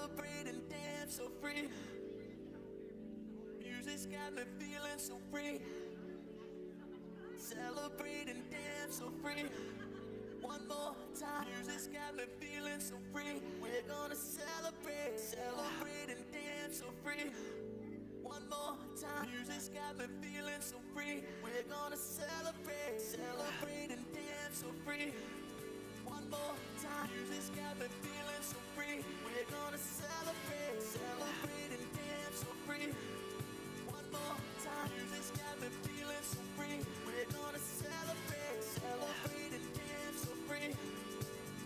celebrate and dance so free. Music's got me feeling so free. Celebrate and dance so free. One more time. Music's got me feeling so free. We're gonna celebrate, celebrate and dance so free. One more time. Music's got me feeling so free. We're gonna celebrate, celebrate and dance so free. One more time. Music's got me feeling so free. We're gonna celebrate, celebrate and dance so free. One more time. Music's got me feeling so free. We're gonna celebrate, celebrate and dance so free.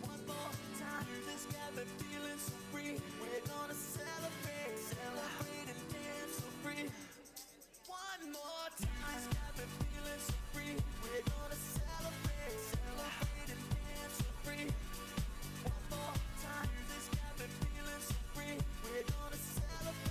One more time. Music's got me feeling so free. We're gonna celebrate, celebrate and dance so free. One more time. Music's got me feeling so free. We're gonna celebrate, celebrate and dance so free. One more time. Music's got me feeling so free. We're gonna celebrate.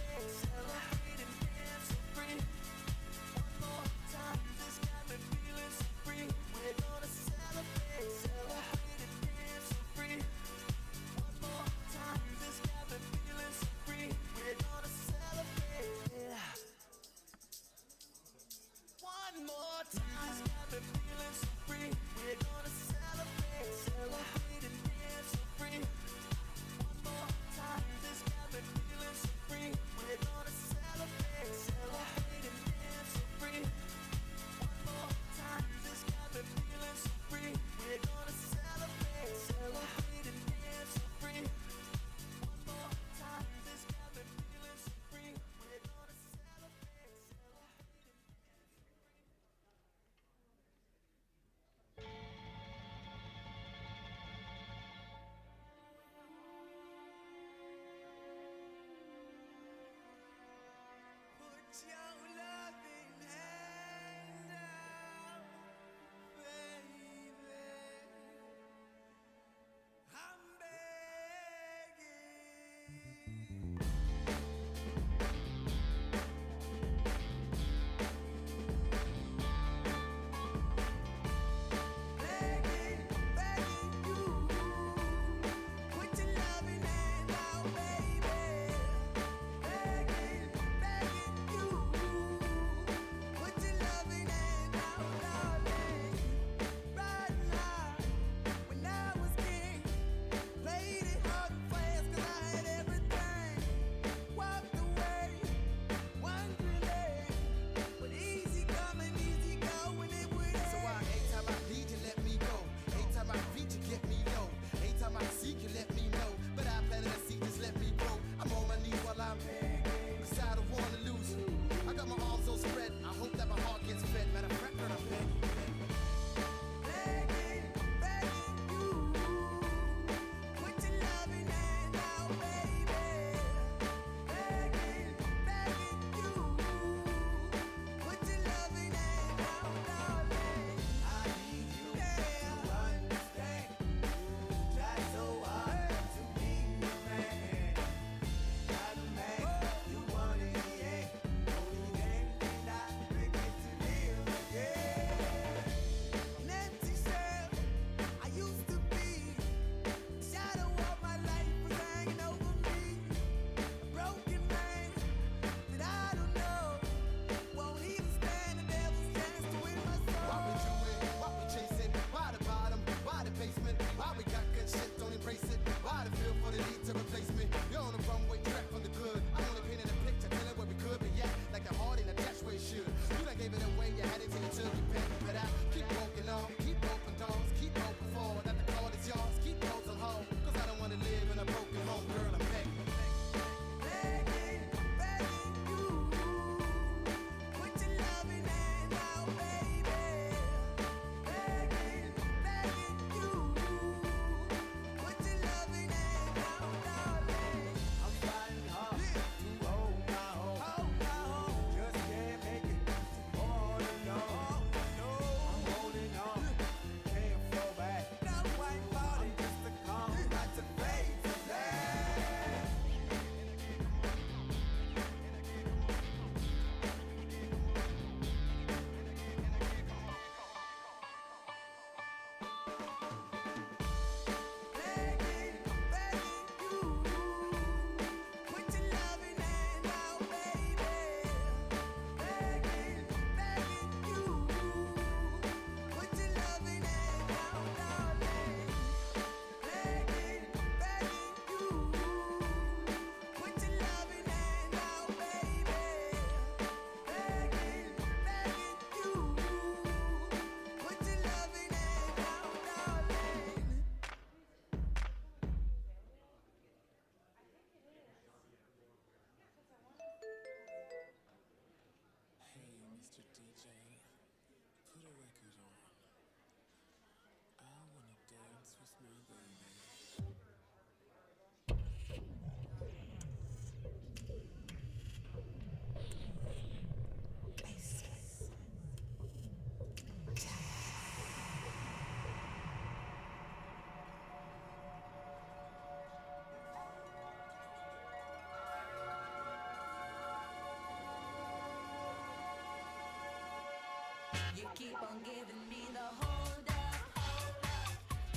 You keep on giving me the hold up.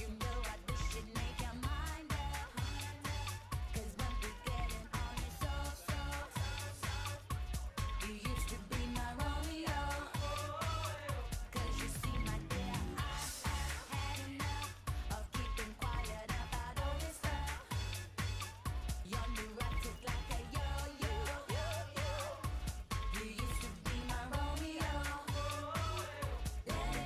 You know I this should make your mind up. 'Cause when we getting on it so, you used to be my Romeo. 'Cause you see my dear, I've had enough of keeping quiet about all this stuff. Your neurotic like a yo-yo. You used to be my Romeo. Then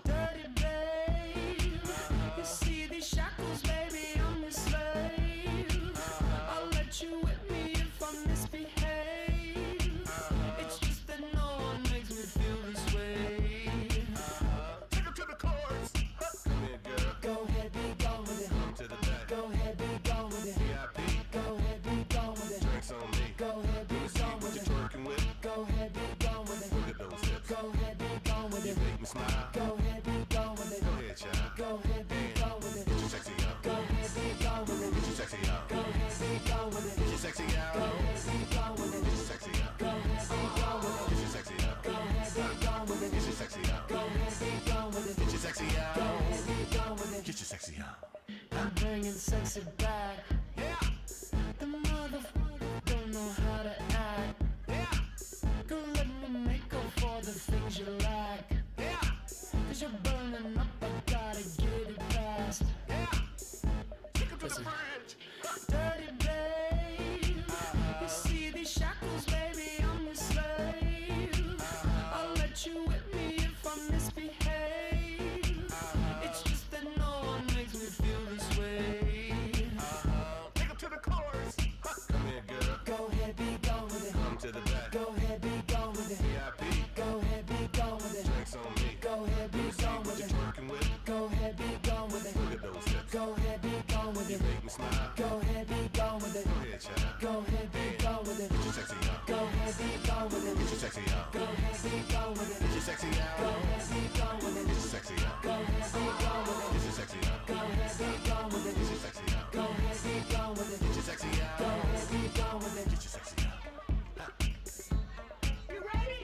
Dirty babe, you see these shackles, baby, I'm your slave. I'll let you whip me if I misbehave. It's just that no one makes me feel this way. Take her to the chorus. Come here, girl. Go ahead, be gone with it. Come to the back. Go ahead, be gone with it. VIP. Go ahead, be gone with it. Drinks on me. Go ahead, be gone with it. Twerking with. Go ahead, be gone with it. Look at those hips. Go ahead, be gone with it. You make me smile. Go ahead, be gone with it. Go ahead, child. Go ahead, be gone with it. Get your sexy out. Go ahead, be gone with it. Get your sexy out. Go ahead, be gone with it. Get your sexy out. Go ahead, be gone with it. Get your sexy out. Go ahead, be gone with it. Get your sexy out. Go ahead, be gone with it. Get your sexy out. Go ahead, be gone with it. Get your sexy out. Go ahead, be gone with it. Get your sexy out. I'm bringing sexy back. Yeah. The motherfucker don't know how to act. Yeah. Go let me make up for the things you lack. Yeah. Cause you're burning up, I gotta get it fast. Yeah. Take it to the fridge. Dirty babe, you see these shackles, baby, I'm your slave. I'll let you whip me if I misbehave. It's just that no one makes me feel this way. Take him to the chorus. Come here, girl. Go ahead, be gone with it. Come to the back. Go ahead, be gone with it. VIP. Go ahead, be gone with it. Drinks on me. Go ahead, be gone with it. Twerking with. Go ahead, be gone with it. Look at those hips. Go ahead, be gone with it. You make me smile. Go ahead, be gone with it. Go ahead, child. Go ahead, be gone with it. Get your sexy out. Go ahead, be gone with it. Get your sexy out. Go ahead, be gone with it. Get your sexy out. Go ahead, be gone with it. Get your sexy out. Go ahead, be gone with it. Get your sexy out. Go ahead, be gone with it. Get your sexy out. Go ahead, be gone with it. Get your sexy out. Go ahead, be gone with it. Get your sexy out. You ready?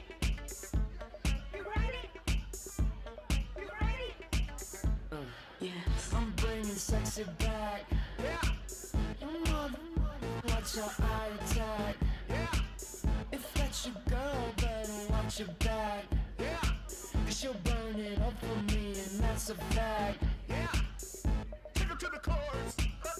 You ready? You ready? Yeah. I'm bringing sexy back. Yeah. Your mother, watch your eye attack. Yeah. If that's your girl, better watch your back. Yeah. Cause you'll burn it up for me, and that's a fact. Yeah. Take her to the chorus.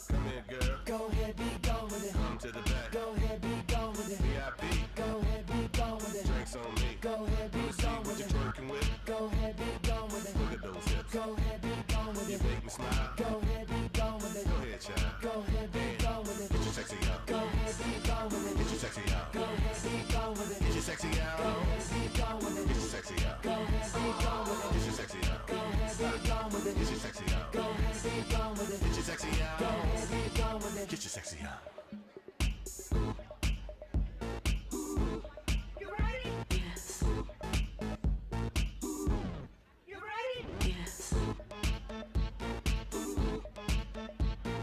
Come here, girl. Go ahead, be gone with it. Come to the back. Go ahead, be gone with it. VIP. Go ahead, be gone with it. Drinks on me. Go ahead, be gone with it. Twerking with. Go ahead, be gone with it. Look at those hips. Go ahead, be gone with it. You make me smile. Go ahead, be gone with it. Go ahead, child. Go ahead, be gone with it. Get your sexy out. Go ahead, be gone with it. Get your sexy out. Go ahead, be gone with it. Get your sexy out. Go ahead, be gone with it. Get your sexy out. Go ahead, be gone with it. Get your sexy out. Go ahead, be gone with it. Get your sexy out. Go ahead, be gone with it. Get your sexy out. Go ahead, be gone with it. Get your sexy out. You ready? Yes. You ready? Yes.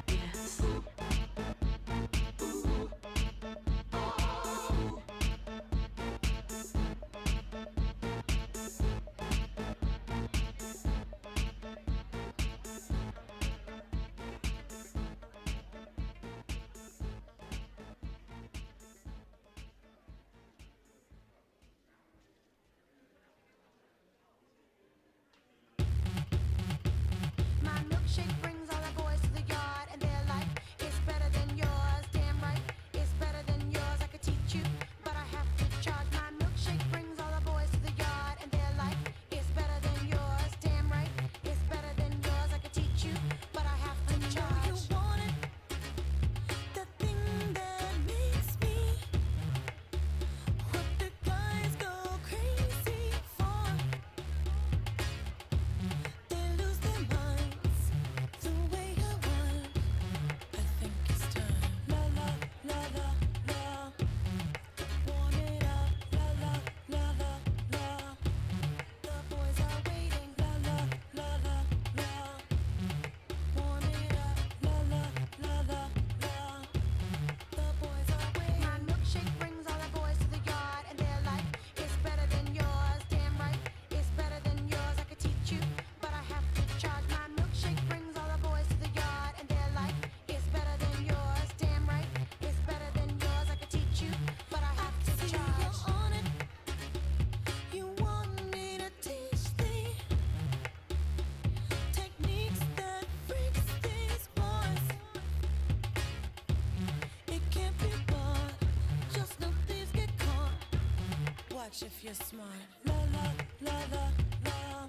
Yes. My milkshake brings all the boys to the yard, and they're like, it's better than yours. Damn right, it's better than yours. I could teach you, but I have to charge. My milkshake brings all the boys to the yard, and they're like, it's better than yours. Damn right, it's better than yours. I could teach you, but I have to charge. You want it, the thing that makes me, what the guys go crazy for. They lose their minds the way I want. I think it's time. La la la la la. Warm it up. La la la la la. The boys are waiting. La la la la la. Warm it up. La la la la la. The boys are waiting. My milkshake brings all the boys to the yard, and they're like, it's better than yours. Damn right, it's better than yours. I could teach you, but I have to charge. My milkshake brings all the boys to the yard, and they're like, it's better than yours. Damn right, it's better than yours. I could teach you, but I have to charge. You're on it. You want me to teach thee techniques that freaks these boys. It can't be bought. Just no thieves get caught. Watch if you're smart. La la la la la.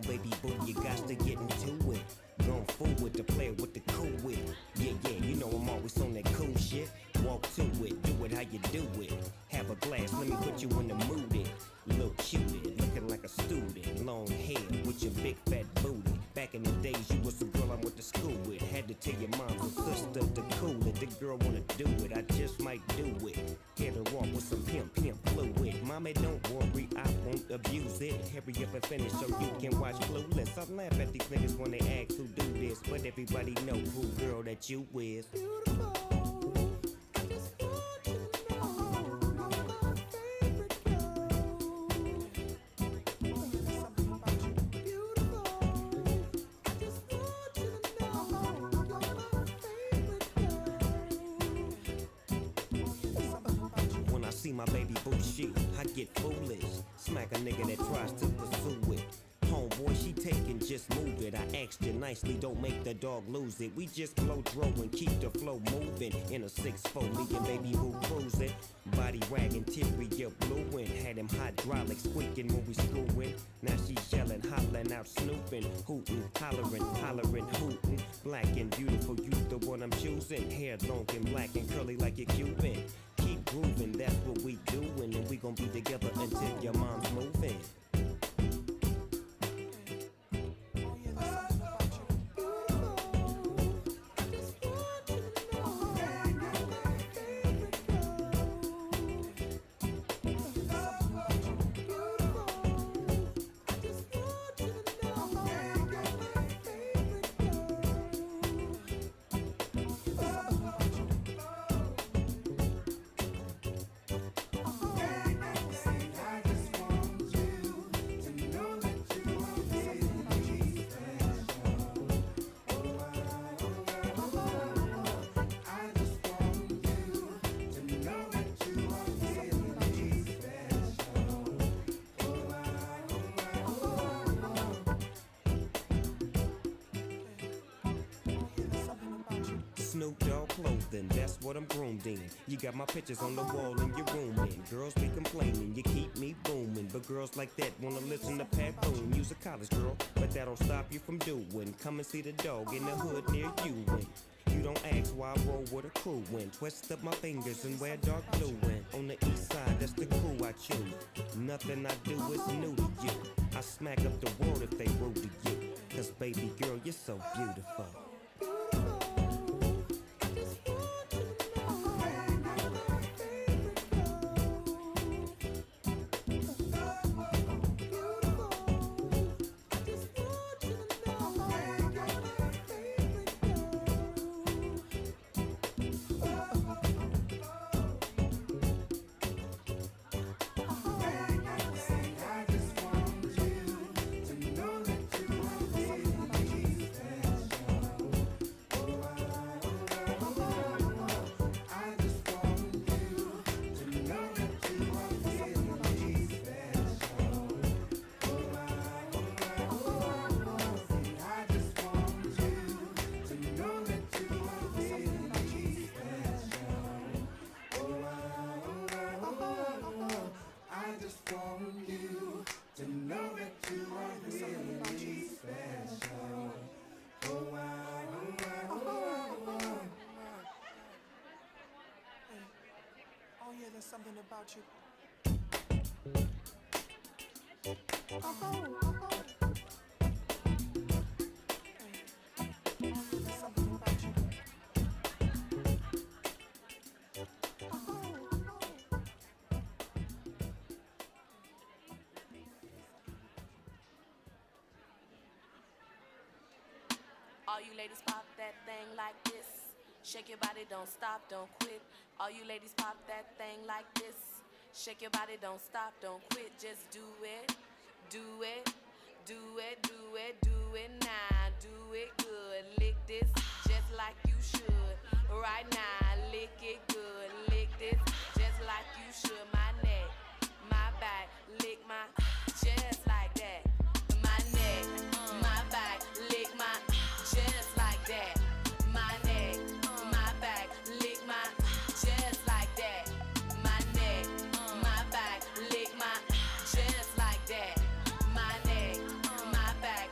baby boo, you got to get into it. Going forward to play with the cool wit. Yeah, you know I'm always on that cool shit. Walk to it, do it how you do it. Have a glass, let me put you in the mood. Little cutie, looking like a student. Long hair with your big fat booty. Back in the days, you was the girl I went to school with. Had to tell your mom or sister to cool it. The girl wanna do it, I just might do it. Hit her off with some pimp fluid. Mommy, don't worry, I won't abuse it. Hurry up and finish so you can watch Clueless. I laugh at these niggas when they ask who do this, but everybody know who girl that you is. See my baby boo shit, I get foolish. Smack a nigga that tries to pursue it. Homeboy, she taking, just move it. I asked you nicely, don't make the dog lose it. We just blow throw and keep the flow moving. In a 6'4", me and baby boo cruising. Body wagging, interior blueing. Had him hydraulic squeaking when we screwing. Now she yelling, hollering out, snooping, hooting, hollering, hooting. Black and beautiful, you the one I'm choosing. Hair long and black and curly like a Cuban. Keep grooving, that's what we doing, and we gon' be together until your mom's moving. Snoop Dogg clothing, that's what I'm groomed in. You got my pictures on the wall in your room, and girls be complaining, you keep me booming. But girls like that wanna listen to Pat Boone. You's a college girl, but that don't stop you from doing. Come and see the dog in the hood near you. And you don't ask why I roll with a crew. And twist up my fingers and wear dark blue. And on the east side, that's the crew I choose. Nothing I do is new to you. I smack up the world if they rude to you. Cause baby girl, you're so beautiful. There's something about you. There's something about you. All you ladies pop that thing like this. Shake your body, don't stop, don't quit. All you ladies pop that thing like this. Shake your body, don't stop, don't quit. Just do it, do it, do it, do it, do it now. Do it good, lick this just like you should. Right now, lick it good, lick this just like you should. My neck, my back, lick my just like that. My neck, my back, lick my just like that. My neck, my back, lick my just like that. My neck, my back, lick my just like that. My neck, my back,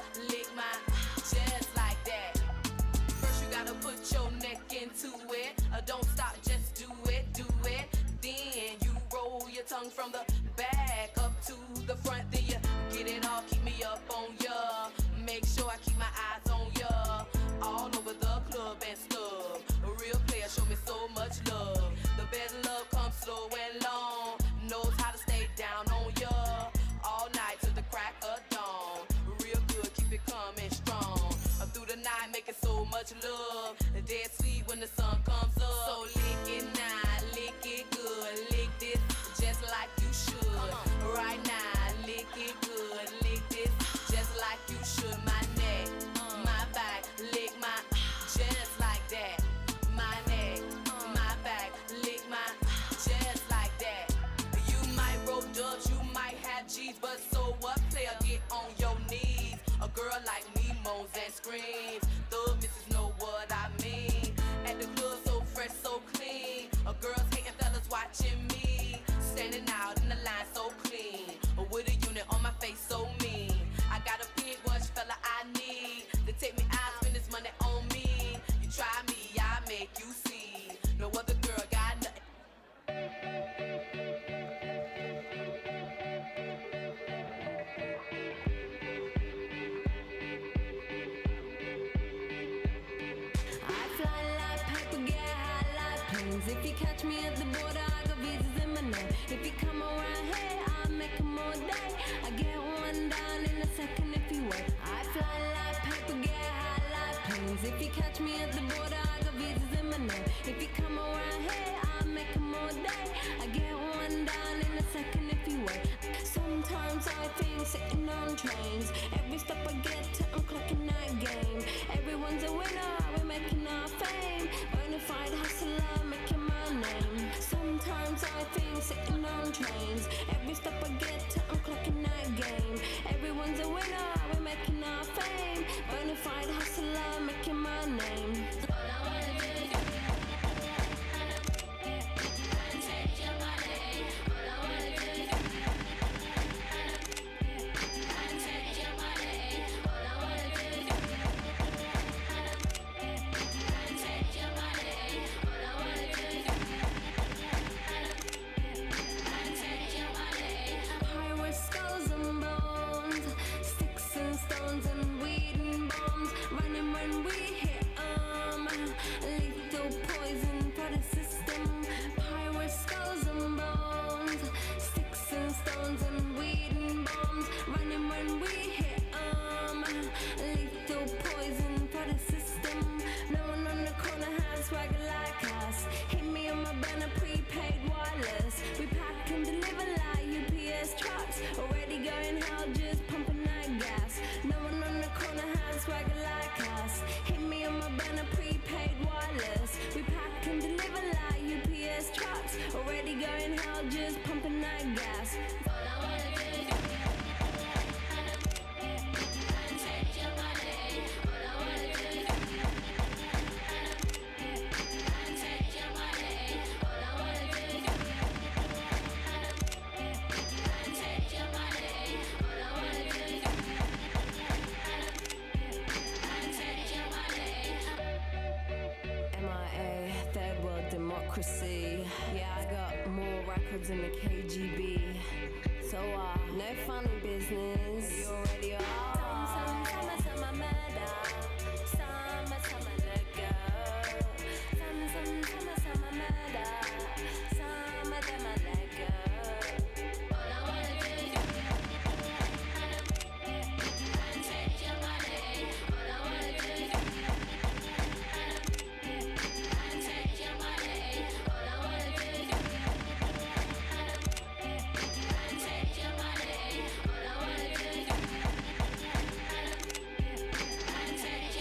night, making so much love. Dead sweet when the sun comes up. So lick it now, lick it good. Lick this just like you should. Right now, lick it good. Lick this just like you should. My neck, my back, lick my just like that. My neck, my back, lick my just like that. You might roll dubs, you might have G's, but so what? Player, get on your knees. A girl like me moans and screams. The missus know what I mean. At the club, so fresh, so clean. A girl's hating fellas watching me. Standing out in the line, so clean. With a unit on my face, so mean. I got a big bunch fella I need to take me out, spend this money on me. You try me, I make you see. No other girl got nothing. I fly like paper, get high like planes. If you catch me at the border, I got visas in my name. If you come around here, I'll make 'em all day. I get one down in a second if you wait. I fly like paper, get high like planes. If you catch me at the border, I got visas in my name. If you come around here, I'll make 'em all day. I get one down in a second if you wait. Sometimes I think sitting on trains. Every step I get to, I'm clocking that game. Everyone's a winner, we're making our fame. Bonafide hustler, making my name. Sometimes I think sitting on trains. Every step I get to, I'm clocking that game. Everyone's a winner, we're making our fame. Bonafide hustler, making my name. All I wanna do is take your money. All I wanna do is take your money. All I wanna do is take your money. All I wanna do is take your money. Pirates, skulls and bones, sticks and stones and weed and bombs. Running when we hit 'em. Lethal poison for the system. Pirates, skulls and bones, sticks and stones and weed and bombs. Running when we hit 'em. Lethal poison for the system. No one on the corner has swagger like us. Hit me on my banner, prepaid wireless. We pack and deliver like UPS trucks. Already going hell, just pumping that gas. No one on the corner has swagger like us. Hit me on my banner, prepaid wireless. We pack and deliver like UPS trucks. Already going hell, just pumping that gas. All I wanna do is take your money. All I wanna do is take your money. All I wanna do is take your money. All I wanna do is take your money. MIA, third world democracy. Yeah, I got more records than the KGB. So no funny business. You already are. Some murder. Some let go. Some murder. Some of them I let go. All I wanna do is take your money. All I wanna do is take your money. All I wanna do is take your money. All I wanna do is take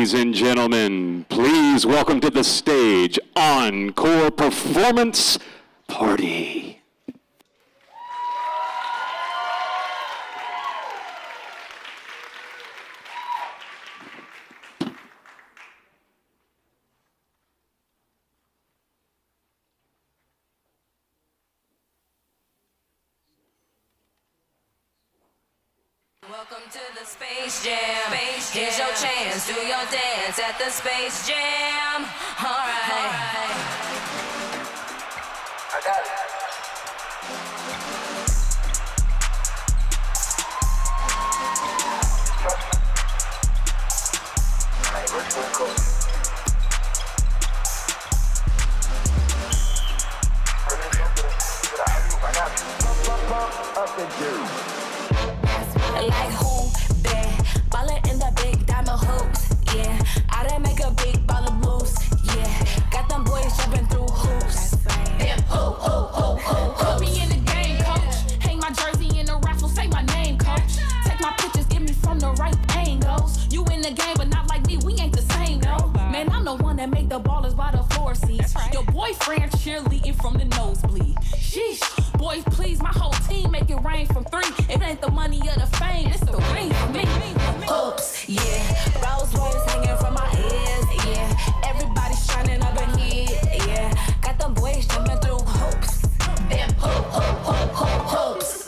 Ladies and gentlemen, please welcome to the stage Encore Performance Party. Welcome to the Space Jam. Here's your chance. Do your dance at the Space Jam. All right. I got it. Like who bad? Ballin' in the big diamond hoops. Yeah, I done make a big ball of moves. Yeah, got them boys jumping through hoops. Them Put me in the game, coach. Hang my jersey in the raffle, say my name, coach. Take my pictures, get me from the right angles. You in the game, but not like me, we ain't the same, no. Man, I'm the one that make the ballers by the floor seats. Your boyfriend cheerleading from the nosebleed. Sheesh, boys, please, my whole team make it rain from three. It ain't the money or the fame, it's the ring for me. Oops, yeah. Rose Royce hanging from my ears, yeah. Everybody's shining up in here, yeah. Got them boys jumping through hoops. Them hoops.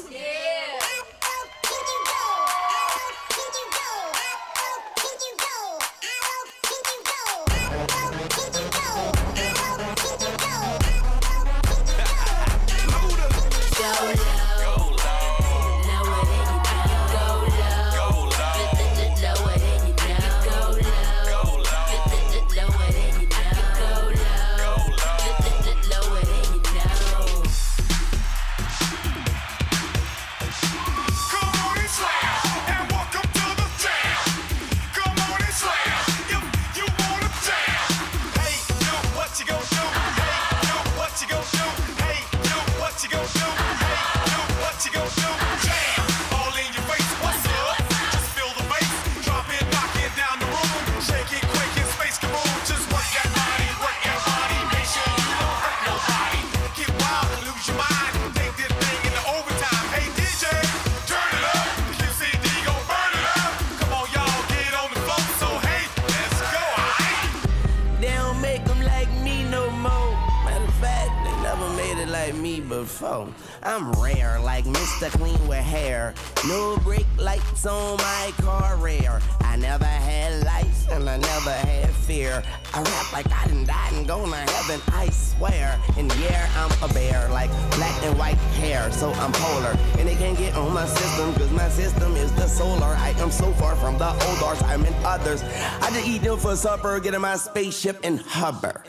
I'm rare, like Mr. Clean with hair. No brake lights on my car, rare. I never had lights and I never had fear. I rap like I done died and gone to heaven, I swear. And yeah, I'm a bear, like black and white hair, so I'm polar. And they can't get on my system, cause my system is the solar. I am so far from the old arts, I'm in others. I just eat them for supper, get in my spaceship and hover.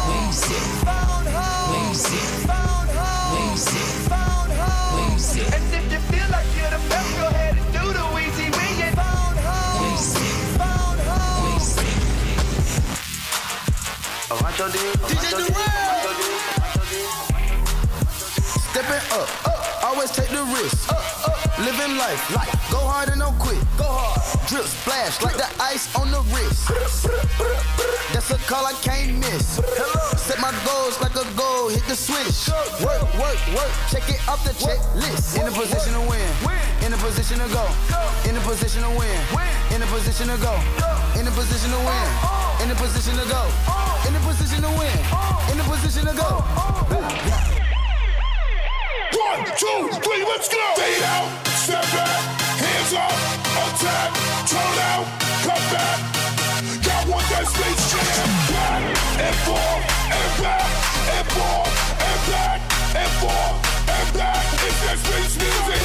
Wings it. Wings it. Wings it. Wings it. And if you feel like you're the best, go ahead and do the Weezy wing it. Wings it. Wings it. DJ Stepping up, always take the risk. Living life, go hard and don't quit. Go hard, drip splash like the ice on the wrist. That's a call I can't miss. Set my goals like a goal, hit the switch. Work, check it off the checklist. In a position to win, in a position to go, in a position to win, in a position to go, in a position to win, in a position to go, in a position to win, in a position to go. 1, 2, 3, let's go! Fade out, step back, hands up, attack, turn out, come back. Y'all want that Space Jam? Back and forth and back and forth and back and forth and back. It's that space music.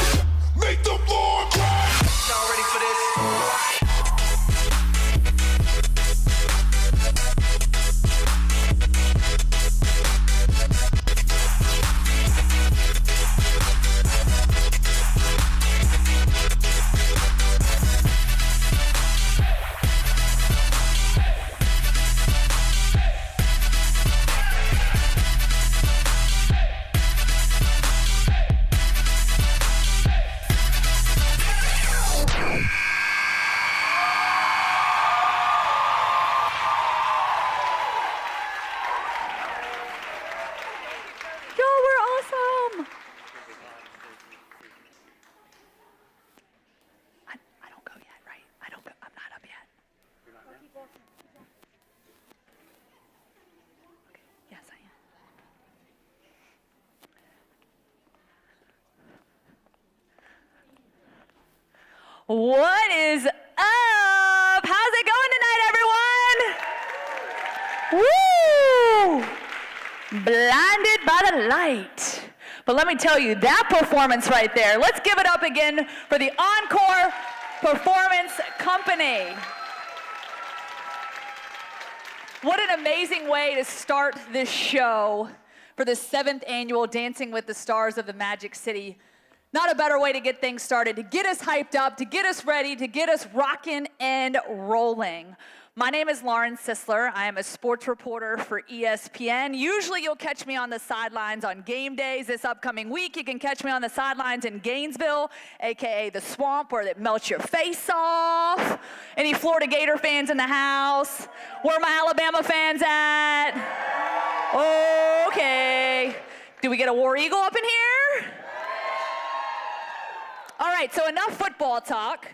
Make the floor crack. Y'all ready for this? What is up? How's it going tonight, everyone? Woo! Blinded by the light. But let me tell you, that performance right there, let's give it up again for the Encore Performance Company. What an amazing way to start this show for the 7th annual Dancing with the Stars of the Magic City. Not a better way to get things started, to get us hyped up, to get us ready, to get us rocking and rolling. My name is Lauren Sisler. I am a sports reporter for ESPN. Usually you'll catch me on the sidelines on game days. This upcoming week, you can catch me on the sidelines in Gainesville, AKA the swamp where it melts your face off. Any Florida Gator fans in the house? Where are my Alabama fans at? Okay. Do we get a War Eagle up in here? All right, so enough football talk.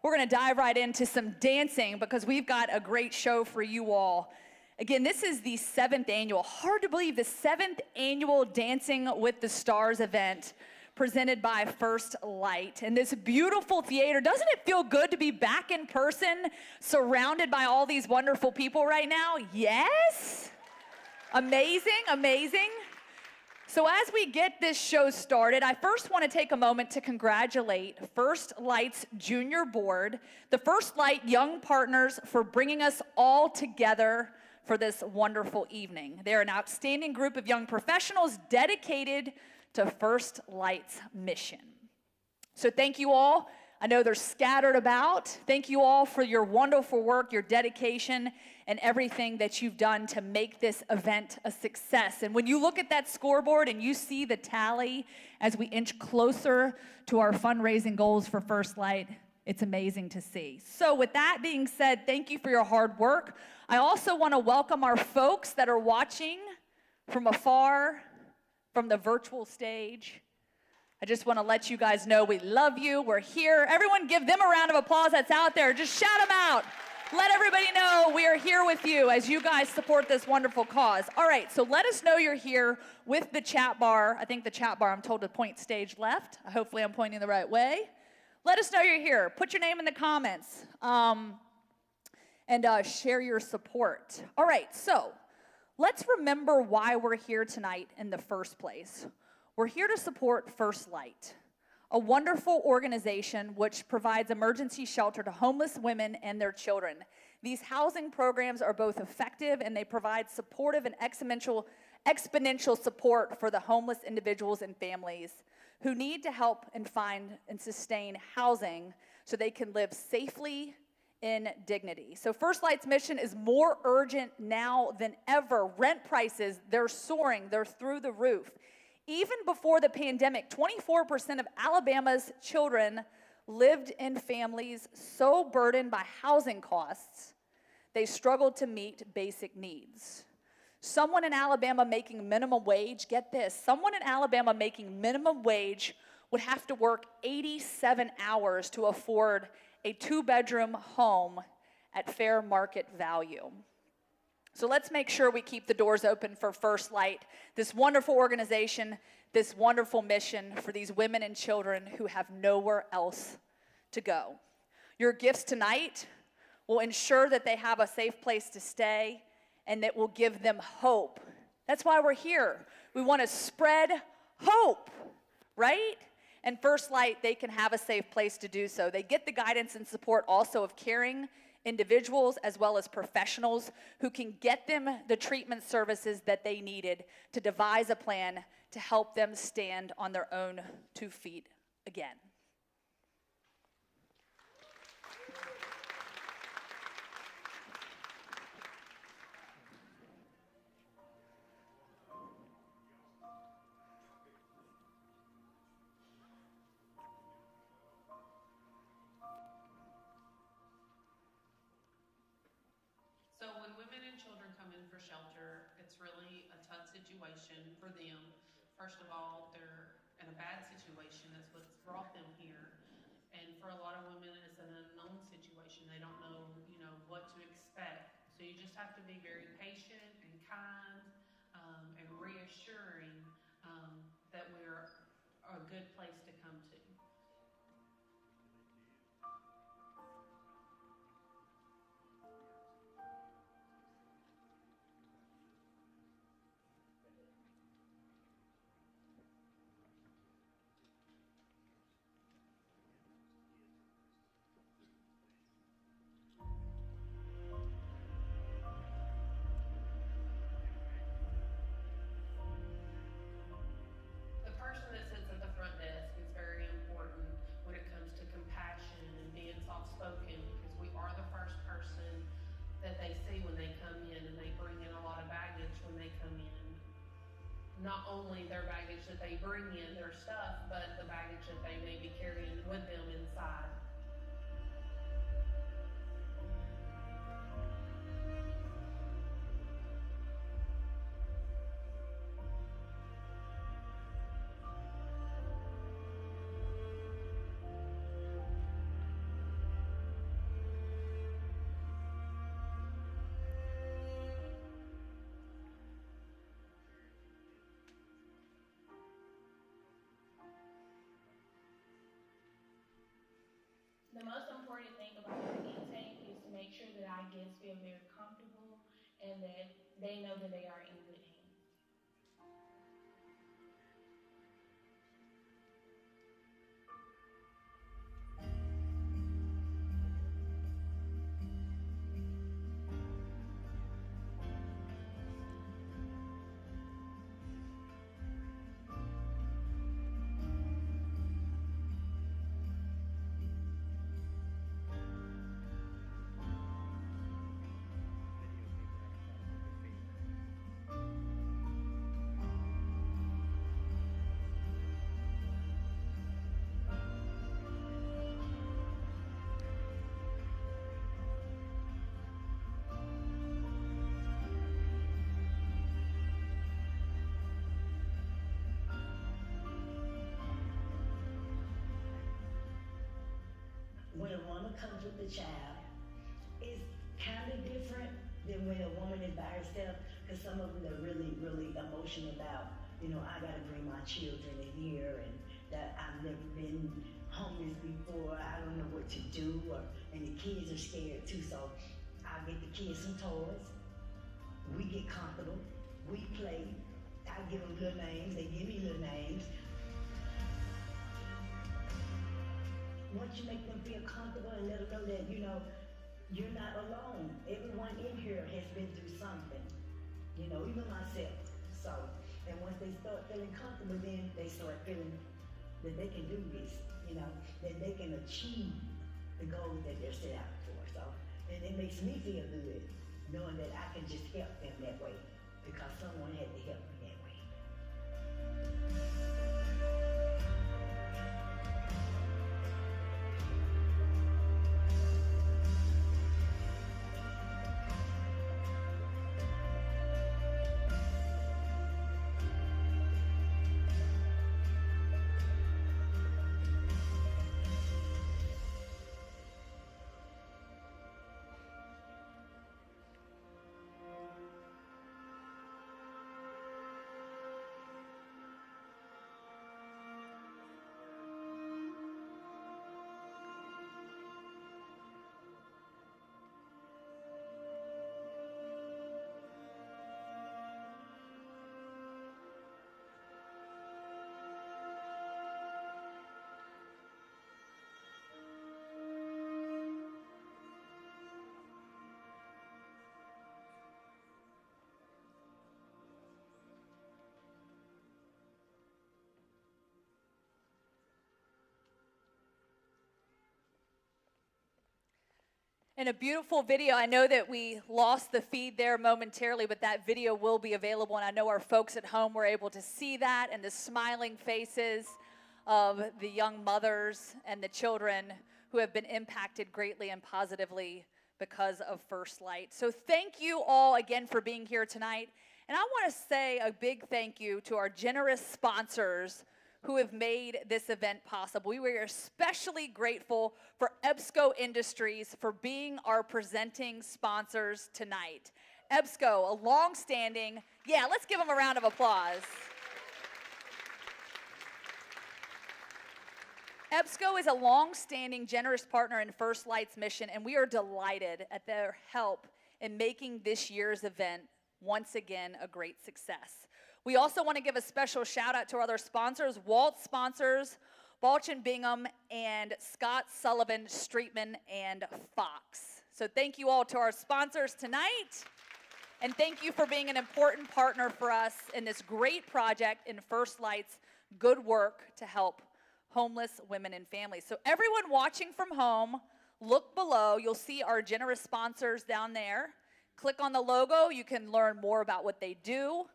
We're going to dive right into some dancing because we've got a great show for you all. Again, this is the 7th annual, hard to believe, the 7th annual Dancing with the Stars event presented by First Light. And this beautiful theater, doesn't it feel good to be back in person, surrounded by all these wonderful people right now? Yes? Amazing, amazing. So as we get this show started, I first want to take a moment to congratulate First Light's Junior Board, the First Light Young Partners, for bringing us all together for this wonderful evening. They're an outstanding group of young professionals dedicated to First Light's mission. So thank you all. I know they're scattered about. Thank you all for your wonderful work, your dedication, and everything that you've done to make this event a success. And when you look at that scoreboard and you see the tally as we inch closer to our fundraising goals for First Light, it's amazing to see. So with that being said, thank you for your hard work. I also want to welcome our folks that are watching from afar, from the virtual stage. I just want to let you guys know we love you. We're here. Everyone give them a round of applause that's out there. Just shout them out. Let everybody know we are here with you as you guys support this wonderful cause. All right, so let us know you're here with the chat bar. I think the chat bar, I'm told, to point stage left. Hopefully I'm pointing the right way. Let us know you're here. Put your name in the comments and share your support. All right, so let's remember why we're here tonight in the first place. We're here to support First Light, a wonderful organization which provides emergency shelter to homeless women and their children. These housing programs are both effective and they provide supportive and exponential support for the homeless individuals and families who need to help and find and sustain housing so they can live safely in dignity. So First Light's mission is more urgent now than ever. Rent prices, they're soaring, they're through the roof. Even before the pandemic, 24% of Alabama's children lived in families so burdened by housing costs, they struggled to meet basic needs. Someone in Alabama making minimum wage, get this, someone in Alabama making minimum wage would have to work 87 hours to afford a 2-bedroom home at fair market value. So let's make sure we keep the doors open for First Light, this wonderful organization, this wonderful mission for these women and children who have nowhere else to go. Your gifts tonight will ensure that they have a safe place to stay and that will give them hope. That's why we're here. We want to spread hope, right? And First Light, they can have a safe place to do so. They get the guidance and support also of caring individuals as well as professionals who can get them the treatment services that they needed to devise a plan to help them stand on their own 2 feet again. So when women and children come in for shelter, it's really a tough situation for them. First of all, they're in a bad situation. That's what's brought them here. And for a lot of women, it's an unknown situation. They don't know, what to expect. So you just have to be very patient and kind and reassuring that we're a good place to come to. not only their baggage that they bring in, their stuff, but the baggage that they may be carrying with them inside. The most important thing about our intake is to make sure that our guests feel very comfortable and that they know that they are in good hands. When a woman comes with a child, it's kind of different than when a woman is by herself, because some of them are really, really emotional about, I gotta bring my children in here, and that I've never been homeless before, I don't know what to do, and the kids are scared too, so I get the kids some toys, we get comfortable, we play, I give them little names, they give me little names. Once you make them feel comfortable and let them know that, you're not alone. Everyone in here has been through something, even myself. So, and once they start feeling comfortable, then they start feeling that they can do this, that they can achieve the goals that they're set out for. So, and it makes me feel good knowing that I can just help them that way because someone had to help me that way. And a beautiful video. I know that we lost the feed there momentarily, but that video will be available, and I know our folks at home were able to see that and the smiling faces of the young mothers and the children who have been impacted greatly and positively because of First Light. So thank you all again for being here tonight. And I want to say a big thank you to our generous sponsors who have made this event possible. We were especially grateful for EBSCO Industries for being our presenting sponsors tonight. EBSCO, a long-standing, let's give them a round of applause. EBSCO is a long-standing, generous partner in First Light's mission, and we are delighted at their help in making this year's event once again a great success. We also want to give a special shout out to our other sponsors, Walt sponsors, Balch and Bingham, and Scott Sullivan, Streetman, and Fox. So thank you all to our sponsors tonight, and thank you for being an important partner for us in this great project in First Light's good work to help homeless women and families. So everyone watching from home, look below. You'll see our generous sponsors down there. Click on the logo. You can learn more about what they do.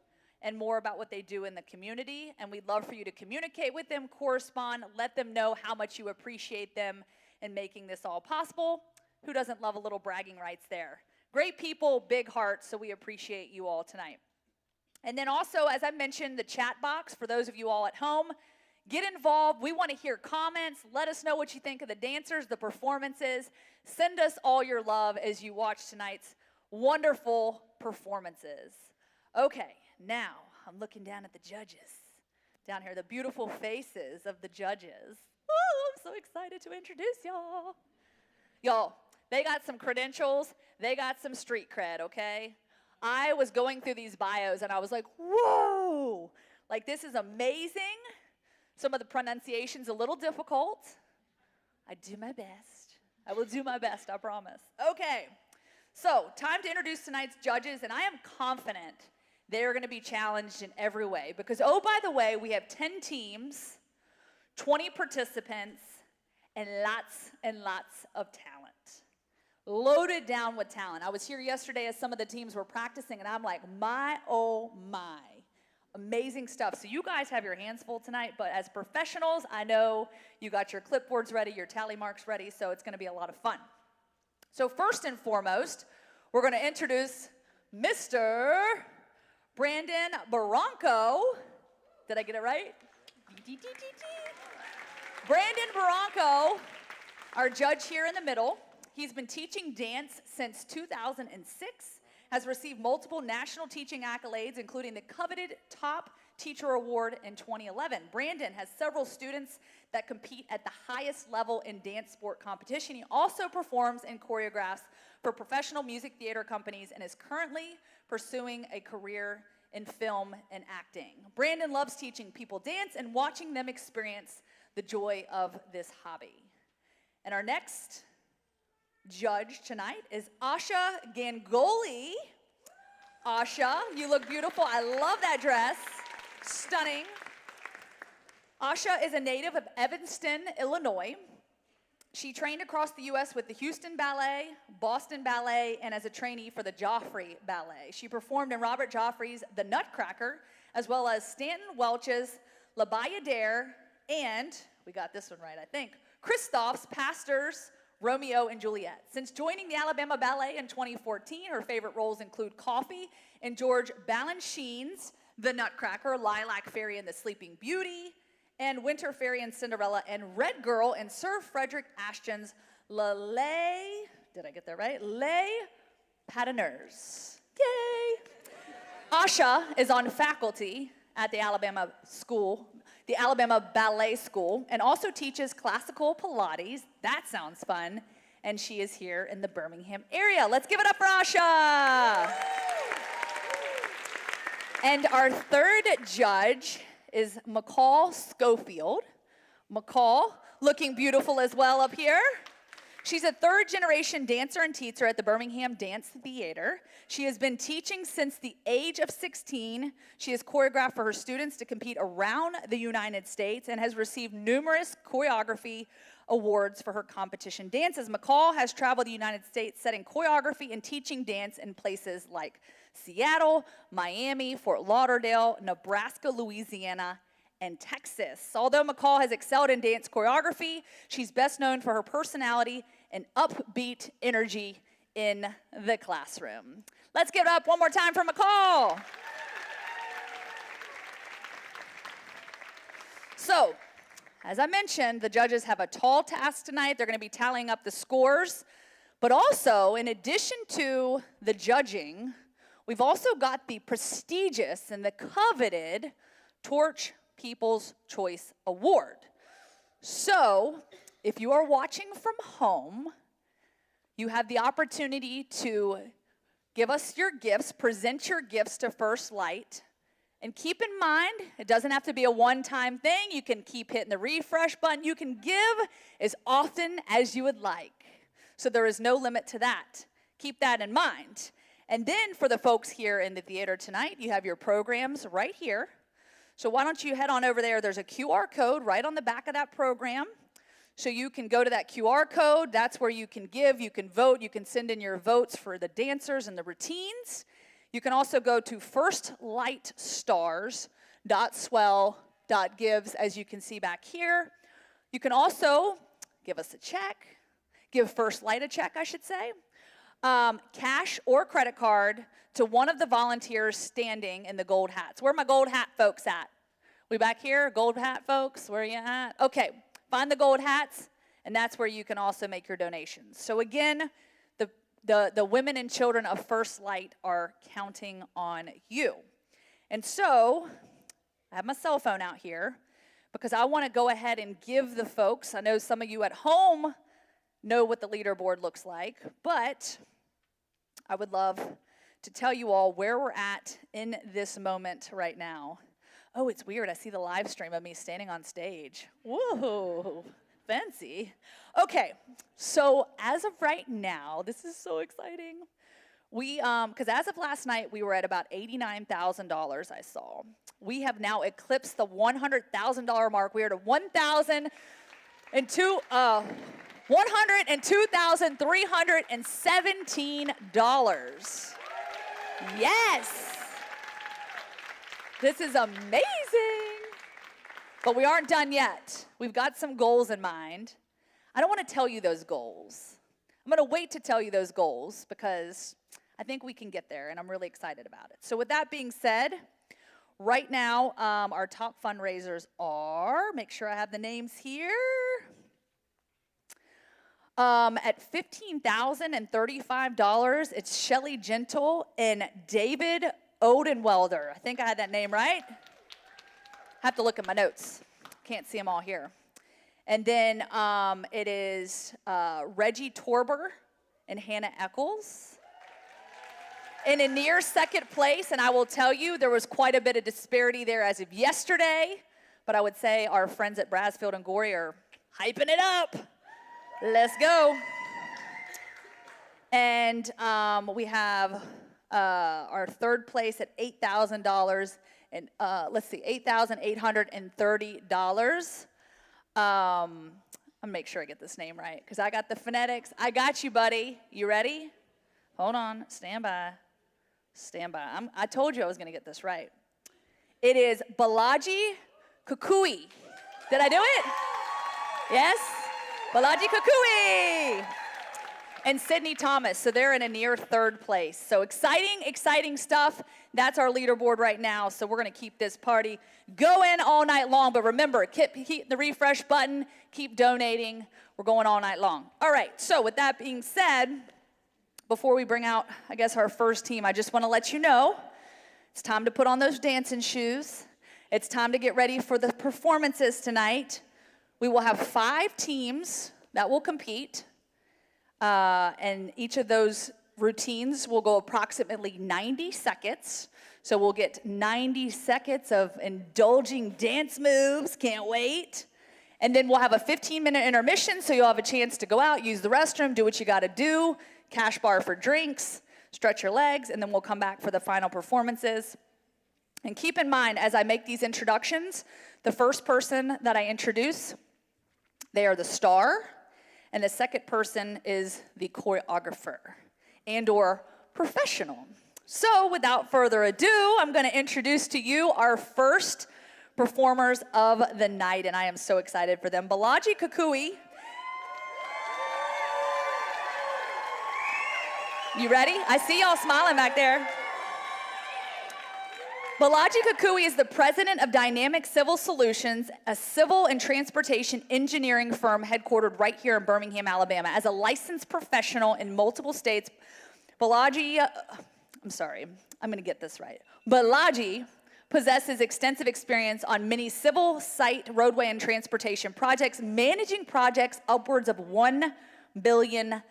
and more about what they do in the community. And we'd love for you to communicate with them, correspond, let them know how much you appreciate them in making this all possible. Who doesn't love a little bragging rights there? Great people, big hearts, so we appreciate you all tonight. And then also, as I mentioned, the chat box for those of you all at home. Get involved. We want to hear comments. Let us know what you think of the dancers, the performances. Send us all your love as you watch tonight's wonderful performances. Okay, now I'm looking down at the judges. Down here, the beautiful faces of the judges. Ooh, I'm so excited to introduce y'all. Y'all, they got some credentials. They got some street cred, okay? I was going through these bios and I was like, whoa, like this is amazing. Some of the pronunciation's a little difficult. I do my best. I will do my best, I promise. Okay, so time to introduce tonight's judges, and I am confident they're gonna be challenged in every way because, oh, by the way, we have 10 teams, 20 participants, and lots of talent. Loaded down with talent. I was here yesterday as some of the teams were practicing, and I'm like, my, oh my. Amazing stuff. So you guys have your hands full tonight, but as professionals, I know you got your clipboards ready, your tally marks ready, so it's gonna be a lot of fun. So first and foremost, we're gonna introduce Mr. Brandon Barranco. Did I get it right? Brandon Barranco, our judge here in the middle. He's been teaching dance since 2006, has received multiple national teaching accolades, including the coveted Top Teacher Award in 2011. Brandon has several students that compete at the highest level in dance sport competition. He also performs and choreographs for professional music theater companies and is currently pursuing a career in film and acting. Brandon loves teaching people dance and watching them experience the joy of this hobby. And our next judge tonight is Asha Gangoli. Asha, you look beautiful. I love that dress. Stunning. Asha is a native of Evanston, Illinois. She trained across the U.S. with the Houston Ballet, Boston Ballet, and as a trainee for the Joffrey Ballet. She performed in Robert Joffrey's The Nutcracker, as well as Stanton Welch's La Bayadere, and, we got this one right, I think, Christoph's Pastor's Romeo and Juliet. Since joining the Alabama Ballet in 2014, her favorite roles include Coffee in George Balanchine's The Nutcracker, Lilac Fairy and the Sleeping Beauty, and Winter Fairy and Cinderella, and Red Girl in Sir Frederick Ashton's Les, did I get that right? Les Patineurs. Yay! Asha is on faculty at the Alabama Ballet School, and also teaches classical Pilates. That sounds fun. And she is here in the Birmingham area. Let's give it up for Asha. And our third judge is McCall Schofield. McCall, looking beautiful as well up here. She's a third-generation dancer and teacher at the Birmingham Dance Theater. She has been teaching since the age of 16. She has choreographed for her students to compete around the United States and has received numerous choreography awards for her competition dances. McCall has traveled the United States setting choreography and teaching dance in places like Seattle, Miami, Fort Lauderdale, Nebraska, Louisiana, and Texas. Although McCall has excelled in dance choreography, she's best known for her personality and upbeat energy in the classroom. Let's give it up one more time for McCall. So, as I mentioned, the judges have a tall task tonight. They're going to be tallying up the scores. But also, in addition to the judging, we've also got the prestigious and the coveted Torch People's Choice Award. So, if you are watching from home, you have the opportunity to give us your gifts, present your gifts to First Light. And keep in mind, it doesn't have to be a one-time thing. You can keep hitting the refresh button. You can give as often as you would like. So there is no limit to that. Keep that in mind. And then for the folks here in the theater tonight, you have your programs right here. So why don't you head on over there. There's a QR code right on the back of that program. So you can go to that QR code. That's where you can give, you can vote, you can send in your votes for the dancers and the routines. You can also go to firstlightstars.swell.gives, as you can see back here. You can also give us a check, give First Light a check, I should say, cash or credit card to one of the volunteers standing in the gold hats. Where are my gold hat folks at? We back here, gold hat folks, where are you at? Okay, find the gold hats, and that's where you can also make your donations. So again, the women and children of First Light are counting on you. And so, I have my cell phone out here because I want to go ahead and give the folks, I know some of you at home know what the leaderboard looks like, but I would love to tell you all where we're at in this moment right now. Oh, it's weird. I see the live stream of me standing on stage. Whoa, fancy. Okay, so as of right now, this is so exciting. We, because as of last night, we were at about $89,000, I saw. We have now eclipsed the $100,000 mark. We are to $102,317. Yes. This is amazing. But we aren't done yet. We've got some goals in mind. I don't want to tell you those goals. I'm going to wait to tell you those goals because I think we can get there, and I'm really excited about it. So with that being said, right now, our top fundraisers are, make sure I have the names here, at $15,035, it's Shelly Gentle and David Odenwelder. I think I had that name right. Have to look at my notes. Can't see them all here. And then it is Reggie Torber and Hannah Eccles. In a near second place, and I will tell you, there was quite a bit of disparity there as of yesterday, but I would say our friends at Brasfield and Gorey are hyping it up. Let's go. And we have our third place at $8,000, and let's see, $8,830. I'm gonna make sure I get this name right, because I got the phonetics. I got you, buddy. You ready? Hold on, stand by. Stand by. I told you I was gonna get this right. It is Balaji Kukui. Did I do it? Yes? Balaji Kukui. And Sydney Thomas, so they're in a near third place. So exciting, exciting stuff. That's our leaderboard right now, so we're gonna keep this party going all night long. But remember, keep the refresh button, keep donating. We're going all night long. All right, so with that being said, before we bring out, I guess, our first team, I just wanna let you know, it's time to put on those dancing shoes. It's time to get ready for the performances tonight. We will have 5 teams that will compete. And each of those routines will go approximately 90 seconds. So we'll get 90 seconds of indulging dance moves. Can't wait. And then we'll have a 15-minute intermission, so you'll have a chance to go out, use the restroom, do what you got to do, cash bar for drinks, stretch your legs, and then we'll come back for the final performances. And keep in mind, as I make these introductions, the first person that I introduce, they are the star. And the second person is the choreographer and or professional. So without further ado, I'm gonna introduce to you our first performers of the night, and I am so excited for them. Balaji Kukui. You ready? I see y'all smiling back there. Balaji Kukui is the president of Dynamic Civil Solutions, a civil and transportation engineering firm headquartered right here in Birmingham, Alabama. As a licensed professional in multiple states, Balaji possesses extensive experience on many civil, site, roadway, and transportation projects, managing projects upwards of $1 billion.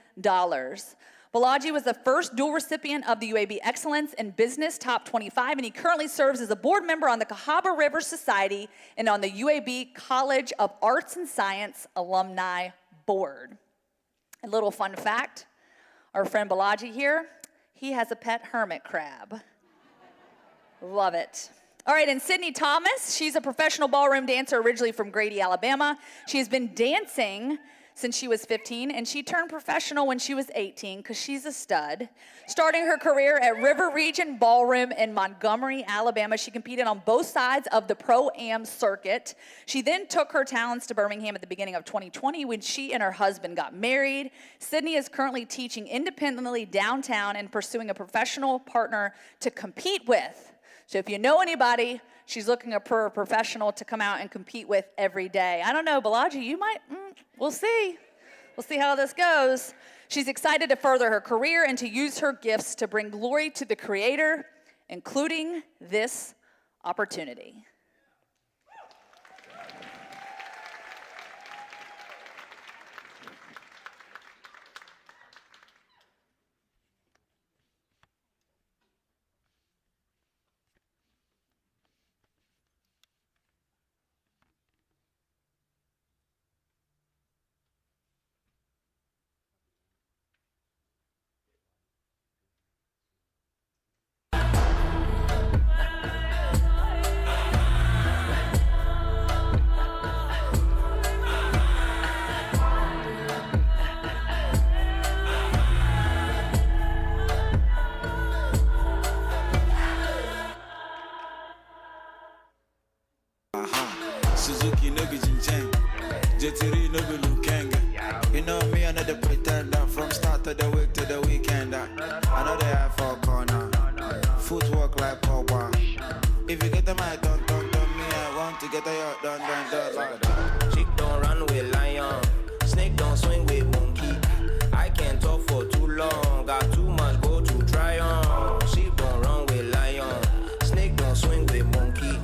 Balaji was the first dual recipient of the UAB Excellence in Business Top 25, and he currently serves as a board member on the Cahaba River Society and on the UAB College of Arts and Science Alumni Board. A little fun fact, our friend Balaji here, he has a pet hermit crab. Love it. All right, and Sydney Thomas, she's a professional ballroom dancer originally from Grady, Alabama. She has been dancing since she was 15, and she turned professional when she was 18 because she's a stud. Starting her career at River Region Ballroom in Montgomery, Alabama, she competed on both sides of the Pro-Am circuit. She then took her talents to Birmingham at the beginning of 2020 when she and her husband got married. Sydney is currently teaching independently downtown and pursuing a professional partner to compete with. So if you know anybody, she's looking for a professional to come out and compete with every day. I don't know, Balaji, you might, we'll see. We'll see how this goes. She's excited to further her career and to use her gifts to bring glory to the Creator, including this opportunity. Suzuki no be Jincheng, Jetiri no be Lukenga. You know me, another pretender from start of the week to the weekend. Another eye for a corner, footwork like Pogba. If you get the mic, don't me, I want to get a yacht done. Chick don't run with lion, snake don't swing with monkey. I can't talk for too long, got too much go to try on. Sheep don't run with lion, snake don't swing with monkey.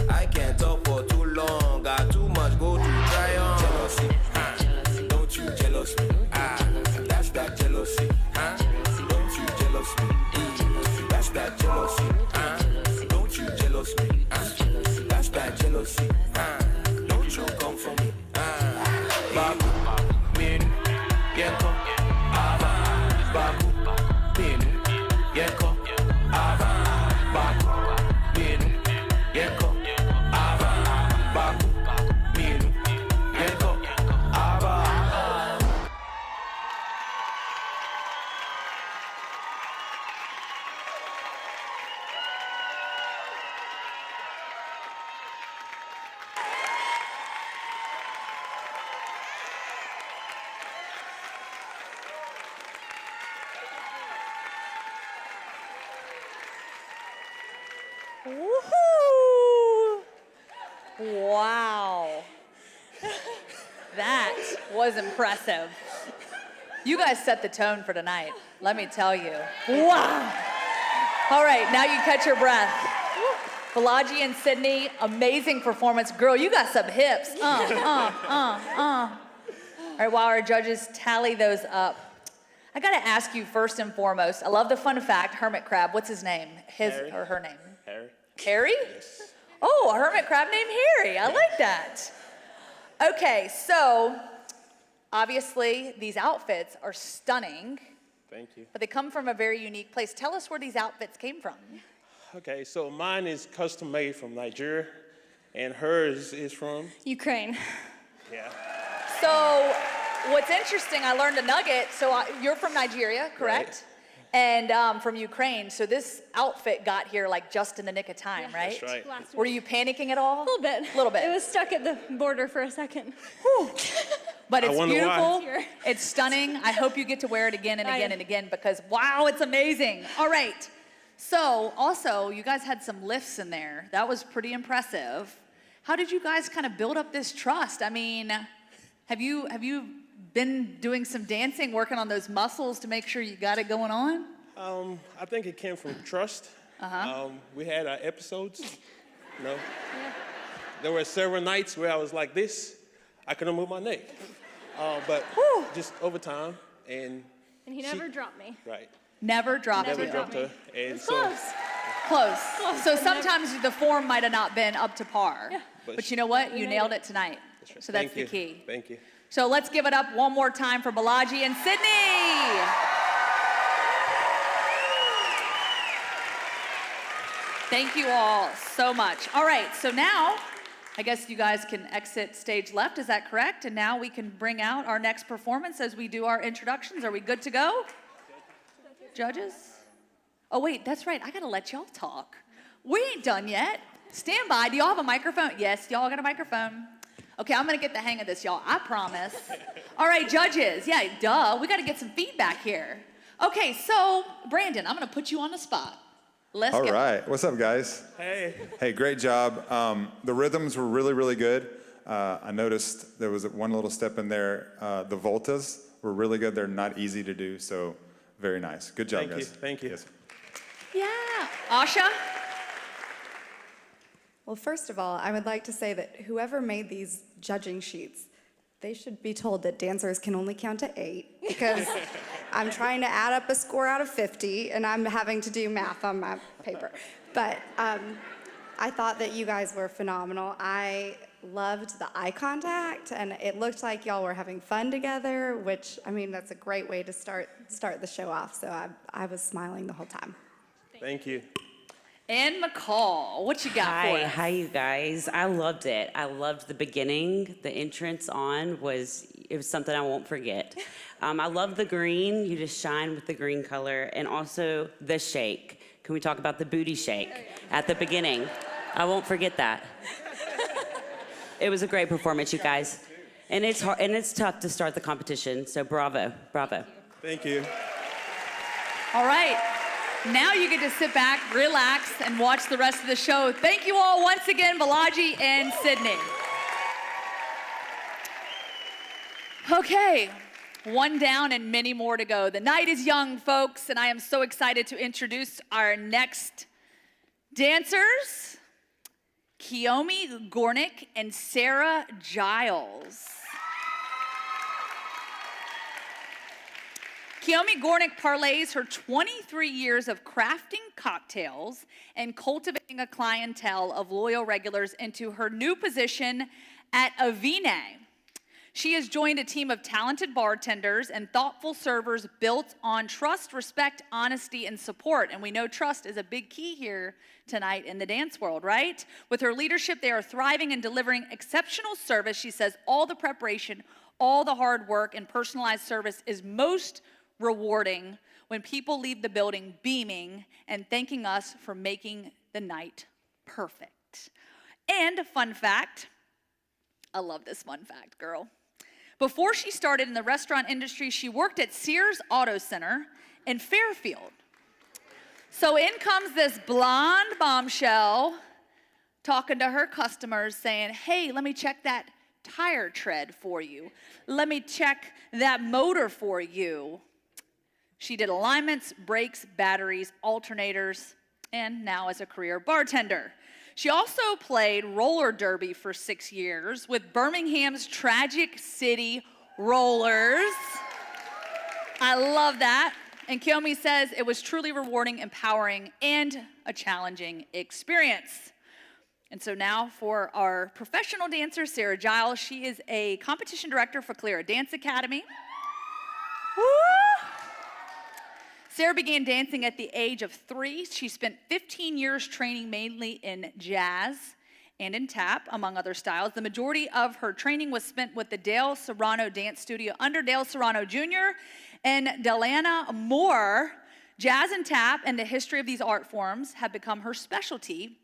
I can't talk for too long, got too much go to try on. Jealousy, don't you jealous me? That's that jealousy, don't you jealous me? That's that jealousy, don't you jealous me? That's that jealousy, don't you come for me? Babu, min, yeko, ava, babu, min, yeko, ava, babu, min, yeko. Woohoo! Wow. That was impressive. You guys set the tone for tonight, let me tell you. Wow. All right, now you catch your breath. Balaji and Sydney, amazing performance. Girl, you got some hips. All right, while our judges tally those up, I gotta ask you first and foremost, I love the fun fact, hermit crab, what's his name? His Harry. or her name? Harry. Harry? Yes. Oh, a hermit crab named Harry, I like that. Okay, so obviously these outfits are stunning, Thank you. but they come from a very unique place. Tell us where these outfits came from. Okay, so mine is custom made from Nigeria, and hers is from? Ukraine. Yeah. So what's interesting, I learned a nugget. So you're from Nigeria, correct? And from Ukraine. So this outfit got here like just in the nick of time, right? That's right. Last Were week. you panicking at all? A little bit. A little bit. It was stuck at the border for a second. But I it's wonder beautiful. why. It's stunning. I hope you get to wear it again and I again am. and again because wow, it's amazing. All right. So also, you guys had some lifts in there. That was pretty impressive. How did you guys kind of build up this trust? I mean, have you been doing some dancing, working on those muscles to make sure you got it going on? I think it came from trust. We had our episodes, you know. There were several nights where I was like this. I couldn't move my neck. But just over time, and he never dropped me. Right. Never dropped Never you. dropped her. And It's so, close. Close. Close, So but never- sometimes the form might have not been up to par. Yeah. But you know what? We You made nailed it. it tonight. right. So that's Thank the you. key. Thank you. So let's give it up one more time for Balaji and Sydney. Thank you all so much. All right, so now I guess you guys can exit stage left, is that correct? And now we can bring out our next performance as we do our introductions. Are we good to go? Judges? Oh wait, that's right, I gotta let y'all talk. We ain't done yet. Stand by, do y'all have a microphone? Yes, y'all got a microphone. Okay, I'm gonna get the hang of this, y'all, I promise. All right, judges, yeah, duh, we gotta get some feedback here. Okay, so Brandon, I'm gonna put you on the spot. Let's All go. right, what's up, guys? Hey. Hey, great job. The rhythms were really, really good. I noticed there was one little step in there. The voltas were really good. They're not easy to do, so very nice. Good job, guys. Thank you. Yes. Yeah, Asha? Well, first of all, I would like to say that whoever made these judging sheets, they should be told that dancers can only count to 8 because I'm trying to add up a score out of 50 and I'm having to do math on my paper. But I thought that you guys were phenomenal. I loved the eye contact and it looked like y'all were having fun together, which, I mean, that's a great way to start the show off. So I was smiling the whole time. Thank you. Ann McCall, what you got for us? Hi, you guys. I loved it. I loved the beginning. The entrance it was something I won't forget. I love the green. You just shine with the green color. And also the shake. Can we talk about the booty shake at the beginning? I won't forget that. It was a great performance, you guys. And it's hard, and it's tough to start the competition, so bravo, bravo. Thank you. All right. Now you get to sit back, relax, and watch the rest of the show. Thank you all once again, Balaji and Sydney. Okay, one down and many more to go. The night is young, folks, and I am so excited to introduce our next dancers, Kiyomi Gornick and Sarah Giles. Kiyomi Gornick parlays her 23 years of crafting cocktails and cultivating a clientele of loyal regulars into her new position at Avine. She has joined a team of talented bartenders and thoughtful servers built on trust, respect, honesty, and support. And we know trust is a big key here tonight in the dance world, right? With her leadership, they are thriving and delivering exceptional service. She says all the preparation, all the hard work, and personalized service is most rewarding when people leave the building beaming and thanking us for making the night perfect. And a fun fact, I love this fun fact, girl. Before she started in the restaurant industry, she worked at Sears Auto Center in Fairfield. So in comes this blonde bombshell talking to her customers saying, hey, let me check that tire tread for you. Let me check that motor for you. She did alignments, brakes, batteries, alternators, and now as a career bartender. She also played roller derby for 6 years with Birmingham's Tragic City Rollers. I love that. And Kiyomi says it was truly rewarding, empowering, and a challenging experience. And so now for our professional dancer, Sarah Giles. She is a competition director for Clara Dance Academy. Woo! Sarah began dancing at the age of 3. She spent 15 years training mainly in jazz and in tap, among other styles. The majority of her training was spent with the Dale Serrano Dance Studio under Dale Serrano Jr. and Delana Moore. Jazz and tap and the history of these art forms have become her specialty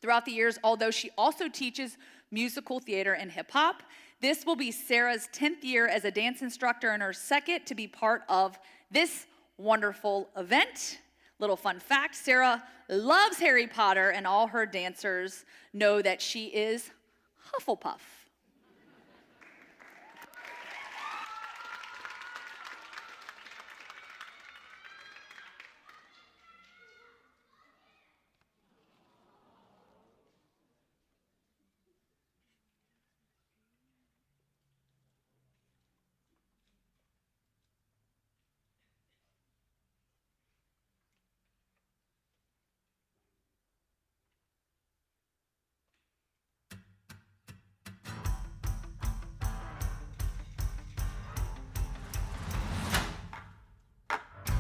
throughout the years, although she also teaches musical theater and hip hop. This will be Sarah's 10th year as a dance instructor and her second to be part of this wonderful event. Little fun fact, Sarah loves Harry Potter and all her dancers know that she is Hufflepuff.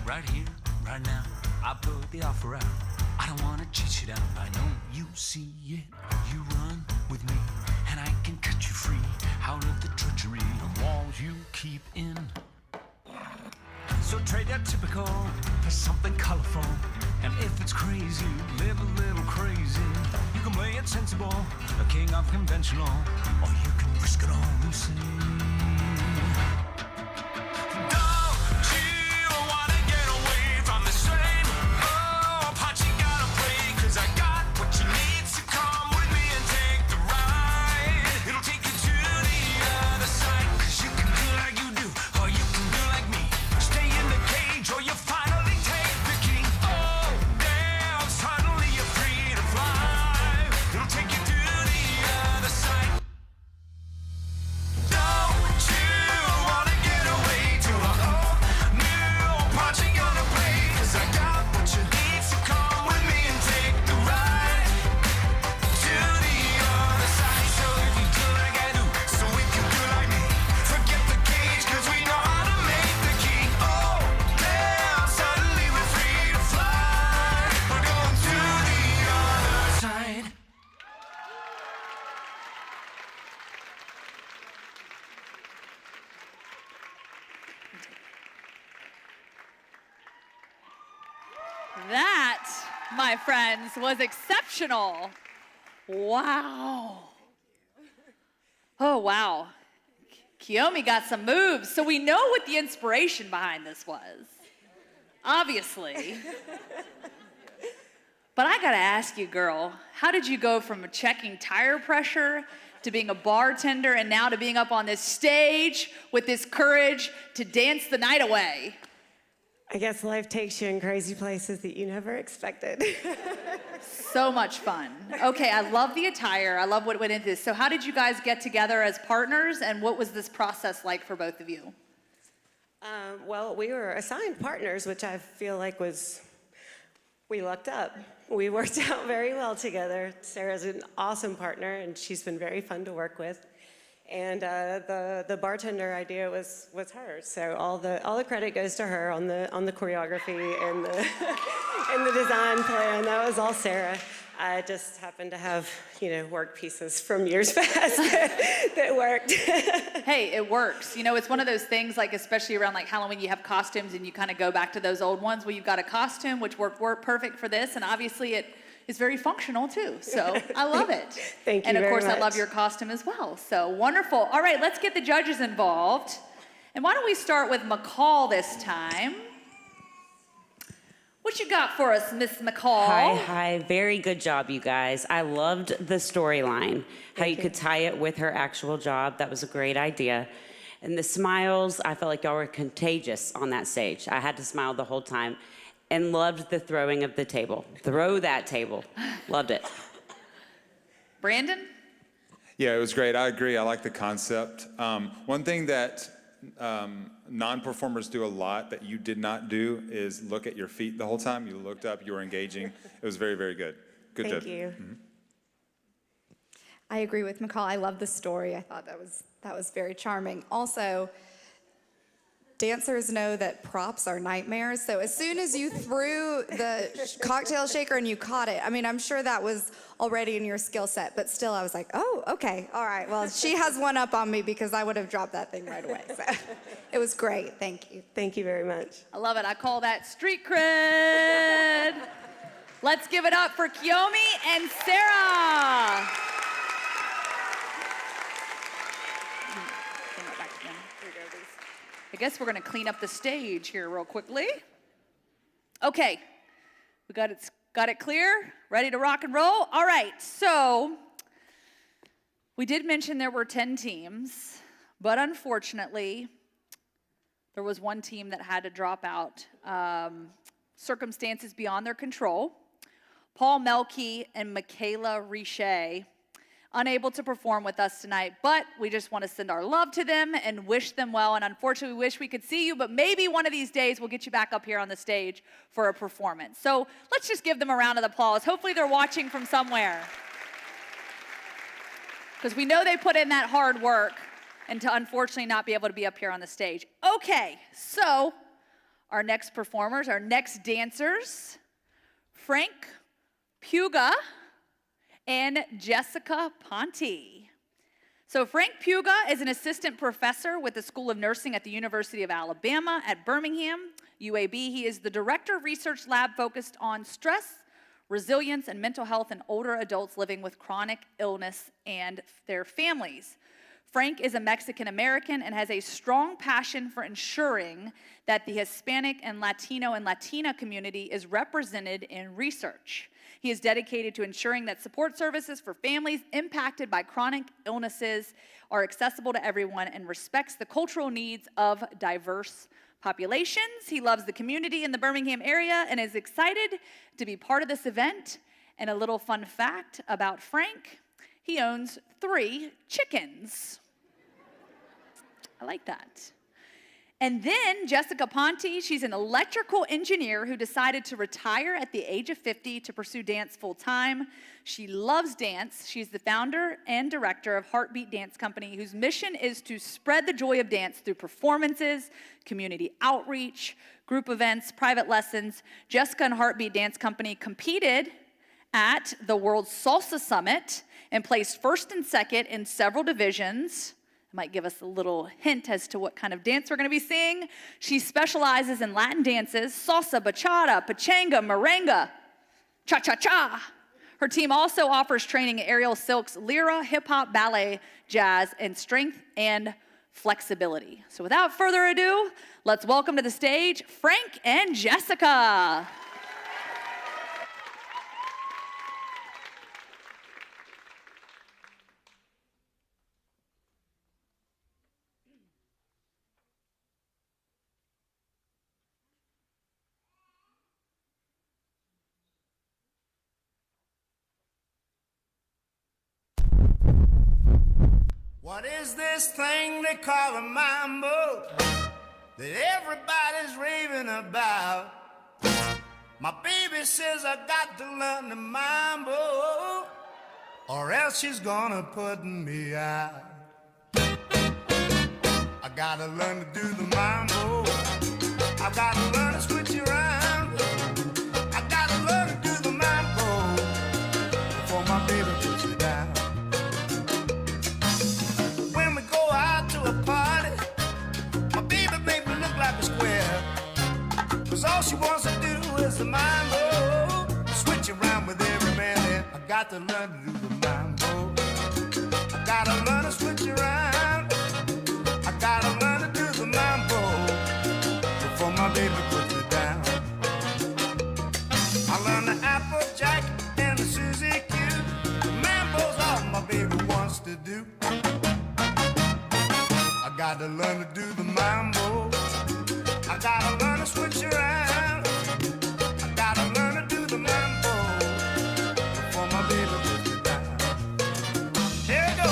Right here, right now, I put the offer out. I don't wanna cheat you down. I know you see it. You run, with me, and I can cut you free out of the treachery of walls you keep in. So trade that typical for something colorful. And if it's crazy, live a little crazy. You can play it sensible, a king of conventional, or you can risk it all and see. Don't you wanna get away from the strain? Oh, pot you gotta play, 'cause I got what you need, so come with me and take the ride. It'll take you to the other side, 'cause you can do like you do, or you can do like me. Stay in the cage, or you finally take the key. Oh, damn, suddenly you're free to fly. It'll take you to the other side. Don't you wanna get away to a whole new part you gonna play? 'Cause I got what you need, so come with me and take the ride to the other side. So if you do like I do, so we can do like me. Forget the cage, 'cause we know how to make the key. Oh, damn, suddenly we're free to fly. We're going to the other side. That, my friends, was exceptional. Wow. Oh, wow. Kiyomi got some moves. So we know what the inspiration behind this was. Obviously. But I gotta ask you, girl, how did you go from checking tire pressure to being a bartender and now to being up on this stage with this courage to dance the night away? I guess life takes you in crazy places that you never expected. So much fun. Okay, I love the attire. I love what went into this. So how did you guys get together as partners, and what was this process like for both of you? Well, we were assigned partners, which I feel like we lucked up. We worked out very well together. Sarah's an awesome partner, and she's been very fun to work with. And the bartender idea was hers. So all the credit goes to her on the choreography and the and the design plan. That was all Sarah. I just happened to have, work pieces from years past that worked. Hey, it works. It's one of those things, like especially around like Halloween, you have costumes and you kind of go back to those old ones where you've got a costume which worked perfect for this, and obviously it is very functional too. So I love it. Thank you And of very course, much. I love your costume as well. So wonderful. All right, let's get the judges involved. And why don't we start with McCall this time? What you got for us, Miss McCall? Hi. Very good job, you guys. I loved the storyline, how you could tie it with her actual job. That was a great idea. And the smiles, I felt like y'all were contagious on that stage. I had to smile the whole time. And loved the throwing of the table. Throw that table. Loved it. Brandon? Yeah, it was great. I agree. I like the concept. One thing that non-performers do a lot that you did not do is look at your feet the whole time. You looked up, you were engaging. It was very, very good. Good job. Thank you. Mhm. I agree with McCall. I love the story. I thought that was very charming. Also, dancers know that props are nightmares. So as soon as you threw the cocktail shaker and you caught it, I mean, I'm sure that was already in your skill set, but still I was like, oh, okay, all right. Well, she has one up on me because I would have dropped that thing right away. So it was great. Thank you. Thank you very much. I love it. I call that street cred. Let's give it up for Kiyomi and Sarah. I guess we're gonna clean up the stage here real quickly. Okay, we got it clear, ready to rock and roll? All right, so we did mention there were 10 teams, but unfortunately, there was one team that had to drop out. Circumstances beyond their control. Paul Melke and Michaela Riche unable to perform with us tonight, but we just want to send our love to them and wish them well. And unfortunately, we wish we could see you, but maybe one of these days we'll get you back up here on the stage for a performance. So let's just give them a round of applause. Hopefully they're watching from somewhere, because we know they put in that hard work and to unfortunately not be able to be up here on the stage. Okay, so our next performers, our next dancers, Frank Puga and Jessica Ponte. So Frank Puga is an assistant professor with the School of Nursing at the University of Alabama at Birmingham, UAB. He is the director of research lab focused on stress, resilience, and mental health in older adults living with chronic illness and their families. Frank is a Mexican American and has a strong passion for ensuring that the Hispanic and Latino and Latina community is represented in research. He is dedicated to ensuring that support services for families impacted by chronic illnesses are accessible to everyone and respects the cultural needs of diverse populations. He loves the community in the Birmingham area and is excited to be part of this event. And a little fun fact about Frank, he owns 3 chickens. I like that. And then Jessica Ponte, she's an electrical engineer who decided to retire at the age of 50 to pursue dance full time. She loves dance. She's the founder and director of Heartbeat Dance Company, whose mission is to spread the joy of dance through performances, community outreach, group events, private lessons. Jessica and Heartbeat Dance Company competed at the World Salsa Summit and placed first and second in several divisions. It might give us a little hint as to what kind of dance we're going to be seeing. She specializes in Latin dances, salsa, bachata, pachanga, merengue, cha-cha-cha. Her team also offers training in aerial silks, lyra, hip-hop, ballet, jazz, and strength and flexibility. So without further ado, let's welcome to the stage Frank and Jessica. What is this thing they call a mambo that everybody's raving about? My baby says I got to learn the mambo or else she's gonna put me out. I gotta learn to do the mambo. I gotta learn to switch around. I gotta learn to do the mambo before my baby puts me down. When we go out to a party, my baby make me look like a square. 'Cause all she wants to do is the mambo. Switch around with every man there. I got to learn to do the mambo. I gotta learn to switch around. I gotta learn to do the mambo before my baby puts me down. I learned the Applejack and the Susie Q. The mambo's all my baby wants to do. I gotta learn to do the mambo. I gotta learn to switch around. I gotta learn to do the mambo before my baby puts me down. Here we go.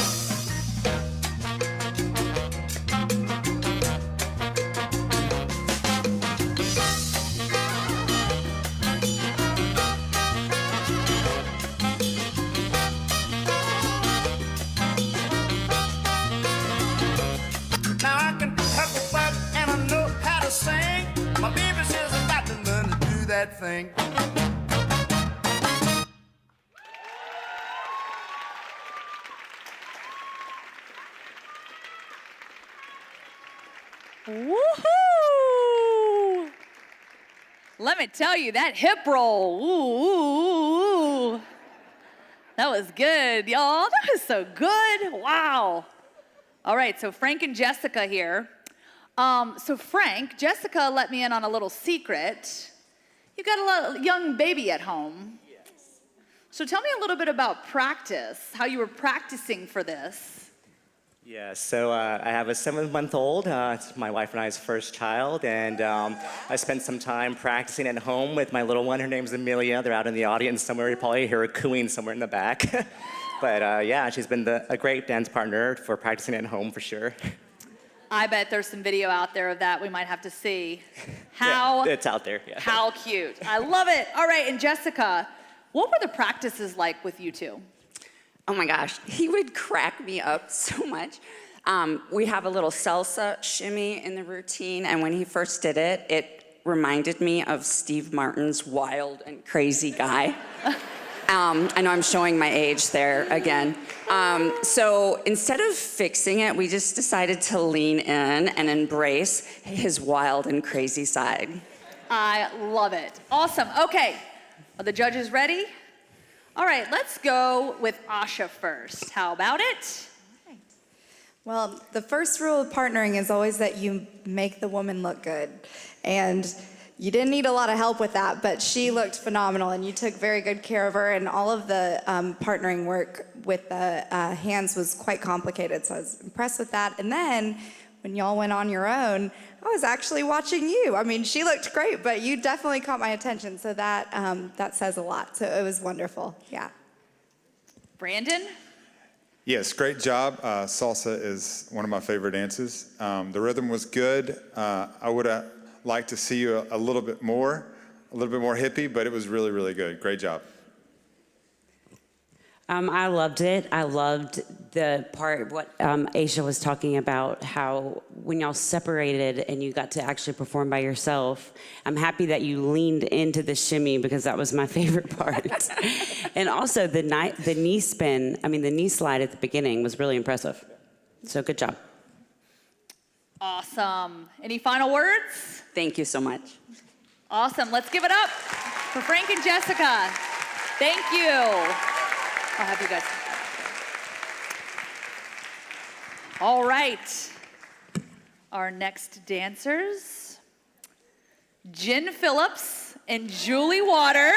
Now I can hucklebuck and I know how to sing. My baby says I got to learn to do that thing. Woohoo! Let me tell you, that hip roll, ooh. That was good, y'all. That was so good. Wow. All right, so Frank and Jessica here. So Frank, Jessica let me in on a little secret. You got a little young baby at home. Yes. So tell me a little bit about practice, how you were practicing for this. Yeah, so I have a 7-month-old. It's my wife and I's first child, and I spent some time practicing at home with my little one. Her name's Amelia. They're out in the audience somewhere. You probably hear her cooing somewhere in the back. But yeah, she's been a great dance partner for practicing at home for sure. I bet there's some video out there of that we might have to see. How? Yeah, it's out there, yeah. How cute. I love it. All right, and Jessica, what were the practices like with you two? Oh my gosh, he would crack me up so much. We have a little salsa shimmy in the routine, and when he first did it, it reminded me of Steve Martin's Wild and Crazy Guy. I know I'm showing my age there again. So instead of fixing it, we just decided to lean in and embrace his wild and crazy side. I love it. Awesome. Okay. Are the judges ready? All right, let's go with Asha first. How about it? Well, the first rule of partnering is always that you make the woman look good. And you didn't need a lot of help with that, but she looked phenomenal, and you took very good care of her, and all of the partnering work with the hands was quite complicated, so I was impressed with that. And then, when y'all went on your own, I was actually watching you. I mean, she looked great, but you definitely caught my attention, so that says a lot. So it was wonderful, yeah. Brandon? Yes, great job. Salsa is one of my favorite dances. The rhythm was good. I would have liked to see you a little bit more hippie, but it was really, really good. Great job. I loved it. I loved the part, what Aisha was talking about, how when y'all separated and you got to actually perform by yourself, I'm happy that you leaned into the shimmy because that was my favorite part. And also the knee spin, the knee slide at the beginning was really impressive. So good job. Awesome. Any final words? Thank you so much. Awesome. Let's give it up for Frank and Jessica. Thank you. I'll have you guys. All right. Our next dancers, Jen Phillips and Julie Waters.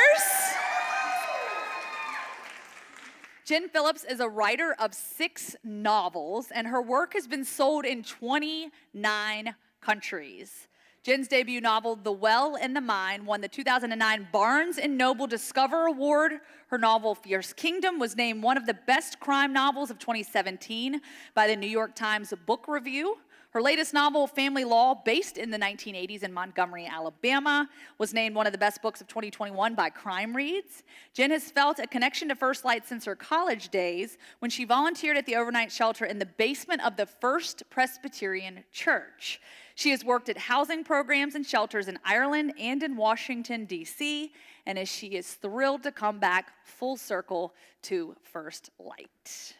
Jen Phillips is a writer of 6 novels, and her work has been sold in 29 countries. Jen's debut novel, The Well in the Mind, won the 2009 Barnes & Noble Discover Award. Her novel, Fierce Kingdom, was named one of the best crime novels of 2017 by the New York Times Book Review. Her latest novel, Family Law, based in the 1980s in Montgomery, Alabama, was named one of the best books of 2021 by Crime Reads. Jen has felt a connection to First Light since her college days when she volunteered at the overnight shelter in the basement of the First Presbyterian Church. She has worked at housing programs and shelters in Ireland and in Washington, D.C., and she is thrilled to come back full circle to First Light.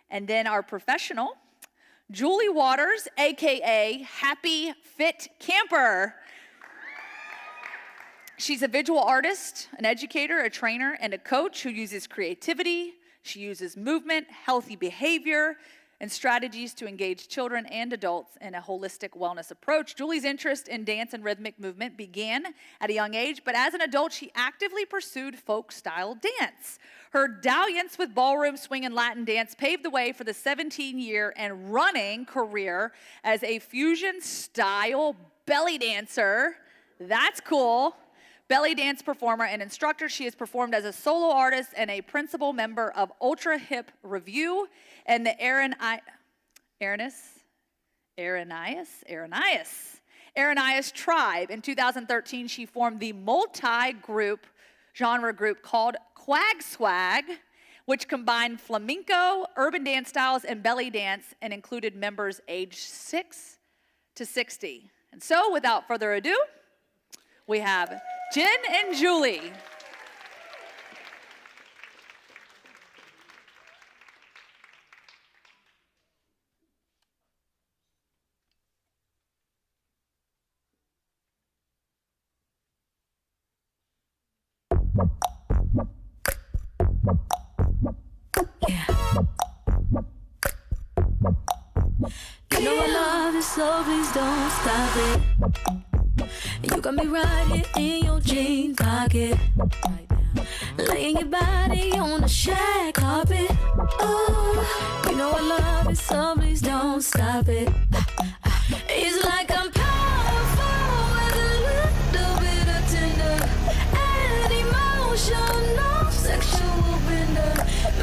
And then our professional, Julie Waters, AKA Happy Fit Camper. She's a visual artist, an educator, a trainer, and a coach who uses creativity. She uses movement, healthy behavior, and strategies to engage children and adults in a holistic wellness approach. Julie's interest in dance and rhythmic movement began at a young age, but as an adult, she actively pursued folk-style dance. Her dalliance with ballroom, swing, and Latin dance paved the way for the 17-year and running career as a fusion-style belly dancer. That's cool. Belly dance performer and instructor. She has performed as a solo artist and a principal member of Ultra Hip Review and the Aranias Tribe. In 2013, she formed the multi-group genre group called Quag Swag, which combined flamenco, urban dance styles, and belly dance, and included members aged 6 to 60. And so, without further ado, we have Jen and Julie. You know I love you, so please don't stop it. You got me right here in your jean pocket, laying your body on the shag carpet. Oh, you know I love you, so please don't stop it. It's like I'm powerful with a little bit of tender and emotional sexual bender.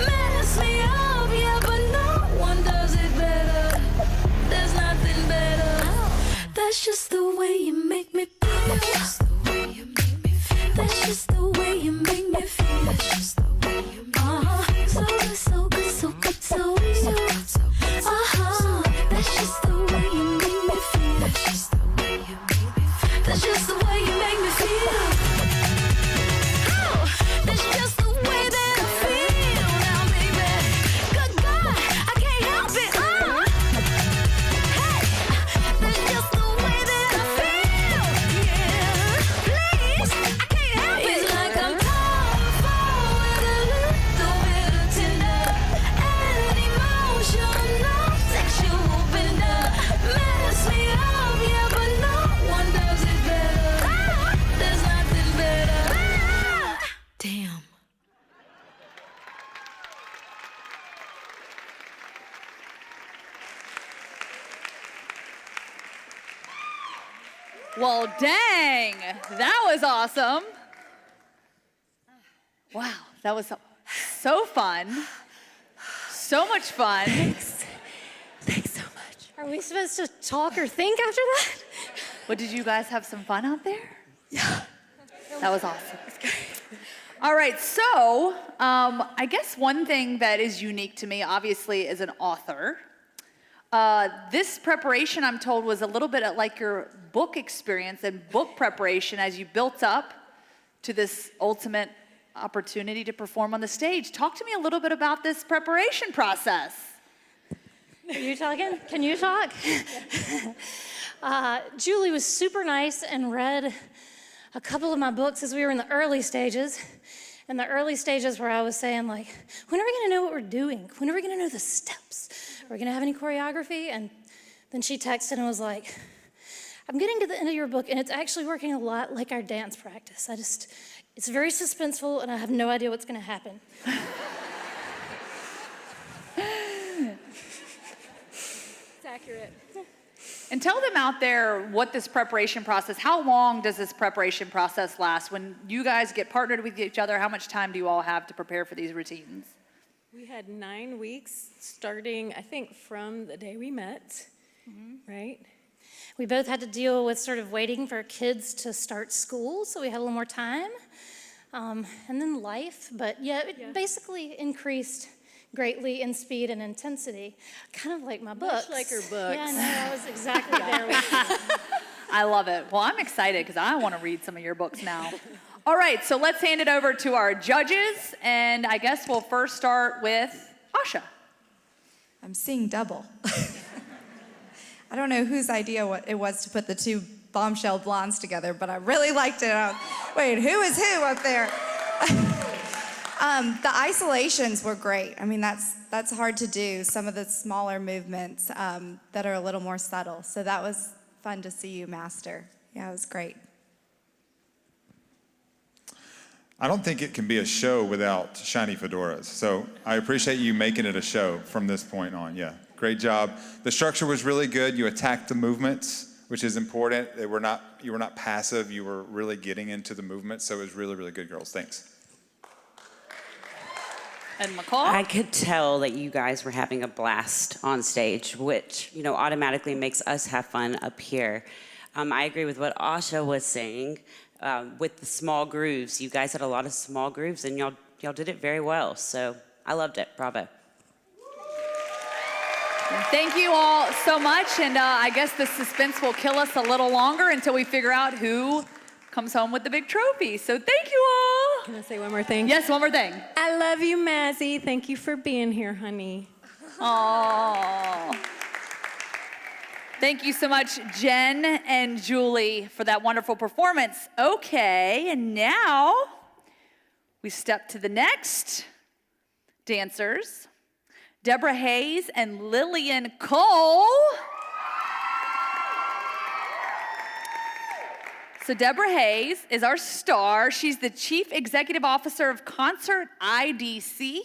Mess me up, yeah, but no one does it better. There's nothing better. That's just the way you make me feel. That's just the way you make me feel. That's just the way you make me feel. That's just the way you make me feel. So good, so good, so good, so good. That's just the way you make me feel. That's just Well, dang, that was awesome. Wow, that was so fun. So much fun. Thanks so much. Are we supposed to talk or think after that? Well, did you guys have some fun out there? Yeah. That was awesome. All right, so I guess one thing that is unique to me, obviously, as an author, this preparation, I'm told, was a little bit like your book experience and book preparation as you built up to this ultimate opportunity to perform on the stage. Talk to me a little bit about this preparation process. Are you talking? Can you talk? Julie was super nice and read a couple of my books as we were in the early stages. In the early stages where I was saying, like, when are we going to know what we're doing? When are we going to know the steps? Are we going to have any choreography? And then she texted and was like, I'm getting to the end of your book, and it's actually working a lot like our dance practice. It's very suspenseful, and I have no idea what's going to happen. It's accurate. And tell them out there what this preparation process, how long does this preparation process last? When you guys get partnered with each other, how much time do you all have to prepare for these routines? We had 9 weeks starting, I think, from the day we met, right? We both had to deal with sort of waiting for kids to start school, so we had a little more time. And then life, but yeah, it basically increased greatly in speed and intensity, kind of like my books. Much like her books. Yeah, no, I was exactly there with you. I love it. Well, I'm excited because I want to read some of your books now. All right, so let's hand it over to our judges, and I guess we'll first start with Asha. I'm seeing double. I don't know whose idea it was to put the two bombshell blondes together, but I really liked it. Wait, who is who up there? The isolations were great. I mean, that's hard to do, some of the smaller movements that are a little more subtle. So that was fun to see you master. Yeah, it was great. I don't think it can be a show without shiny fedoras. So I appreciate you making it a show from this point on. Yeah, great job. The structure was really good. You attacked the movements, which is important. You were not passive. You were really getting into the movement. So it was really, really good, girls. Thanks. And McCall? I could tell that you guys were having a blast on stage, which, automatically makes us have fun up here. I agree with what Asha was saying. With the small grooves, you guys had a lot of small grooves, and y'all did it very well. So I loved it. Bravo. Thank you all so much, and I guess the suspense will kill us a little longer until we figure out who comes home with the big trophy. So thank you all. Can I say one more thing? Yes, one more thing. I love you, Mazzy. Thank you for being here, honey. Aww. Thank you so much, Jen and Julie, for that wonderful performance. Okay, and now we step to the next dancers, Deborah Hayes and Lillian Cole. So Deborah Hayes is our star. She's the Chief Executive Officer of Concert IDC,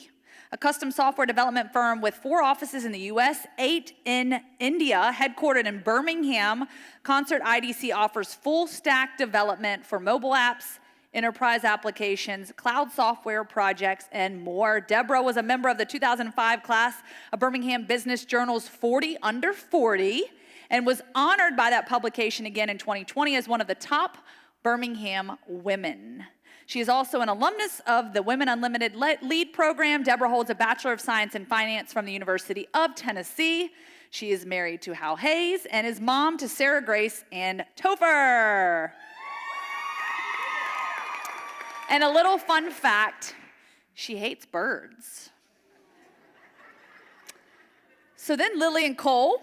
a custom software development firm with 4 offices in the US, 8 in India, headquartered in Birmingham. Concert IDC offers full stack development for mobile apps, enterprise applications, cloud software projects, and more. Deborah was a member of the 2005 class of Birmingham Business Journal's 40 Under 40 and was honored by that publication again in 2020 as one of the top Birmingham women. She is also an alumnus of the Women Unlimited LEAD program. Deborah holds a Bachelor of Science in Finance from the University of Tennessee. She is married to Hal Hayes and is mom to Sarah Grace and Topher. And a little fun fact, she hates birds. So then Lillian Cole,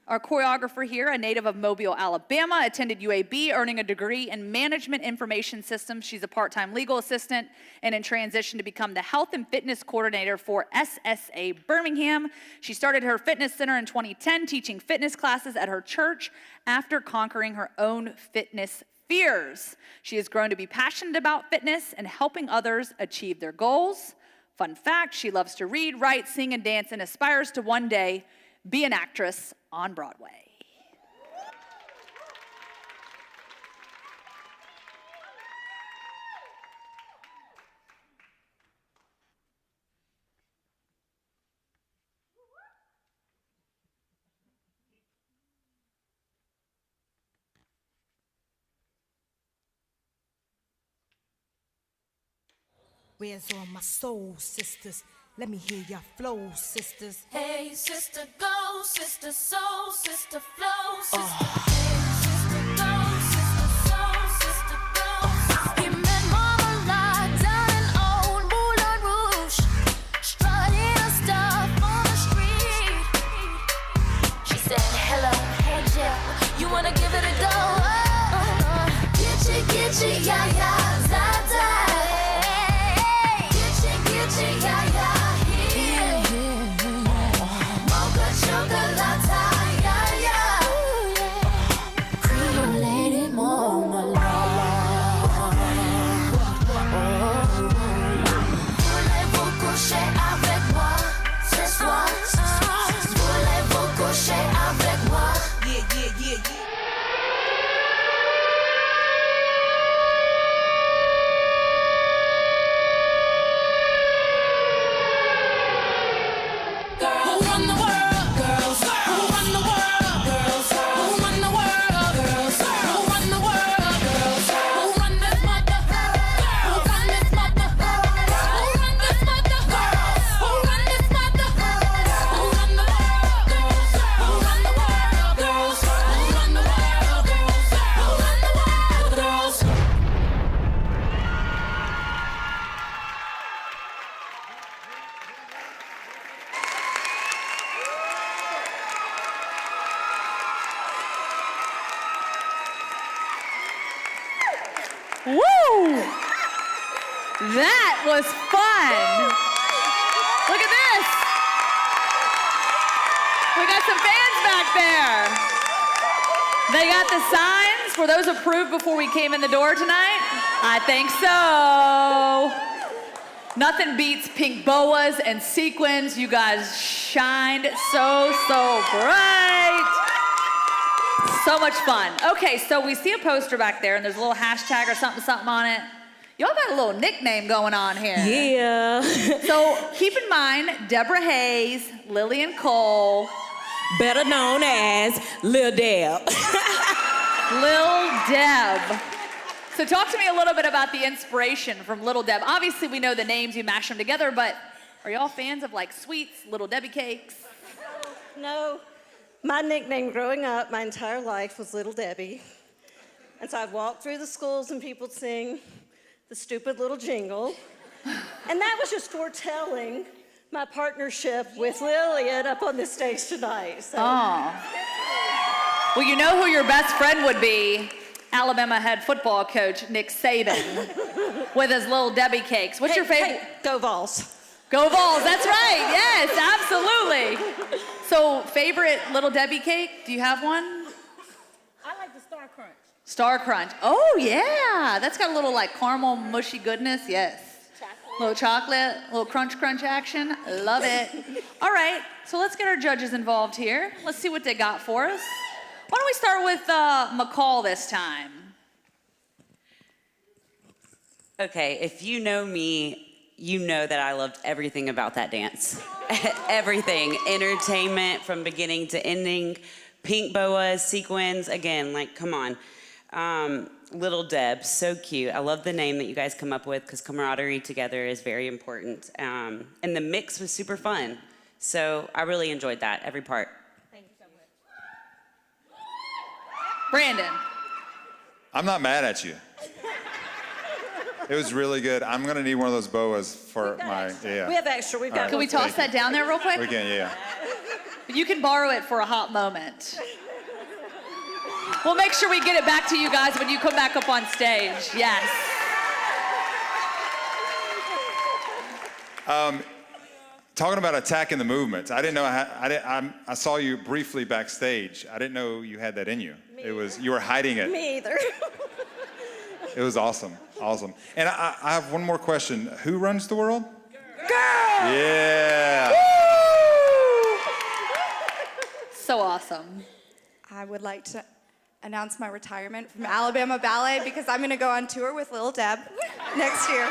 our choreographer here, a native of Mobile, Alabama, attended UAB, earning a degree in Management Information Systems. She's a part-time legal assistant and in transition to become the Health and Fitness Coordinator for SSA Birmingham. She started her fitness center in 2010, teaching fitness classes at her church after conquering her own fitness fears. She has grown to be passionate about fitness and helping others achieve their goals. Fun fact, she loves to read, write, sing, and dance, and aspires to one day be an actress on Broadway. Where's all my soul sisters? Let me hear your flow, sisters. Hey, sister, go, sister, soul, sister, flow, sister. Hey, sister, go, sister, soul, sister, flow. He met Marmalade down in old Moulin Rouge, strutting her stuff on the street. She said, hello, hey, Jill, you wanna give it a go? Gitchy, yeah, yeah, za-za. Gitchy, yeah, yeah, here. Mocha chocolate, yeah, yeah. Cream lady, marmalade. Voulez-vous coucher avec moi ce soir? Voulez-vous coucher avec moi? Yeah. Who run the world, girls? Who run the world, girls? Who run the world, girls? Who run the world, girls? Who run this mother? Who run this mother? Who run this mother? Who run this mother? Who run the world, girls? Who run the world, girls? Who run the world, girls? Who run the world, girls? Woo! That was fun. Look at this. We got some fans back there. They got the signs. Were those approved before we came in the door tonight? I think so. Nothing beats pink boas and sequins. You guys shined so bright. So much fun. Okay, so we see a poster back there and there's a little hashtag or something on it. Y'all got a little nickname going on here. Yeah. So keep in mind, Deborah Hayes, Lillian Cole. Better known as Lil Deb. Lil Deb. So talk to me a little bit about the inspiration from Little Deb. Obviously we know the names, you mash them together, but are y'all fans of like sweets, Little Debbie cakes? No. My nickname growing up my entire life was Little Debbie. And so I'd walk through the schools and people would sing the stupid little jingle. And that was just foretelling my partnership with Lillian up on this stage tonight. So. Oh. Well, you know who your best friend would be? Alabama head football coach Nick Saban with his Little Debbie cakes. What's your favorite? Hey, go Vols. Go Vols, that's right. Yes, absolutely. So, favorite Little Debbie cake? Do you have one? I like the Star Crunch. Star Crunch. Oh, yeah. That's got a little like caramel mushy goodness. Yes. Little chocolate, little crunch action. Love it. All right, so let's get our judges involved here. Let's see what they got for us. Why don't we start with McCall this time? Okay, if you know me, you know that I loved everything about that dance. Everything, entertainment from beginning to ending, pink boas, sequins, again, like, come on. Little Deb, so cute. I love the name that you guys come up with because camaraderie together is very important. And the mix was super fun. So I really enjoyed that, every part. Thank you so much. Brandon. I'm not mad at you. It was really good. I'm gonna need one of those boas for my, yeah. We have extra, we've got. Can we toss that down there real quick? We can, yeah. You can borrow it for a hot moment. We'll make sure we get it back to you guys when you come back up on stage. Yes. Talking about attacking the movements, I didn't know I saw you briefly backstage. I didn't know you had that in you. You were hiding it. Me either. It was awesome, awesome. And I have one more question. Who runs the world? Girl! Yeah. So awesome. I would like to announce my retirement from Alabama Ballet because I'm going to go on tour with Lil Deb next year.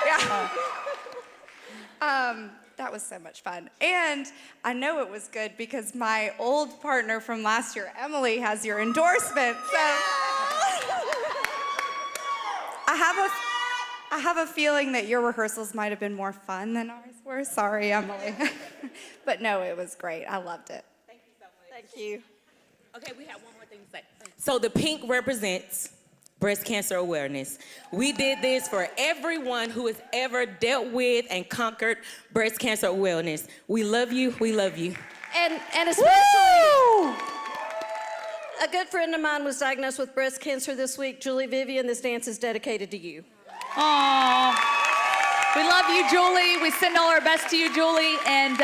Yeah. That was so much fun. And I know it was good because my old partner from last year, Emily, has your endorsement. So I I have a feeling that your rehearsals might have been more fun than ours were. Sorry, Emily. But no, it was great. I loved it. Thank you. Okay, we have one more thing to say. So the pink represents breast cancer awareness. We did this for everyone who has ever dealt with and conquered breast cancer awareness. We love you. We love you. And especially, a good friend of mine was diagnosed with breast cancer this week. Julie Vivian, this dance is dedicated to you. Aw. We love you, Julie. We send all our best to you, Julie. And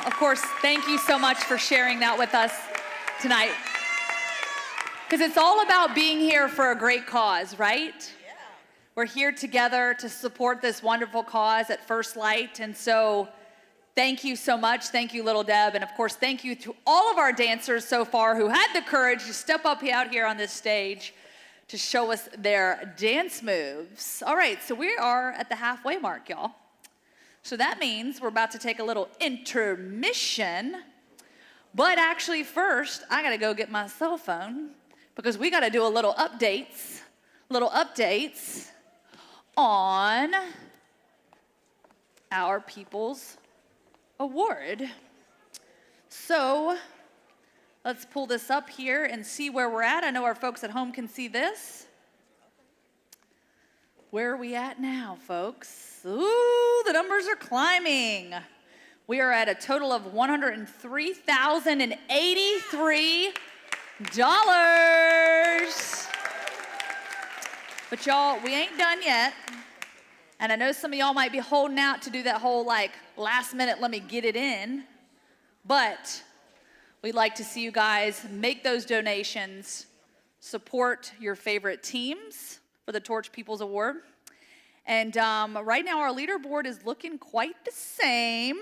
of course, thank you so much for sharing that with us tonight. Because it's all about being here for a great cause, right? Yeah. We're here together to support this wonderful cause at First Light. And so thank you so much. Thank you, Little Deb. And of course, thank you to all of our dancers so far who had the courage to step up out here on this stage to show us their dance moves. All right, so we are at the halfway mark, y'all. So that means we're about to take a little intermission. But actually first, I gotta go get my cell phone because we gotta do a little updates on our People's Award. So let's pull this up here and see where we're at. I know our folks at home can see this. Where are we at now, folks? Ooh, the numbers are climbing. We are at a total of $103,083. But y'all, we ain't done yet. And I know some of y'all might be holding out to do that whole like last minute, let me get it in. But we'd like to see you guys make those donations, support your favorite teams for the Torch People's Award. And right now our leaderboard is looking quite the same.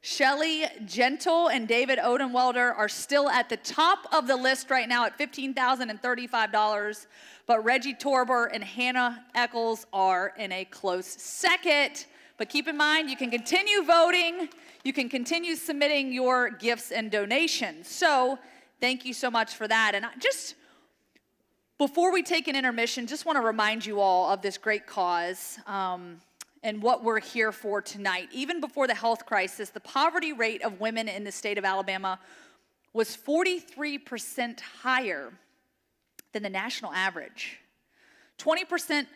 Shelly Gentle and David Odenwelder are still at the top of the list right now at $15,035, but Reggie Torber and Hannah Eccles are in a close second. But keep in mind, you can continue voting, you can continue submitting your gifts and donations. So thank you so much for that. And before we take an intermission, just want to remind you all of this great cause. And what we're here for tonight. Even before the health crisis, the poverty rate of women in the state of Alabama was 43% higher than the national average. 26%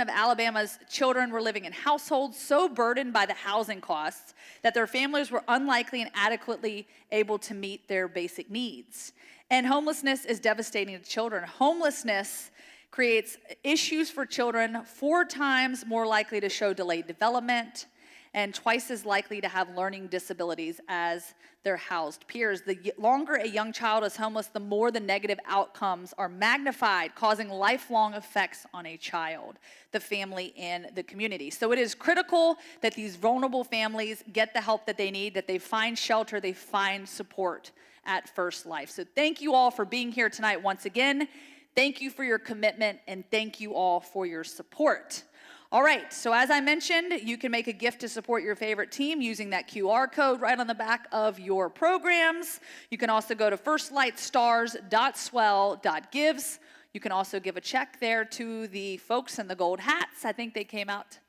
of Alabama's children were living in households so burdened by the housing costs that their families were unlikely and adequately able to meet their basic needs. And homelessness is devastating to children. Homelessness creates issues for children 4 times more likely to show delayed development and twice as likely to have learning disabilities as their housed peers. The longer a young child is homeless, the more the negative outcomes are magnified, causing lifelong effects on a child, the family, and the community. So it is critical that these vulnerable families get the help that they need, that they find shelter, they find support at First Life. So thank you all for being here tonight once again. Thank you for your commitment, and thank you all for your support. All right, so as I mentioned, you can make a gift to support your favorite team using that QR code right on the back of your programs. You can also go to firstlightstars.swell.gives. You can also give a check there to the folks in the gold hats. I think they came out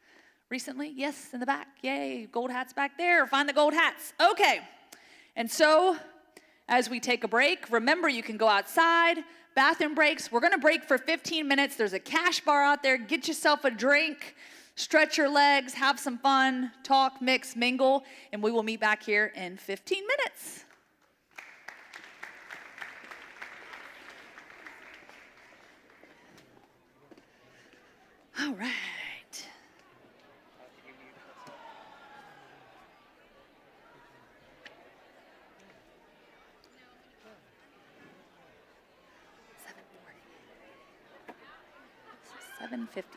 recently. Yes, in the back. Yay, gold hats back there. Find the gold hats. Okay, and so as we take a break, remember you can go outside. Bathroom breaks. We're going to break for 15 minutes. There's a cash bar out there. Get yourself a drink, stretch your legs, have some fun, talk, mix, mingle, and we will meet back here in 15 minutes. All right. $7.55.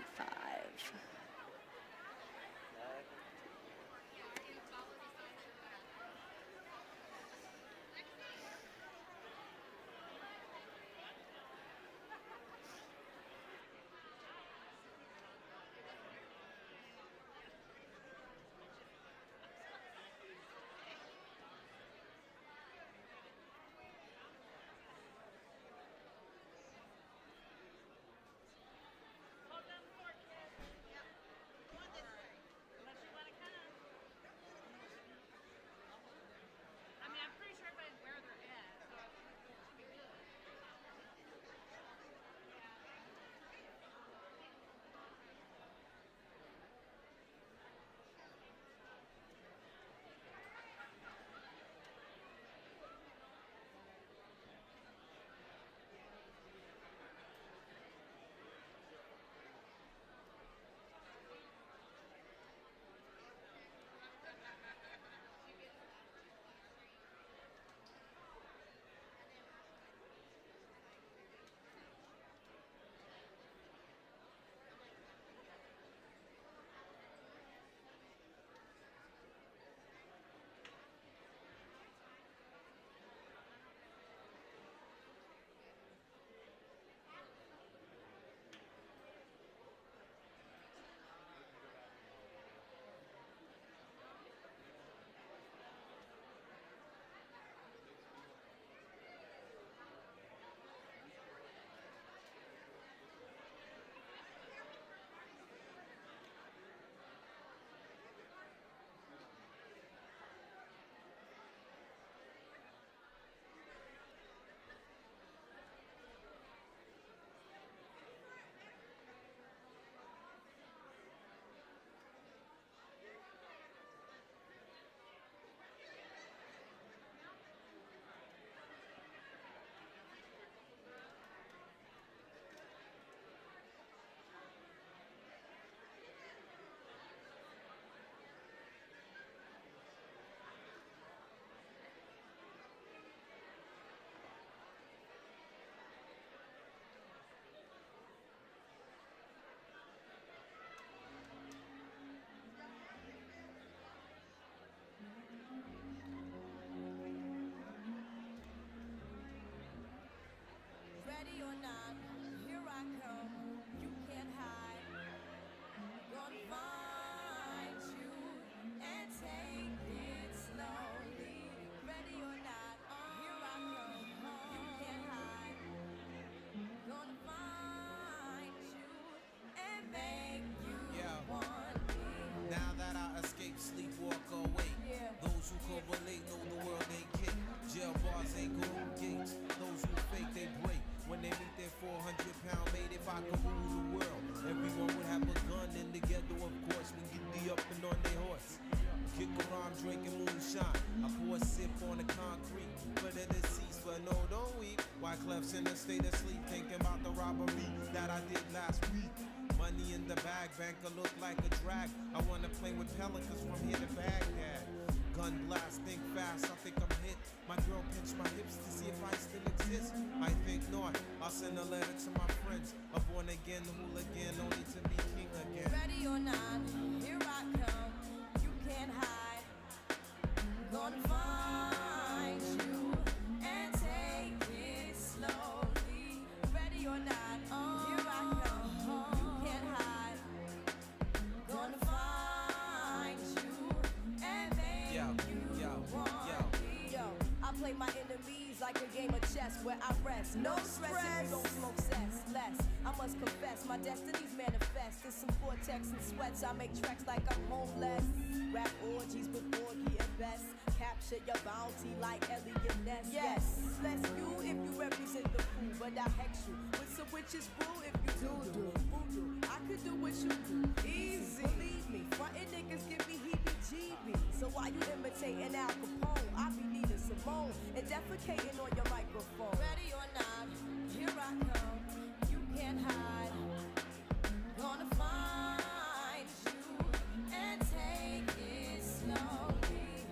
banker look like a drag. I wanna play with pelicans from here to Baghdad. Gun blast, think fast, I think I'm hit. My girl pinched my hips to see if I still exist. I think not. I'll send a letter to my friends. A born again hooligan, only to be king again. Ready or not, here I come. You can't hide. Gonna find you and take it slowly. Ready or not, here I come. You can't hide. Gonna find you and make you want me. Yo, I play my enemies like a game of chess where I rest. No stress if you don't smoke cess. Less, I must confess, my destinies manifest. In some vortex and sweats, I make tracks like I'm homeless. Rap orgies with Borgie and Best. Capture your bounty like Elliot Ness. Yes, bless you if you represent the fool, but I hex you with some witches brew if you do voodoo. I could do what you do, easy. Believe me, frontin' niggas give me heebie-jeebies. So why you imitating Al Capone? I be needing Simone and defecating on your microphone. Ready or not, here I come. You can't hide. Gonna find you and take it slowly.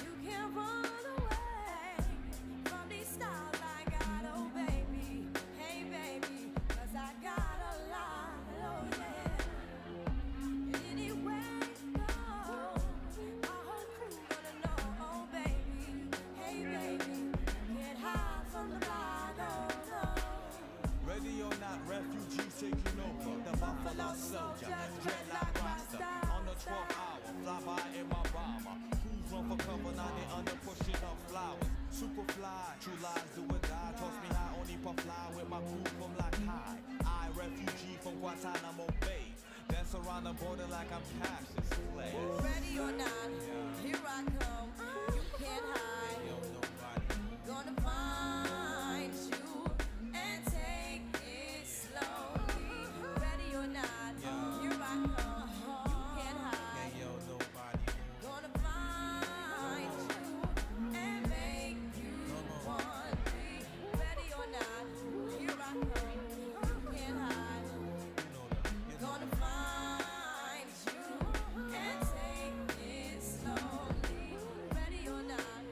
You can't run away from these styles I got, oh baby. Hey baby, 'cause I got a lot, oh yeah. Anywhere you go, my whole crew gonna know, oh baby. Hey baby, can't hide from the block, oh no. Ready or not, refugees taking over. The Buffalo Soldier, dreadlock roster. On the 12th hour, fly by in my bomber. Crews run for cover, now they under pushing up flowers. Super fly, true lies do or die. Toss me high, only puff fly with my crew from like high. I, refugee from Guantanamo Bay. Dance around the border like I'm Cassius Clay. Ready or not, here I come. You can't hide. Gonna find you and take it slowly. Ready or not, here I come. You can't hide. Gonna find you and make you want me. Ready or not, here I come. You can't hide. Gonna find you and take it slowly. Ready or not,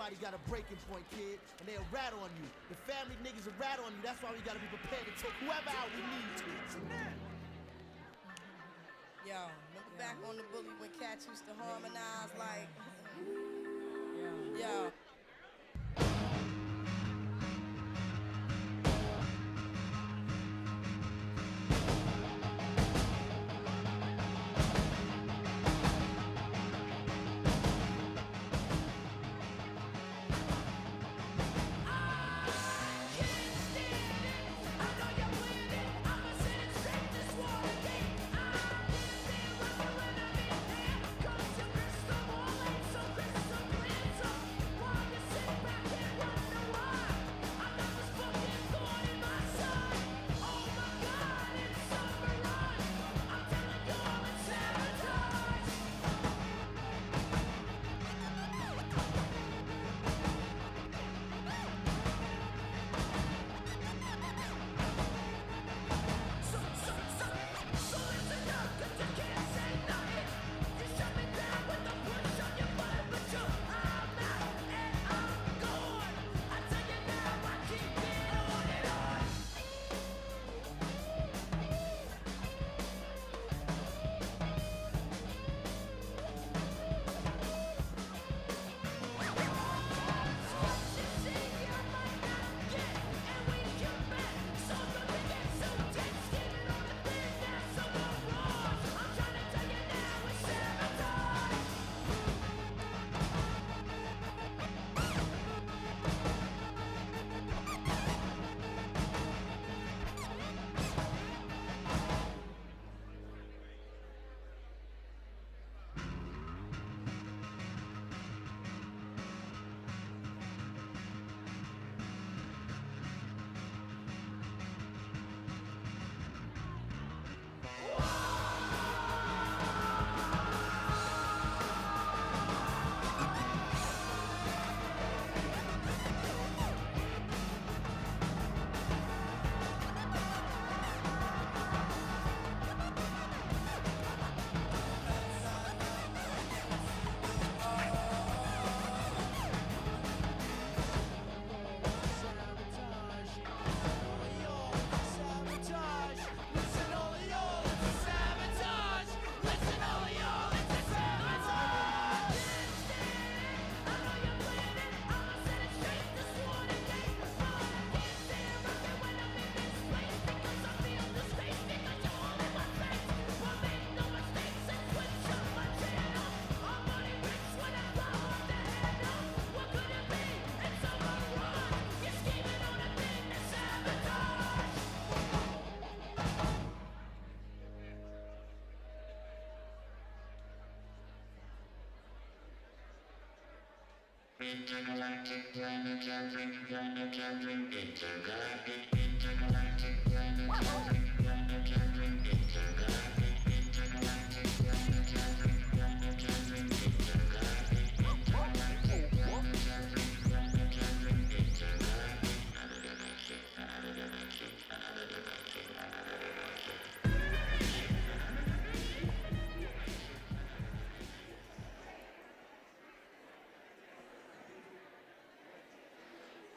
Everybody got a breaking point, kid, and they'll rat on you. The family niggas will rat on you. That's why we gotta be prepared to take whoever out we need to. Yo, look back on the bully when cats used to harmonize like. Yo.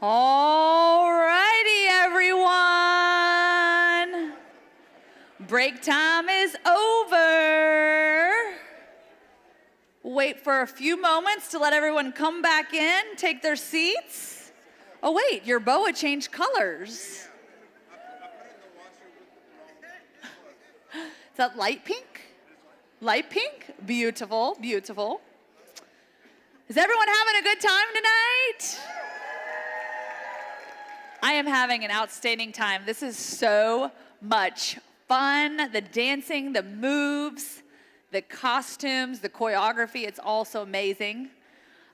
All righty, everyone. Break time is over. Wait for a few moments to let everyone come back in, take their seats. Oh wait, your boa changed colors. Is that light pink? Light pink? Beautiful, beautiful. Is everyone having a good time tonight? I am having an outstanding time. This is so much fun. The dancing, the moves, the costumes, the choreography, it's all so amazing.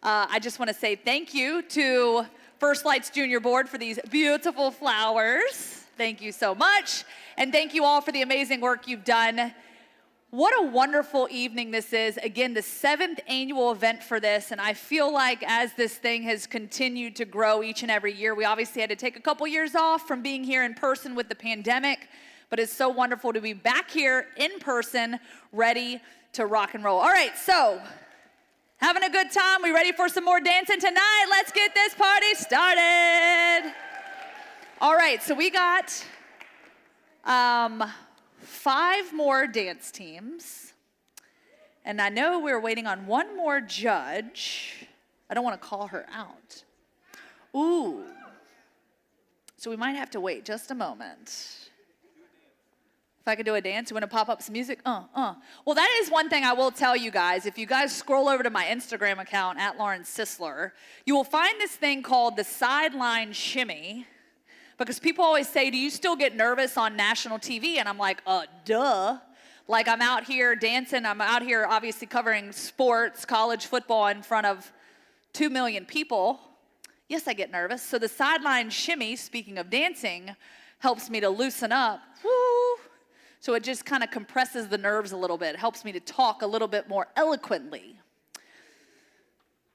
I just want to say thank you to First Lights Junior Board for these beautiful flowers. Thank you so much. And thank you all for the amazing work you've done. What a wonderful evening this is. Again, the 7th annual event for this, and I feel like as this thing has continued to grow each and every year, we obviously had to take a couple years off from being here in person with the pandemic, but it's so wonderful to be back here in person, ready to rock and roll. All right, so Having a good time? We ready for some more dancing tonight? Let's get this party started. All right, so we got 5 more dance teams. And I know we're waiting on one more judge. I don't want to call her out. Ooh. So we might have to wait just a moment. If I could do a dance, you want to pop up some music? Well, that is one thing I will tell you guys. If you guys scroll over to my Instagram account, @LaurenSisler, you will find this thing called the sideline shimmy. Because people always say, do you still get nervous on national TV? And I'm like, duh. Like, I'm out here dancing. I'm out here obviously covering sports, college football in front of 2 million people. Yes, I get nervous. So the sideline shimmy, speaking of dancing, helps me to loosen up. Woo! So it just kind of compresses the nerves a little bit. It helps me to talk a little bit more eloquently.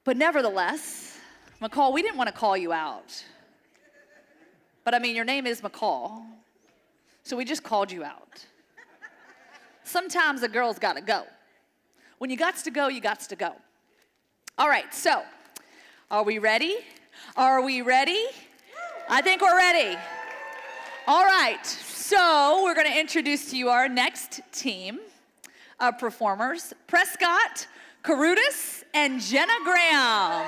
But nevertheless, McCall, we didn't want to call you out. But I mean, your name is McCall. So we just called you out. Sometimes a girl's got to go. When you gots to go, you gots to go. All right, so are we ready? Are we ready? I think we're ready. All right, so we're going to introduce to you our next team of performers, Prescott Carudis and Jenna Graham.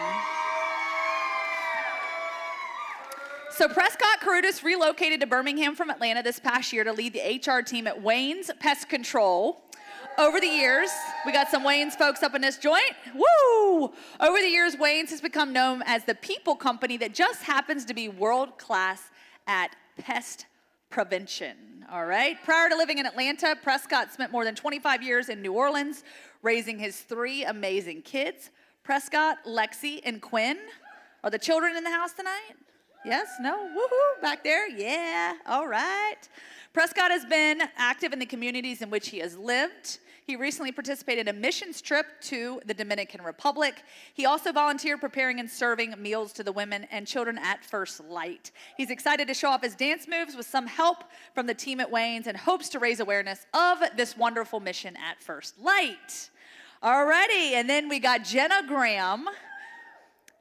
So Prescott Carudis relocated to Birmingham from Atlanta this past year to lead the HR team at Wayne's Pest Control. Over the years, we got some Wayne's folks up in this joint. Woo! Over the years, Wayne's has become known as the people company that just happens to be world class at pest prevention. All right. Prior to living in Atlanta, Prescott spent more than 25 years in New Orleans raising his 3 amazing kids. Prescott, Lexi, and Quinn. Are the children in the house tonight? Yes? No? Woohoo! Back there? Yeah. All right. Prescott has been active in the communities in which he has lived. He recently participated in a missions trip to the Dominican Republic. He also volunteered preparing and serving meals to the women and children at First Light. He's excited to show off his dance moves with some help from the team at Wayne's and hopes to raise awareness of this wonderful mission at First Light. All righty, and then we got Jenna Graham.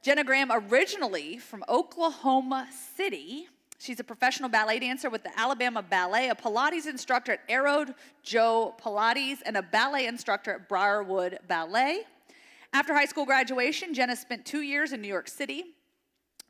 Jenna Graham, originally from Oklahoma City. She's a professional ballet dancer with the Alabama Ballet, a Pilates instructor at Arrow Joe Pilates, and a ballet instructor at Briarwood Ballet. After high school graduation, Jenna spent 2 years in New York City,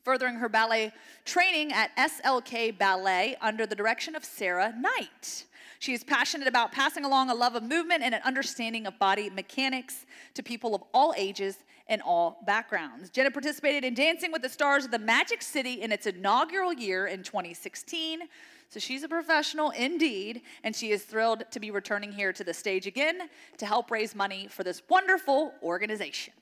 furthering her ballet training at SLK Ballet under the direction of Sarah Knight. She is passionate about passing along a love of movement and an understanding of body mechanics to people of all ages and all backgrounds. Jenna participated in Dancing with the Stars of the Magic City in its inaugural year in 2016. So she's a professional indeed, and she is thrilled to be returning here to the stage again to help raise money for this wonderful organization.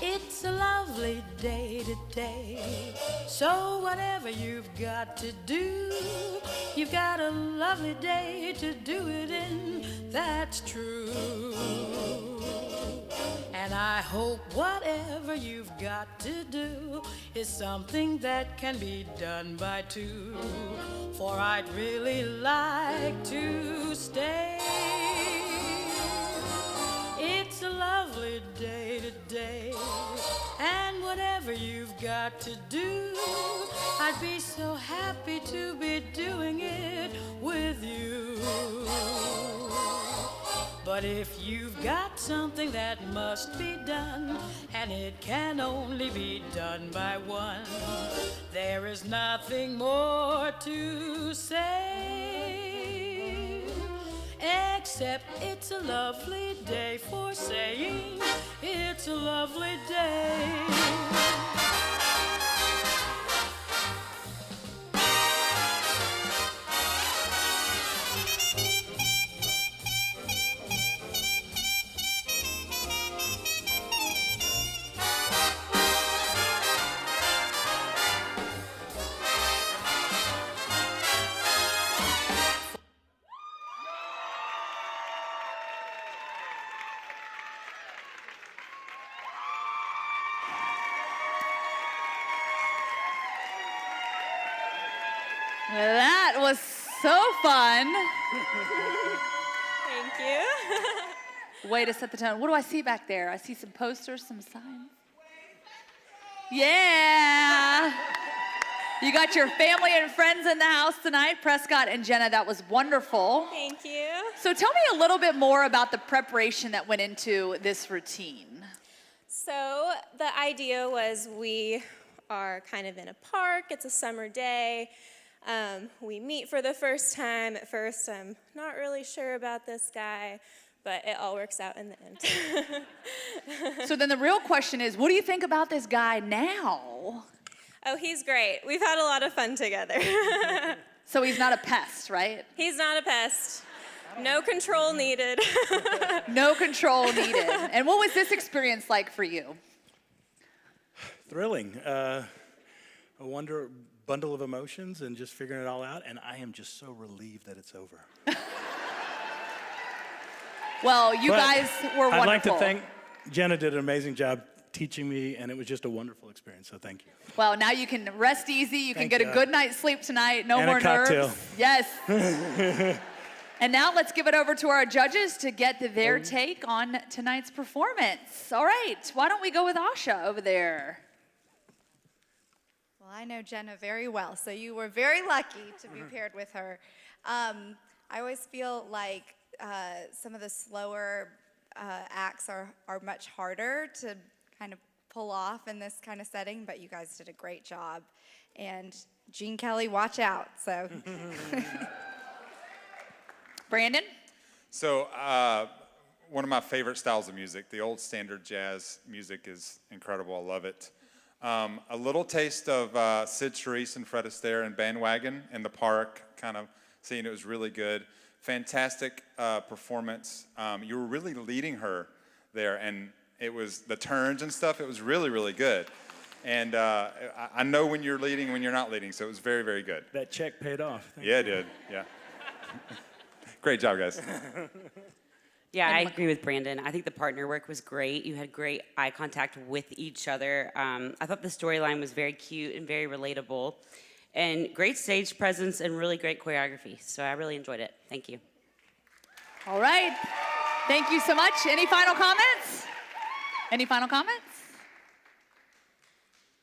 It's a lovely day today. So whatever you've got to do, you've got a lovely day to do it in. That's true. And I hope whatever you've got to do is something that can be done by 2. For I'd really like to stay. It's a lovely day today, and whatever you've got to do, I'd be so happy to be doing it with you. But if you've got something that must be done, and it can only be done by 1, there is nothing more to say, except it's a lovely day for saying it's a lovely day. That was so fun. Thank you. Way to set the tone. What do I see back there? I see some posters, some signs. Yeah. You got your family and friends in the house tonight, Prescott and Jenna. That was wonderful. Thank you. So tell me a little bit more about the preparation that went into this routine. So the idea was we are kind of in a park. It's a summer day. We meet for the first time. At first, I'm not really sure about this guy, but it all works out in the end. So then the real question is, what do you think about this guy now? Oh, he's great. We've had a lot of fun together. So he's not a pest, right? He's not a pest. No control needed. No control needed. And what was this experience like for you? Thrilling. A bundle of emotions and just figuring it all out. And I am just so relieved that it's over. Well, you guys were wonderful. I'd like to thank Jenna. Did an amazing job teaching me, and it was just a wonderful experience. So thank you. Well, now you can rest easy. You can Thank get you. a good night's sleep tonight. No And more a cocktail. nerves. Yes. And now let's give it over to our judges to get their take on tonight's performance. All right, why don't we go with Asha over there? Well, I know Jenna very well, so you were very lucky to be paired with her. I always feel like some of the slower acts are much harder to kind of pull off in this kind of setting, but you guys did a great job. And Gene Kelly, watch out. So. Brandon? So one of my favorite styles of music, the old standard jazz music, is incredible. I love it. A little taste of Sid Charisse and Fred Astaire and Bandwagon in the park, kind of seeing it was really good. Fantastic performance. You were really leading her there, and it was the turns and stuff. It was really, really good. And I know when you're leading, when you're not leading, so it was very, very good. That check paid off. Yeah, it did. Yeah. Great job, guys. Yeah, I agree with Brandon. I think the partner work was great. You had great eye contact with each other. I thought the storyline was very cute and very relatable. And great stage presence and really great choreography. So I really enjoyed it. Thank you. All right. Thank you so much. Any final comments? Any final comments?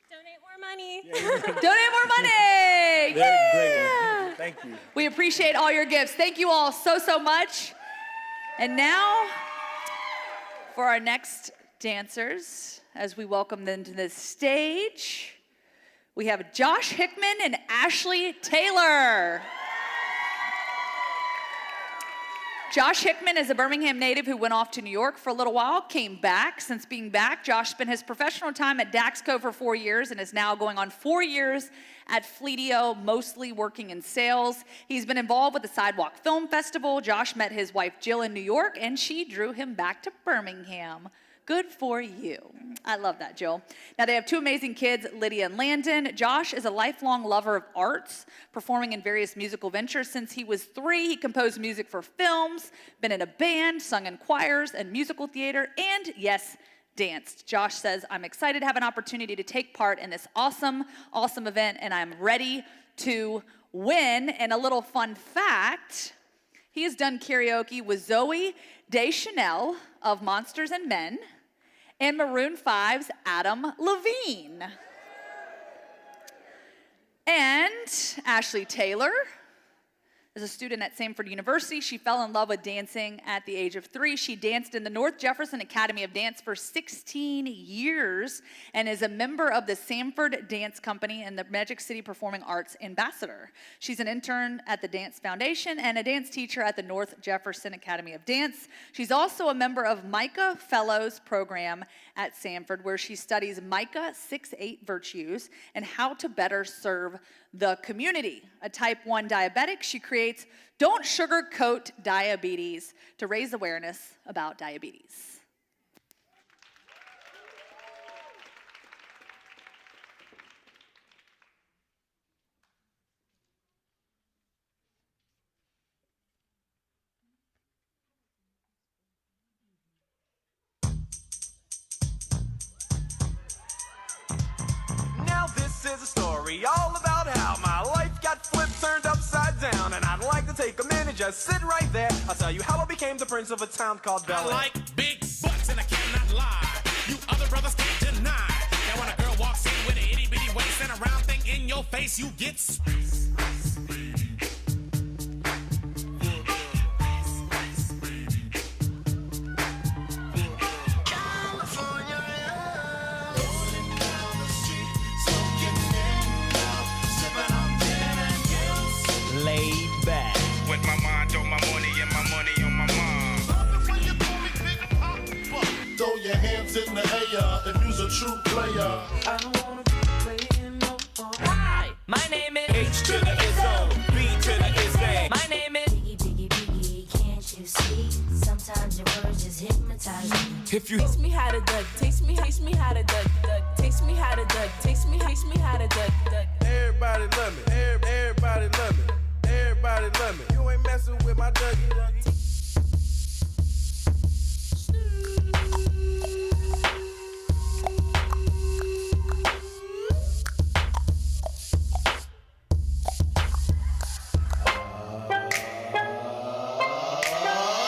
Donate more money. Donate more money. Great Yeah. one. Thank you. We appreciate all your gifts. Thank you all so, so much. And now, for our next dancers, as we welcome them to the stage, we have Josh Hickman and Ashley Taylor. Josh Hickman is a Birmingham native who went off to New York for a little while, came back. Since being back, Josh spent his professional time at Daxco for 4 years and is now going on 4 years at Fleetio, mostly working in sales. He's been involved with the Sidewalk Film Festival. Josh met his wife Jill in New York, and she drew him back to Birmingham. Good for you. I love that, Jill. Now, they have 2 amazing kids, Lydia and Landon. Josh is a lifelong lover of arts, performing in various musical ventures since he was 3. He composed music for films, been in a band, sung in choirs and musical theater, and yes, danced. Josh says, I'm excited to have an opportunity to take part in this awesome, awesome event, and I'm ready to win. And a little fun fact, he has done karaoke with Zoe Deschanel of Monsters and Men, and Maroon 5's Adam Levine. And Ashley Taylor is a student at Samford University. She fell in love with dancing at the age of 3. She danced in the North Jefferson Academy of Dance for 16 years and is a member of the Samford Dance Company and the Magic City Performing Arts Ambassador. She's an intern at the Dance Foundation and a dance teacher at the North Jefferson Academy of Dance. She's also a member of MICA Fellows program at Samford, where she studies MICA 6-8 virtues and how to better serve the community. A type 1 diabetic, she creates Don't Sugarcoat Diabetes to raise awareness about diabetes. Now this is a story all about how my life got flipped, turned just sit right there. I'll tell you how I became the prince of a town called Bel Air. I like big butts and I cannot lie. You other brothers can't deny. Now when a girl walks in with an itty bitty waist and a round thing in your face, you get laid back. with my mind on my money and my money on my mind. Throw your hands in the air if you's a true player. I don't wanna be playing no more. Hi, My name is H to the Izzo, B to the Izzy. my name is Can't you see? Sometimes your words just hypnotize me. If you Taste me how to duck, taste me how to duck, taste me how to duck, taste me how to duck. everybody love me, everybody love me, everybody love me. You ain't messing with my Dougie.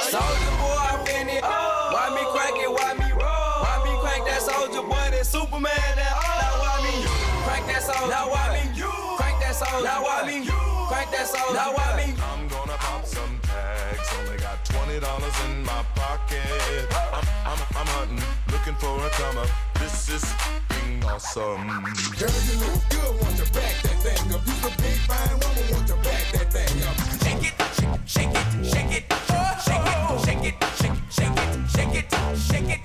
Soldier boy, I been it. Why me crack it? Why me roll? Why me crack that soldier boy? That Superman? That now why me crack that soldier? Now why me crack that soldier? Now why me crack that soldier? Now why me? I'm gonna pop some tags. Only got $20 in my pocket. I'm hunting, looking for a come up. This is f***ing awesome. Girl, you look good, want to back that thing up. You's a big fine woman, want to back that thing up. Shake it, shake it, shake it, shake it, shake it, shake it, shake it, shake it, shake it,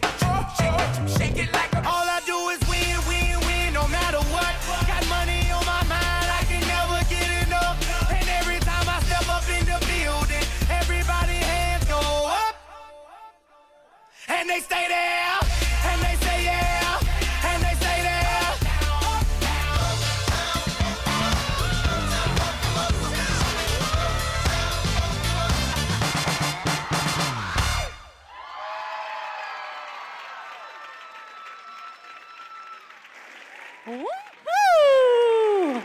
shake it, shake it like a. All I do is win, win, win, no matter what. Got money on my mind, I can never get enough. And every time I step up in the building, everybody hands go up. And they stay there, and they say yeah, and they stay there. Woohoo!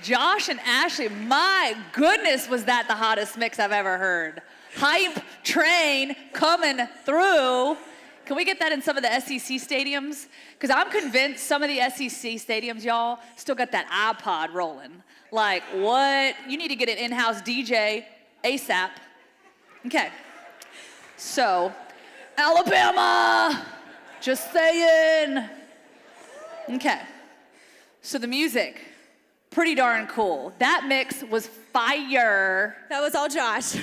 Josh and Ashley, my goodness, was that the hottest mix I've ever heard. Hype train coming through. Can we get that in some of the SEC stadiums? Because I'm convinced some of the SEC stadiums, y'all, still got that iPod rolling. Like, what? You need to get an in-house DJ ASAP. Okay. So, Alabama, just saying. Okay. So the music, pretty darn cool. That mix was fire. That was all Josh.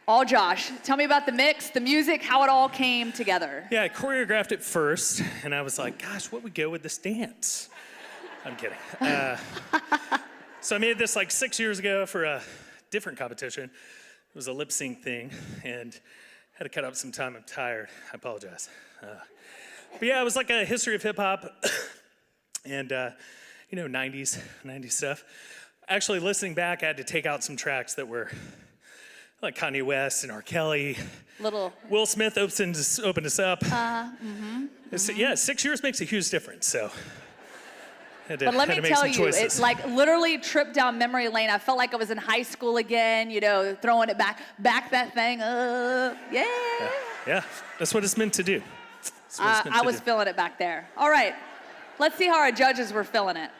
All Josh. Tell me about the mix, the music, how it all came together. Yeah, I choreographed it first, and I was like, gosh, what would go with this dance? I'm kidding. So I made this like 6 years ago for a different competition. It was a lip sync thing, and had to cut up some time. I'm tired. I apologize. But yeah, it was like a history of hip hop, and 90s stuff. Actually, listening back, I had to take out some tracks that were like Kanye West and R. Kelly. Will Smith opened us up. So, yeah, 6 years makes a huge difference. So, But let me tell you, it like literally tripped down memory lane. I felt like I was in high school again, throwing it back that thing up. Yeah. Yeah, that's what it's meant to do. I was feeling it back there. All right, let's see how our judges were feeling it.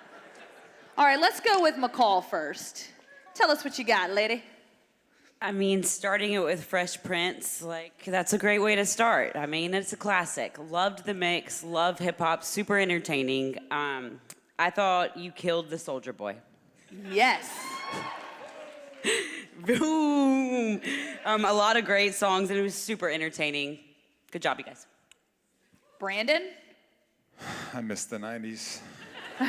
All right, let's go with McCall first. Tell us what you got, lady. I mean, starting it with Fresh Prince, that's a great way to start. I mean, it's a classic. Loved the mix, love hip hop, super entertaining. I thought you killed the Soulja Boy. Yes. Boom. A lot of great songs, and it was super entertaining. Good job, you guys. Brandon? I miss the 90s. It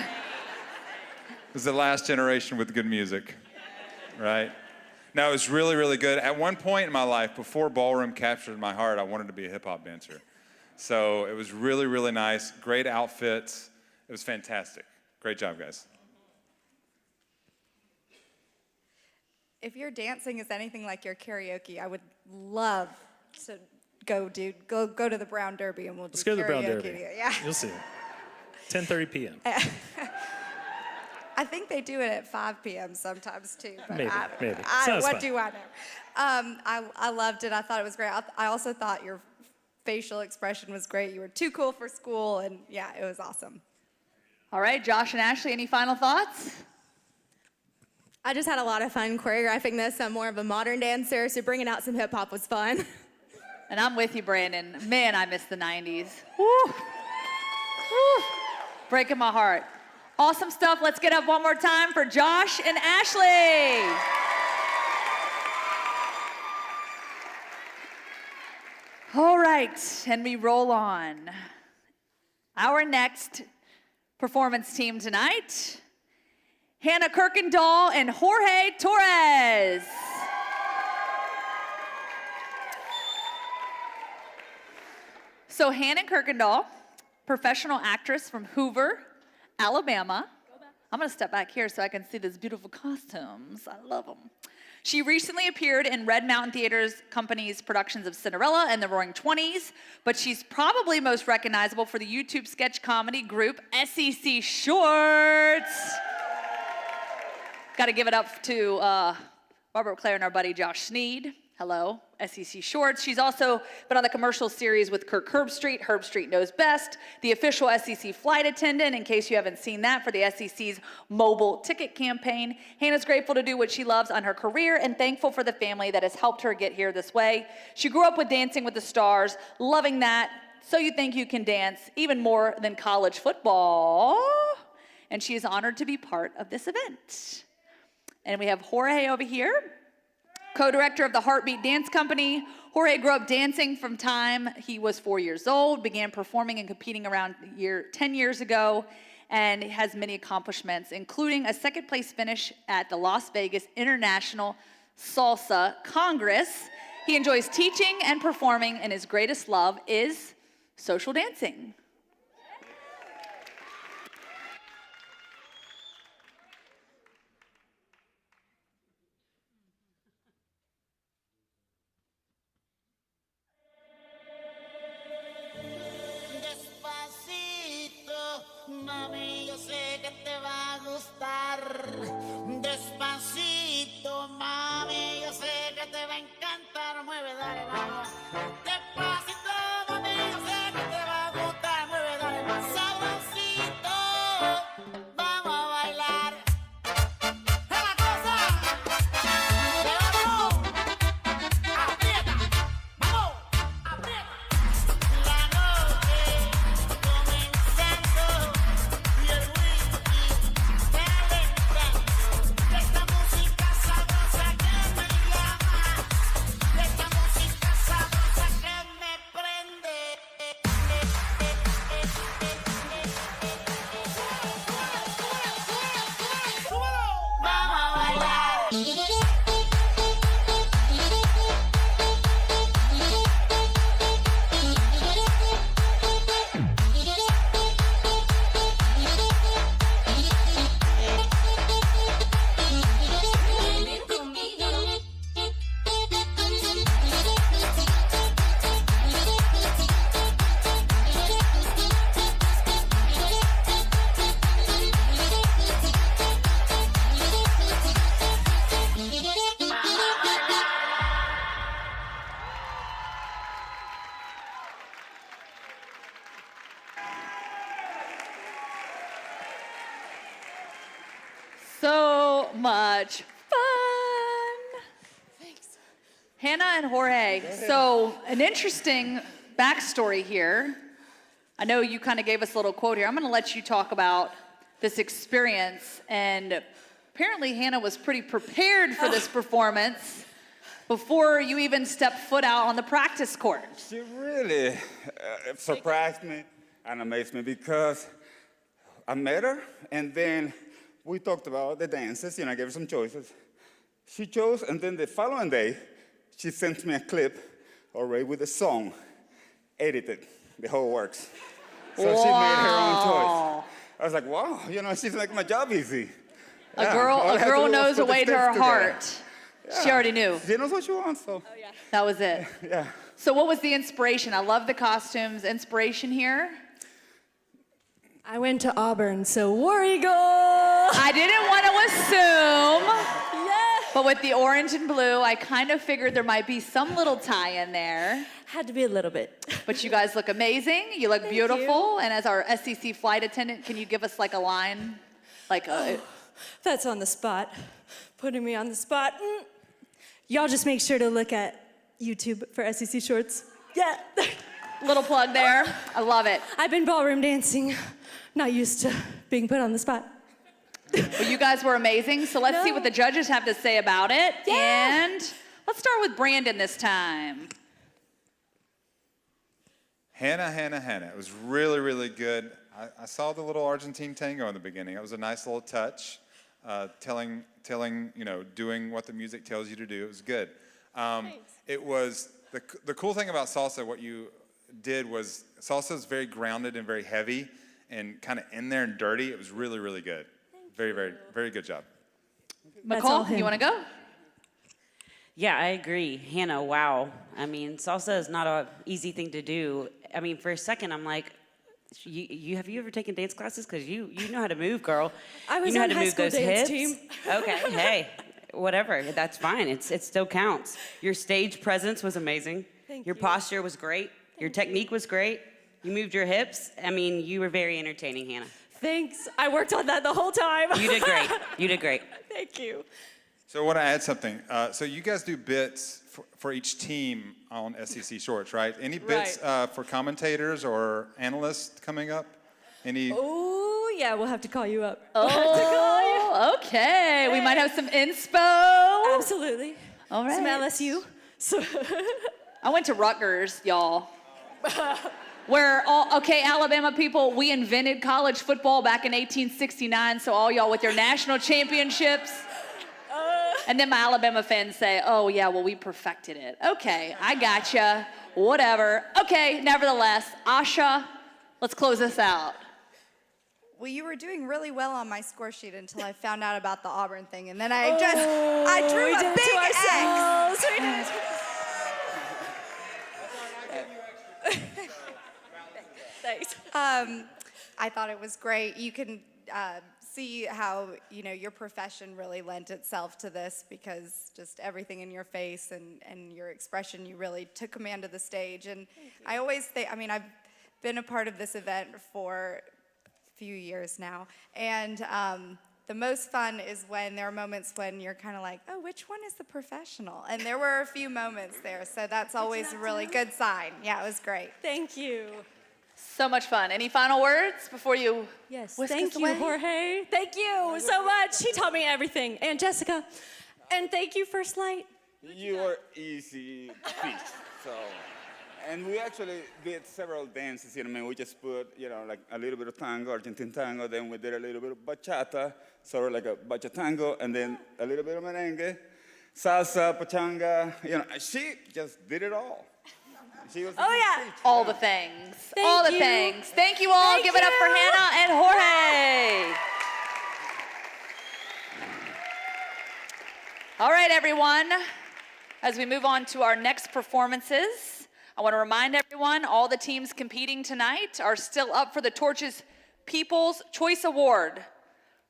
was the last generation with good music, right? No, it was really, really good. At one point in my life, before ballroom captured my heart, I wanted to be a hip-hop dancer. So it was really, really nice. Great outfits. It was fantastic. Great job, guys. If your dancing is anything like your karaoke, I would love to go to the Brown Derby and we'll do Let's go to the Brown karaoke. Derby. Yeah. You'll see it. 10:30 p.m. I think they do it at 5 p.m. sometimes too. But Maybe, maybe. what Sounds fun. do I I loved it. I thought it was great. I also thought your facial expression was great. You were too cool for school, and yeah, it was awesome. All right, Josh and Ashley, any final thoughts? I just had a lot of fun choreographing this. I'm more of a modern dancer, so bringing out some hip hop was fun. And I'm with you, Brandon. Man, I miss the 90s. Woo. Woo. Breaking my heart. Awesome stuff. Let's get up one more time for Josh and Ashley. All right, and we roll on. Our next performance team tonight, Hannah Kirkendall and Jorge Torres. So Hannah Kirkendall, professional actress from Hoover, Alabama. I'm gonna step back here so I can see these beautiful costumes. I love them. She recently appeared in Red Mountain Theater's company's productions of Cinderella and the Roaring Twenties, but she's probably most recognizable for the YouTube sketch comedy group SEC Shorts. Gotta give it up to Barbara Claire and our buddy Josh Sneed. Hello, SEC Shorts. She's also been on the commercial series with Kirk Herbstreit, Herbstreit Knows Best, the official SEC flight attendant, in case you haven't seen that, for the SEC's mobile ticket campaign. Hannah's grateful to do what she loves on her career and thankful for the family that has helped her get here this way. She grew up with Dancing with the Stars, loving that, So You Think You Can Dance, even more than college football. And she is honored to be part of this event. And we have Jorge over here, co-director of the Heartbeat Dance Company. Jorge grew up dancing from time he was 4 years old, began performing and competing around 10 years ago, and has many accomplishments, including a second place finish at the Las Vegas International Salsa Congress. He enjoys teaching and performing, and his greatest love is social dancing. Mami, yo sé que te va a gustar. Despacito, mami, yo sé que te va a encantar. Mueve, dale, vamos. Despacito, mami, yo sé que te va a gustar. Mueve, dale, más sabrosito. Vamos a bailar. ¡Es la cosa! ¡Vamos! ¡Aprieta! ¡Vamos! ¡Aprieta! La noche comenzando. Y el whisky calentando. Esta música sabrosa que me llama. Esta música sabrosa que me prende. Vamos a bailar. So much fun. Thanks. Hannah and Jorge. So an interesting backstory here. I know you kind of gave us a little quote here. I'm going to let you talk about this experience. And apparently Hannah was pretty prepared for this performance before you even stepped foot out on the practice court. She really surprised me and amazed me because I met her and then we talked about the dances, I gave her some choices. She chose, and then the following day, she sent me a clip already with a song, edited, the whole works. So she made her own choice. I was like, wow, she's making my job easy. A girl knows a way to her heart. She already knew. She knows what she wants, so. Oh, yeah. That was it. Yeah. So what was the inspiration? I love the costumes. Inspiration here? I went to Auburn, so War Eagle! I didn't want to assume. Yeah. But with the orange and blue, I kind of figured there might be some little tie in there. Had to be a little bit. But you guys look amazing. You look beautiful. And as our SEC flight attendant, can you give us like a line? Like a... That's on the spot. Putting me on the spot. Y'all just make sure to look at YouTube for SEC Shorts. Yeah. Little plug there. I love it. I've been ballroom dancing. Not used to being put on the spot. Well, you guys were amazing. So let's see what the judges have to say about it. Yeah. And let's start with Brandon this time. Hannah. It was really, really good. I saw the little Argentine tango in the beginning. It was a nice little touch, telling, doing what the music tells you to do. It was good. It was, the cool thing about salsa, what you did was, salsa is very grounded and very heavy and kind of in there and dirty. It was really, really good. Very good job. McCall, you want to go? Yeah, I agree. Hannah, wow. I mean, salsa is not an easy thing to do. I mean, for a second, I'm like, have you ever taken dance classes? Because you know how to move, girl. I was you know on how to high move school those dance hips. team. Okay, hey, whatever. That's fine. It still counts. Your stage presence was amazing. Your posture was great. Your technique was great. You moved your hips. I mean, you were very entertaining, Hannah. Thanks. I worked on that the whole time. You did great. You did great. Thank you. So I want to add something. So you guys do bits for each team on SEC Shorts, right? Any bits for commentators or analysts coming up? Any? Oh, yeah, we'll have to call you up. Oh, okay. We might have some inspo. Absolutely. All right. Some LSU. I went to Rutgers, y'all. Where Alabama people, we invented college football back in 1869, so all y'all with your national championships. And then my Alabama fans say, oh yeah, well we perfected it. Okay, I gotcha, whatever. Okay, nevertheless, Asha, let's close this out. Well, you were doing really well on my score sheet until I found out about the Auburn thing, and then I drew we a did it big to X. ourselves. We did it. Thanks. I thought it was great. You can see how your profession really lent itself to this, because just everything in your face and your expression, you really took command of the stage. And I always think, I've been a part of this event for a few years now, and the most fun is when there are moments when you're kind of like, oh, which one is the professional? And there were a few moments there, so that's always a really good sign. Yeah, it was great. Thank you. So much fun. Any final words before you Yes, whisk thank us you, away? Jorge. Thank you so much. He taught me everything. And Jessica. And thank you, First Light. You are easy feat. And we actually did several dances. We just put, like a little bit of tango, Argentine tango, then we did a little bit of bachata, sort of like a bachatango, and then a little bit of merengue, salsa, pachanga. She just did it all. She was all the things. Thank all the you. things. Thank you all. Give it up for Hannah and Jorge. All right, everyone. As we move on to our next performances, I want to remind everyone all the teams competing tonight are still up for the Torches People's Choice Award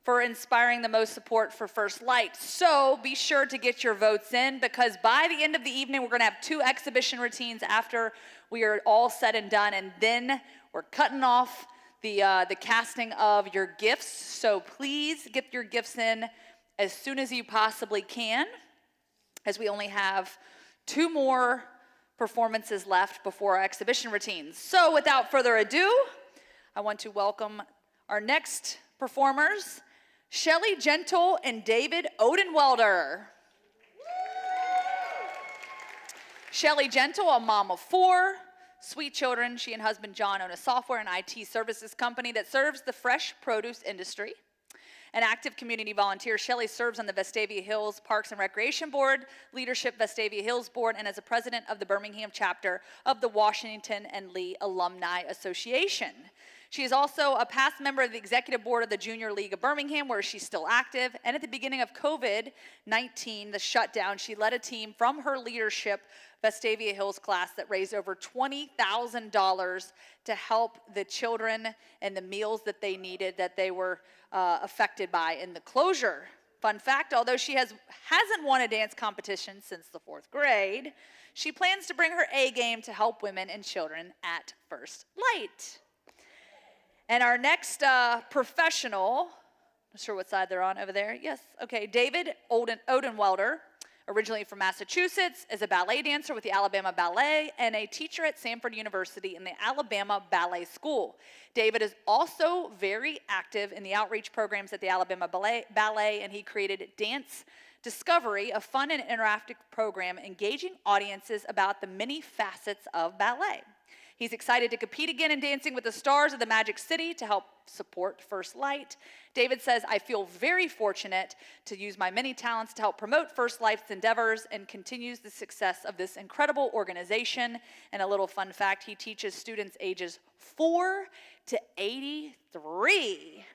for inspiring the most support for First Light. So be sure to get your votes in, because by the end of the evening, we're gonna have 2 exhibition routines after we are all said and done, and then we're cutting off the casting of your gifts. So please get your gifts in as soon as you possibly can, as we only have 2 more performances left before our exhibition routines. So without further ado, I want to welcome our next performers, Shelly Gentle and David Odenwelder. Shelly Gentle, a mom of 4 sweet children. She and husband John own a software and IT services company that serves the fresh produce industry. An active community volunteer, Shelly serves on the Vestavia Hills Parks and Recreation Board, Leadership Vestavia Hills Board, and as a president of the Birmingham chapter of the Washington and Lee Alumni Association. She is also a past member of the executive board of the Junior League of Birmingham, where she's still active. And at the beginning of COVID-19, the shutdown, she led a team from her leadership Vestavia Hills class that raised over $20,000 to help the children and the meals that they needed, that they were affected by in the closure Fun fact, although she hasn't won a dance competition since the 4th grade, she plans to bring her A game to help women and children at First Light. And our next professional, not sure what side they're on over there. Yes, okay, David Odenwelder, originally from Massachusetts, is a ballet dancer with the Alabama Ballet and a teacher at Samford University in the Alabama Ballet School. David is also very active in the outreach programs at the Alabama Ballet, and he created Dance Discovery, a fun and interactive program engaging audiences about the many facets of ballet. He's excited to compete again in Dancing with the Stars of the Magic City to help support First Light. David says, I feel very fortunate to use my many talents to help promote First Light's endeavors and continues the success of this incredible organization. And a little fun fact, he teaches students ages 4 to 83.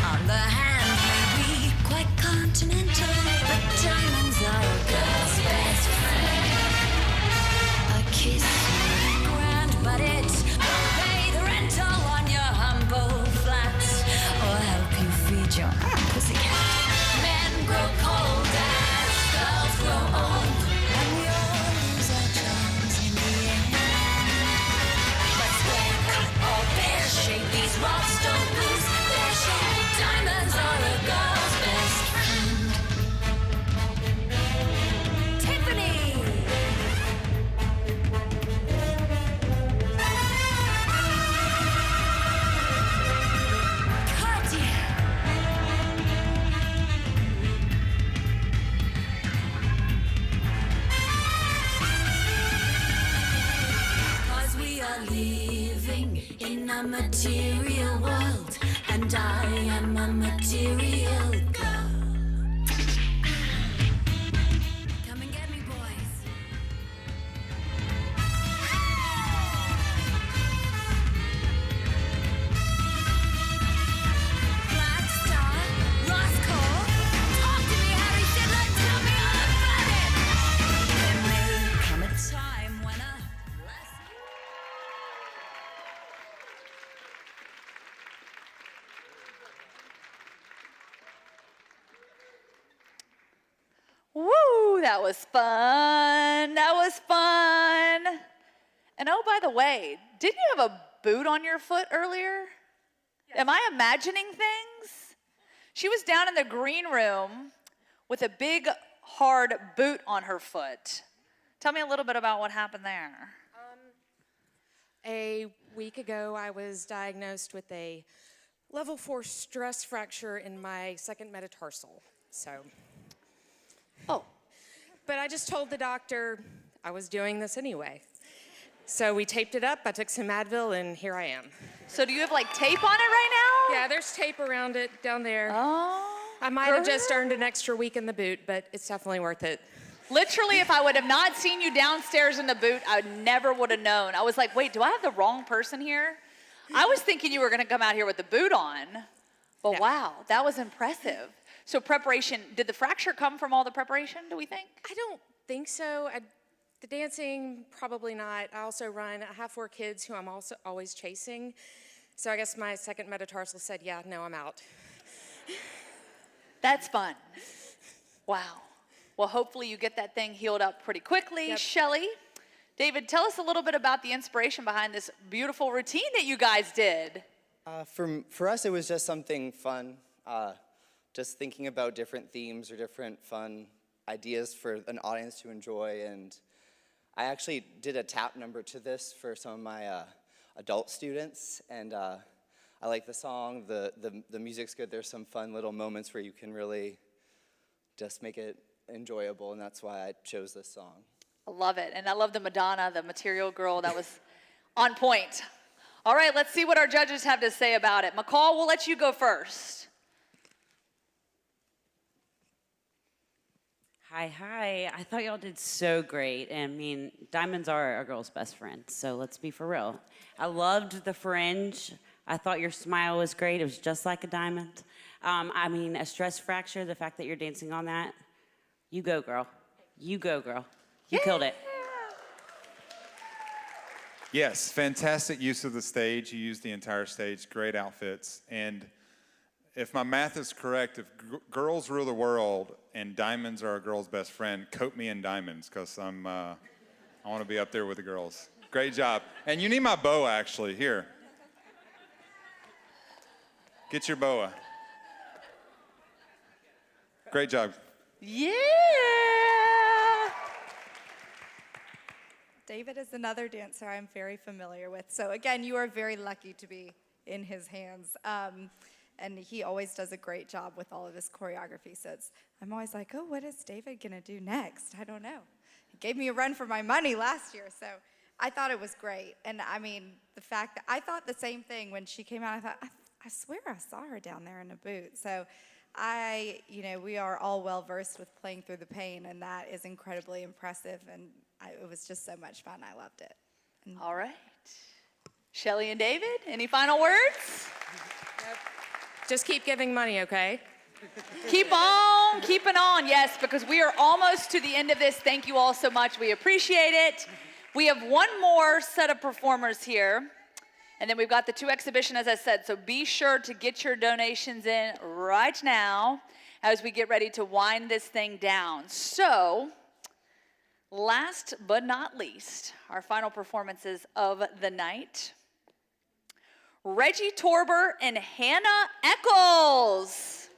On the hand may be quite continental, but diamonds are a girl's best friend. A kiss grand, but it won't pay the rental on your humble flats or help you feed your pussycat. Men grow cold as girls grow old, and we all lose our charms in the end. But square cut or pear shape, these rocks don't lose their shape. Diamonds are a girl's best friend. Tiffany! Cartier! 'Cause we are living in a material world, and I am a material girl. Come and get me, boys. Black Star, Roscoe, talk to me, Harry Fiddler, tell me all about it. There may come a time when a Woo, that was fun. That was fun. And oh, by the way, didn't you have a boot on your foot earlier? Am I imagining things? She was down in the green room with a big, hard boot on her foot. Tell me a little bit about what happened there. A week ago, I was diagnosed with a level 4 stress fracture in my second metatarsal. So. Oh. But I just told the doctor I was doing this anyway. So we taped it up, I took some Advil, and here I am. So do you have like tape on it right now? Yeah, there's tape around it down there. Oh. I might have just earned an extra week in the boot, but it's definitely worth it. Literally, if I would have not seen you downstairs in the boot, I never would have known. I was like, wait, do I have the wrong person here? I was thinking you were gonna come out here with the boot on, but wow, that was impressive. So preparation, did the fracture come from all the preparation, do we think? I don't think so. The dancing, probably not. I also run, I have 4 kids who I'm also always chasing. So I guess my second metatarsal said, yeah, no, I'm out. That's fun. Wow. Well, hopefully you get that thing healed up pretty quickly. Yep. Shelly, David, tell us a little bit about the inspiration behind this beautiful routine that you guys did. For us, it was just something fun. Just thinking about different themes or different fun ideas for an audience to enjoy. And I actually did a tap number to this for some of my adult students. And I like the song. The music's good. There's some fun little moments where you can really just make it enjoyable. And that's why I chose this song. I love it. And I love the Madonna, the Material Girl. That was on point. All right, let's see what our judges have to say about it. McCall, we'll let you go first. Hi. I thought y'all did so great. And I mean, diamonds are a girl's best friend, so let's be for real. I loved the fringe. I thought your smile was great. It was just like a diamond. I mean, a stress fracture, the fact that you're dancing on that, you go, girl. You go, girl. You killed it. Yes, fantastic use of the stage. You used the entire stage, great outfits. And if my math is correct, if girls rule the world and diamonds are a girl's best friend, coat me in diamonds, because I want to be up there with the girls. Great job. And you need my boa, actually. Here. Get your boa. Great job. Yeah! David is another dancer I'm very familiar with. So again, you are very lucky to be in his hands. And he always does a great job with all of his choreography. So I'm always like, oh, what is David gonna do next? I don't know. He gave me a run for my money last year, so I thought it was great. And I mean, the fact that I thought the same thing when she came out. I thought, I swear I saw her down there in a boot. So we are all well versed with playing through the pain, and that is incredibly impressive. And it was just so much fun. I loved it. All right. Shelly and David, any final words? Just keep giving money, okay? Keep on keeping on, yes, because we are almost to the end of this. Thank you all so much. We appreciate it. We have one more set of performers here, and then we've got the 2 exhibition, as I said. So be sure to get your donations in right now as we get ready to wind this thing down. So, last but not least, our final performances of the night. Reggie Torber and Hannah Eccles.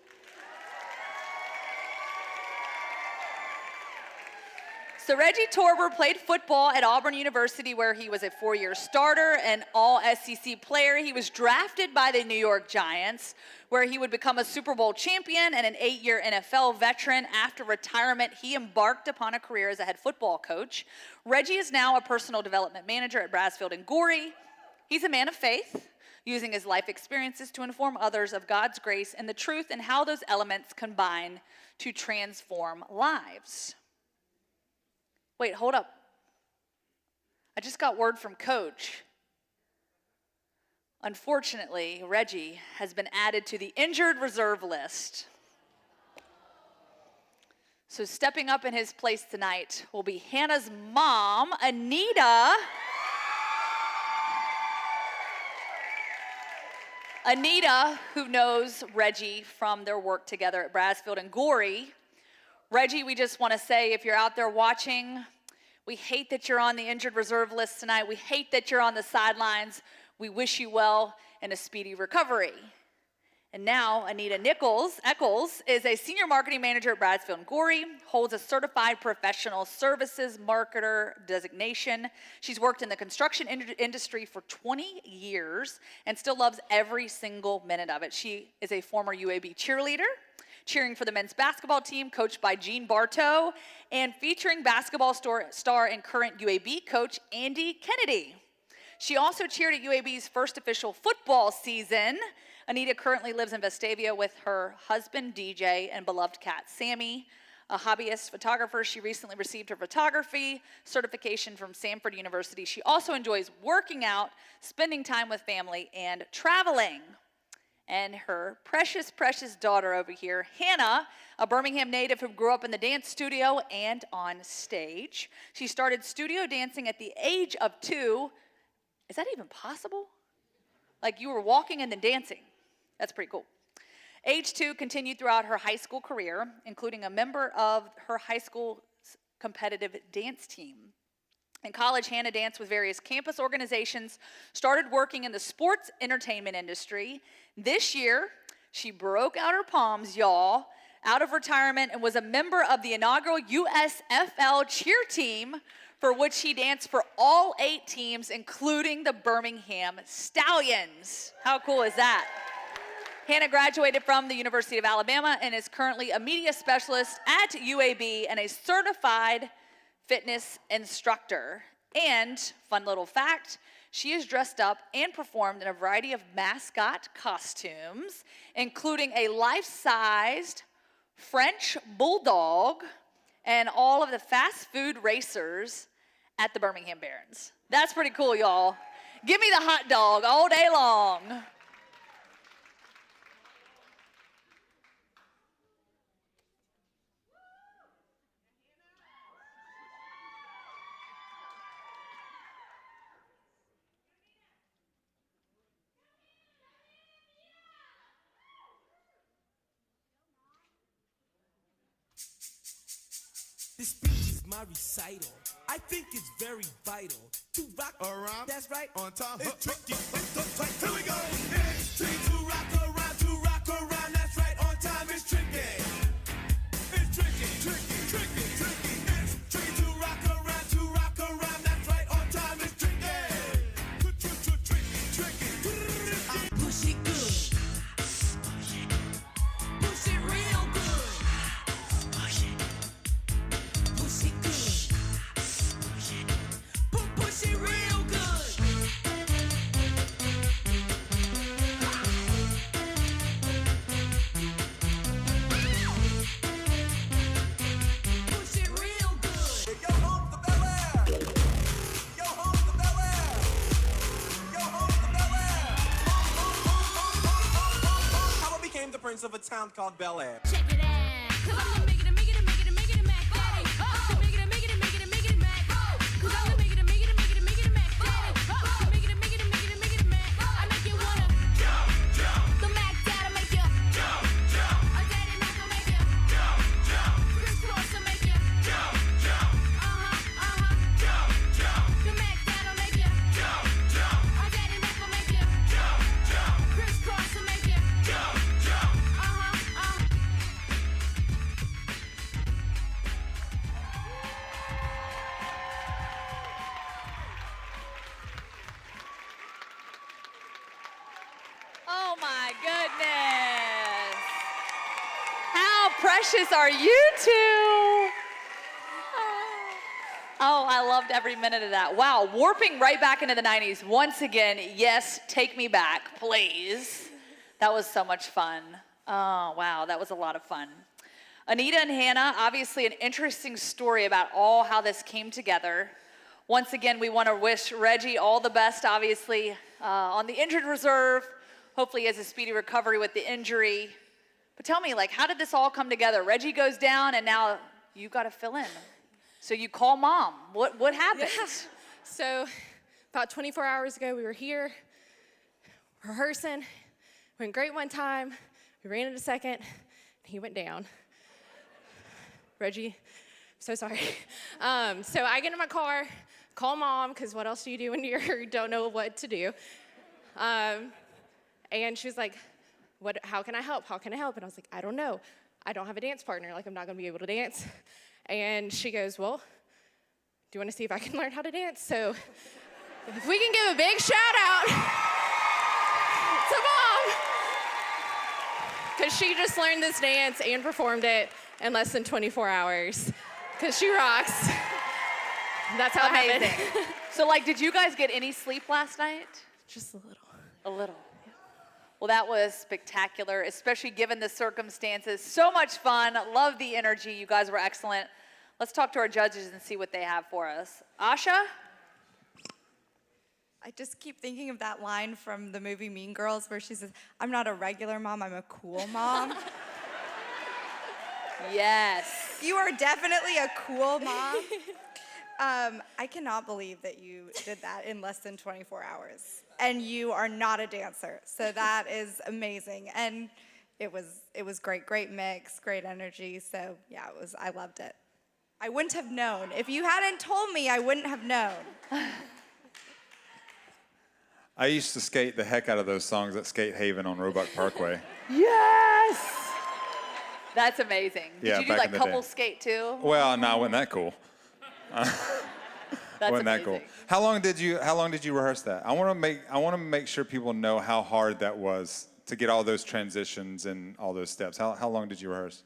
So Reggie Torber played football at Auburn University, where he was a 4-year starter and all-SEC player. He was drafted by the New York Giants, where he would become a Super Bowl champion and an 8-year NFL veteran. After retirement, he embarked upon a career as a head football coach. Reggie is now a personal development manager at Brasfield and Gorey. He's a man of faith, using his life experiences to inform others of God's grace and the truth and how those elements combine to transform lives. Wait, hold up. I just got word from Coach. Unfortunately, Reggie has been added to the injured reserve list. So stepping up in his place tonight will be Hannah's mom, Anita. Anita, who knows Reggie from their work together at Brasfield and Gorey. Reggie, we just want to say, if you're out there watching, we hate that you're on the injured reserve list tonight. We hate that you're on the sidelines. We wish you well and a speedy recovery. And now, Anita Eccles is a senior marketing manager at Brasfield and Gorey, holds a certified professional services marketer designation. She's worked in the construction industry for 20 years and still loves every single minute of it. She is a former UAB cheerleader, cheering for the men's basketball team coached by Gene Bartow, and featuring basketball star and current UAB coach Andy Kennedy. She also cheered at UAB's first official football season. Anita currently lives in Vestavia with her husband, DJ, and beloved cat, Sammy. A hobbyist photographer, she recently received her photography certification from Samford University. She also enjoys working out, spending time with family, and traveling. And her precious, precious daughter over here, Hannah, a Birmingham native who grew up in the dance studio and on stage. She started studio dancing at the age of 2. Is that even possible? Like you were walking and then dancing. That's pretty cool. Age 2 continued throughout her high school career, including a member of her high school competitive dance team. In college, Hannah danced with various campus organizations, started working in the sports entertainment industry. This year, she broke out her palms, y'all, out of retirement and was a member of the inaugural USFL cheer team, for which she danced for all 8 teams, including the Birmingham Stallions. How cool is that? Hannah graduated from the University of Alabama and is currently a media specialist at UAB and a certified fitness instructor. And, fun little fact, she is dressed up and performed in a variety of mascot costumes, including a life-sized French bulldog and all of the fast food racers at the Birmingham Barons. That's pretty cool, y'all. Give me the hot dog all day long. This speech is my recital. I think it's very vital to rock around. That's right. On time. It's tricky. It's so tight. Here we go. It's tricky to rock around. To rock around. That's right. On time. It's tricky. It's tricky. Tricky. Tricky. Tricky. It's tricky to rock around. To rock around. That's right. On time. It's tricky. Tricky. Tricky. Push it good. Push it real good. Push it good. Push it real good. Push it real good. Yo, home's the Bel Air. Yo, home's the Bel Air. Yo, home's the Bel Air. How I became the prince of a town called Bel Air. Check it out. 'Cause I'm the make it Mac Daddy. The make it Mac. 'Cause I'm the make it Mac Daddy. The make it Mac. I make you wanna jump, jump. The Mac Daddy make you jump, jump. A Daddy Mac will make you jump, jump. Chris Cross will make you jump, jump. Jump, jump. The Mac Daddy will make you jump, jump. A Daddy Mac will make you jump, jump. Chris Cross will make you jump, jump. Oh my goodness. How precious are you two? Oh, I loved every minute of that. Wow, warping right back into the 90s. Once again, yes, take me back, please. That was so much fun. Oh, wow, that was a lot of fun. Anita and Hannah, obviously an interesting story about all how this came together. Once again, we want to wish Reggie all the best, obviously, on the injured reserve. Hopefully he has a speedy recovery with the injury. But tell me, like, how did this all come together? Reggie goes down, and now you got to fill in. So you call mom. What happened? Yeah. So about 24 hours ago, we were here rehearsing. Went great one time. We ran in a second, and he went down. Reggie, so sorry. So I get in my car, call mom, because what else do you do when you don't know what to do? And she was like, how can I help? How can I help? And I was like, I don't know. I don't have a dance partner. Like, I'm not going to be able to dance. And she goes, well, do you want to see if I can learn how to dance? So if we can give a big shout out to mom, because she just learned this dance and performed it in less than 24 hours, because she rocks. That's how it Amazing. happened. So, like, did you guys get any sleep last night? Just a little. A little. Well, that was spectacular, especially given the circumstances. So much fun. Love the energy. You guys were excellent. Let's talk to our judges and see what they have for us. Asha? I just keep thinking of that line from the movie Mean Girls where she says, I'm not a regular mom, I'm a cool mom. Yes. You are definitely a cool mom. I cannot believe that you did that in less than 24 hours. And you are not a dancer, so that is amazing. And it was great mix, great energy. So yeah, I loved it. I wouldn't have known. If you hadn't told me, I wouldn't have known. I used to skate the heck out of those songs at Skate Haven on Roebuck Parkway. Yes! That's amazing. Did Yeah, you do back like in the couple day. skate too? Well, no, I wasn't that cool. That's wasn't that cool. amazing. How long did you rehearse that? I want to make sure people know how hard that was to get all those transitions and all those steps. How long did you rehearse?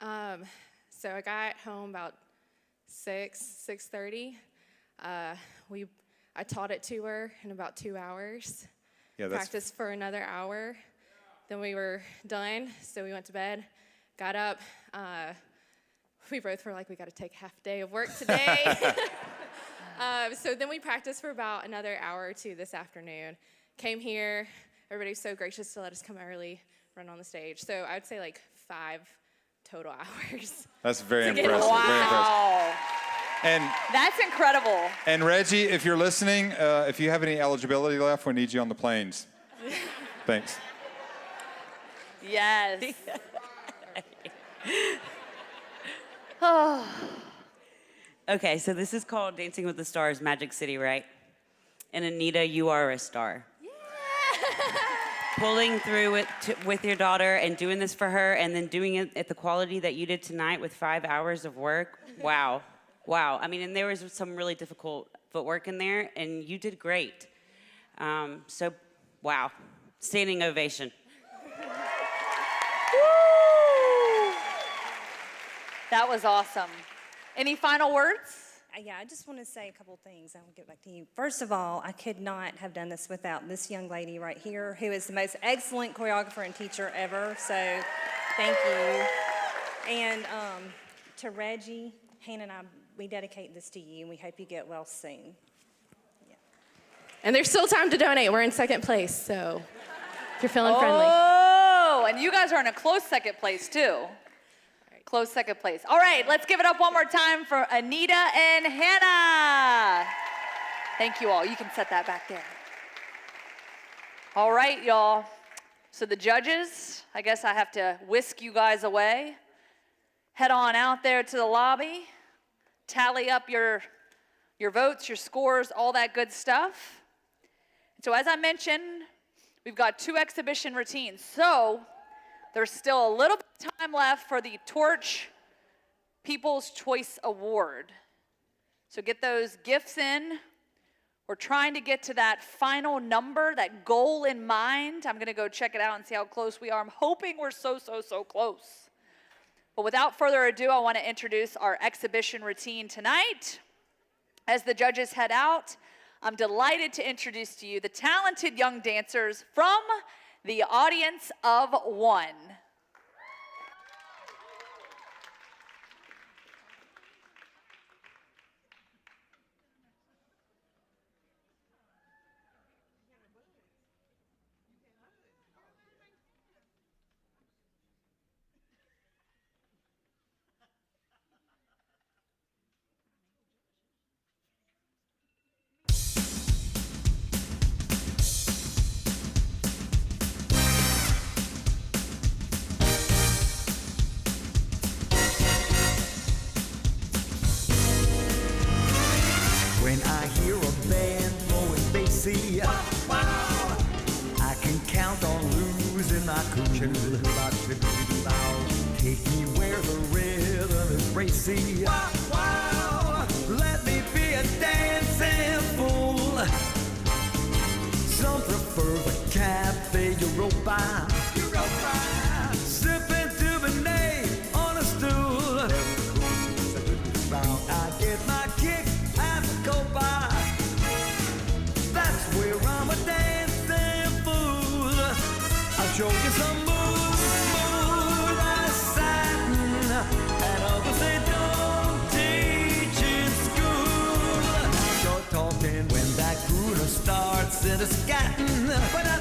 So I got home about 6:30. I taught it to her in about 2 hours. Yeah, that's Practiced for another hour. Then we were done, so we went to bed. Got up, we both were like, we got to take a half day of work today. So then we practiced for about another hour or two this afternoon. Came here. Everybody was so gracious to let us come early, run on the stage. So I would say like 5 total hours. That's very to get impressive. here. Very impressive. Wow. And That's incredible. and Reggie, if you're listening, if you have any eligibility left, we need you on the planes. Thanks. Yes. Oh. Okay, so this is called Dancing with the Stars, Magic City, right? And Anita, you are a star. Pulling through with your daughter and doing this for her and then doing it at the quality that you did tonight with 5 hours of work. Wow. Wow. I mean, and there was some really difficult footwork in there, and you did great. So, wow. Standing ovation. That was awesome. Any final words? Yeah, I just want to say a couple things. I'll get back to you. First of all, I could not have done this without this young lady right here, who is the most excellent choreographer and teacher ever. So, thank you. And to Reggie, Hannah and I, we dedicate this to you, and we hope you get well soon. And there's still time to donate. We're in second place, so if you're feeling friendly. Oh, and you guys are in a close second place, too. Close second place. All right, let's give it up one more time for Anita and Hannah. Thank you all. You can set that back there. All right, y'all. So the judges, I guess I have to whisk you guys away. Head on out there to the lobby. Tally up your votes, your scores, all that good stuff. So as I mentioned, we've got 2 exhibition routines. So there's still a little bit of time left for the Torch People's Choice Award. So get those gifts in. We're trying to get to that final number, that goal in mind. I'm going to go check it out and see how close we are. I'm hoping we're so close. But without further ado, I want to introduce our exhibition routine tonight. As the judges head out, I'm delighted to introduce to you the talented young dancers from the Audience of One. When I hear a band blowing bassy, I can count on losing my cool. Take me where the rhythm is racy. Let me be a dancing fool. Some prefer the Cafe Europa. Sipping Dubonnet on a stool. I get my kick as I go by. That's where I'm a dancing fool. I'll show you some moves, smooth as satin, and others they don't teach in school. Start talking when that crooner starts in a scatting. But I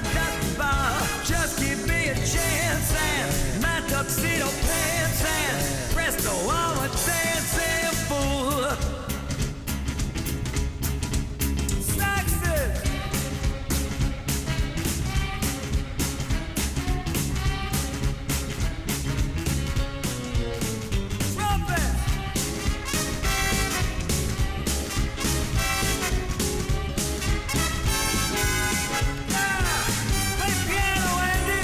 just give me a chance and my tuxedo pants and presto, I'm a dancing fool. Saxon! Trumpet! Play piano, Andy!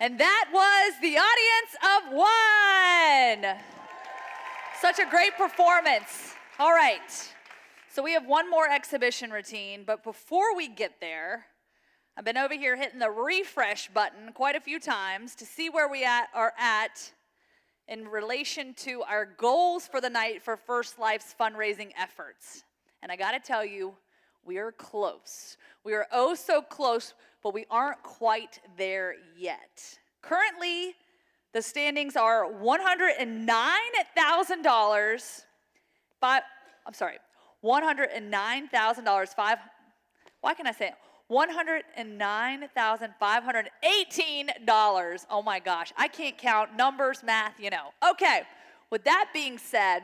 And that was the audience of one. Such a great performance. All right. So we have one more exhibition routine, but before we get there, I've been over here hitting the refresh button quite a few times to see where we are at in relation to our goals for the night for First Life's fundraising efforts. And I gotta tell you, we are close. We are oh so close, but we aren't quite there yet. Currently, the standings are $109,000, $109,000, why can I say it? $109,518. Oh my gosh, I can't count numbers, math, you know. Okay, with that being said,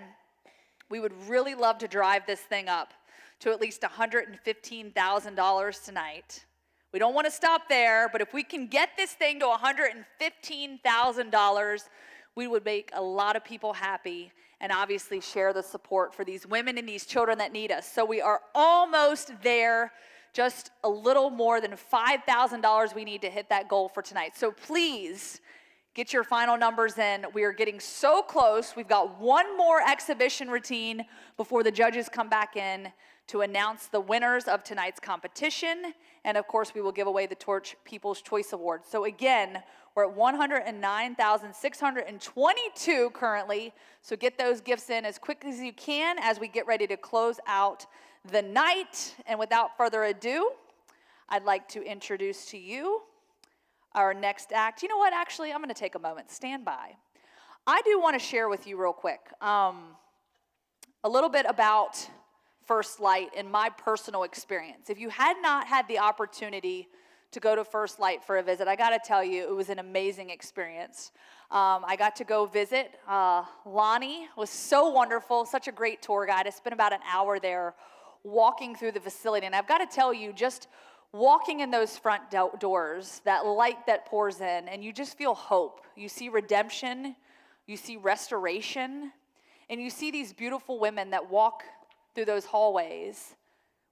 we would really love to drive this thing up to at least $115,000 tonight. We don't want to stop there, but if we can get this thing to $115,000, we would make a lot of people happy and obviously share the support for these women and these children that need us. So we are almost there, just a little more than $5,000 we need to hit that goal for tonight. So please get your final numbers in. We are getting so close. We've got one more exhibition routine before the judges come back in to announce the winners of tonight's competition. And of course, we will give away the Torch People's Choice Award. So again, we're at $109,622 currently. So get those gifts in as quick as you can as we get ready to close out the night. And without further ado, I'd like to introduce to you our next act. You know what, actually, I'm gonna take a moment, stand by. I do wanna share with you real quick a little bit about First Light in my personal experience. If you had not had the opportunity to go to First Light for a visit, I gotta tell you, it was an amazing experience. I got to go visit. Lonnie was so wonderful, such a great tour guide. I spent about an hour there walking through the facility, and I've gotta tell you, just walking in those front doors, that light that pours in, and you just feel hope. You see redemption, you see restoration, and you see these beautiful women that walk through those hallways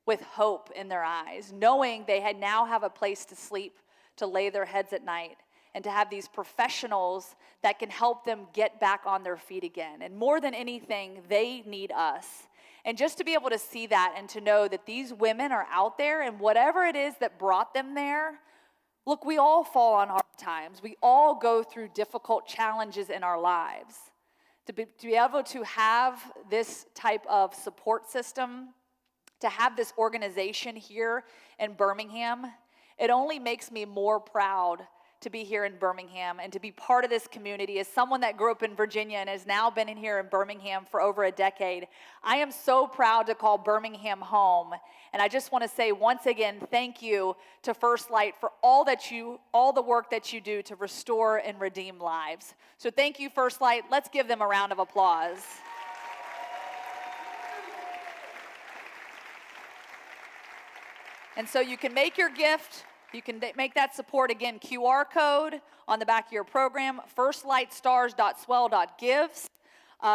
with hope in their eyes, knowing they now have a place to sleep, to lay their heads at night, and to have these professionals that can help them get back on their feet again. And more than anything, they need us. And just to be able to see that and to know that these women are out there and whatever it is that brought them there, look, we all fall on hard times. We all go through difficult challenges in our lives. To be able to have this type of support system, to have this organization here in Birmingham, it only makes me more proud to be here in Birmingham and to be part of this community. As someone that grew up in Virginia and has now been in here in Birmingham for over a decade, I am so proud to call Birmingham home. And I just want to say once again, thank you to First Light for all the work that you do to restore and redeem lives. So thank you, First Light. Let's give them a round of applause. And so you can make your gift. You can make that support, again, QR code on the back of your program, firstlightstars.swell.gives.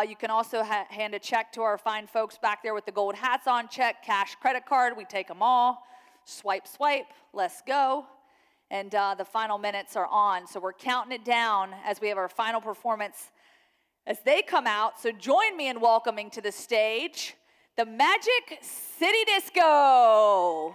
You can also hand a check to our fine folks back there with the gold hats on, check, cash, credit card. We take them all. Swipe, swipe, let's go. And the final minutes are on. So we're counting it down as we have our final performance as they come out. So join me in welcoming to the stage the Magic City Disco.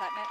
cutting it.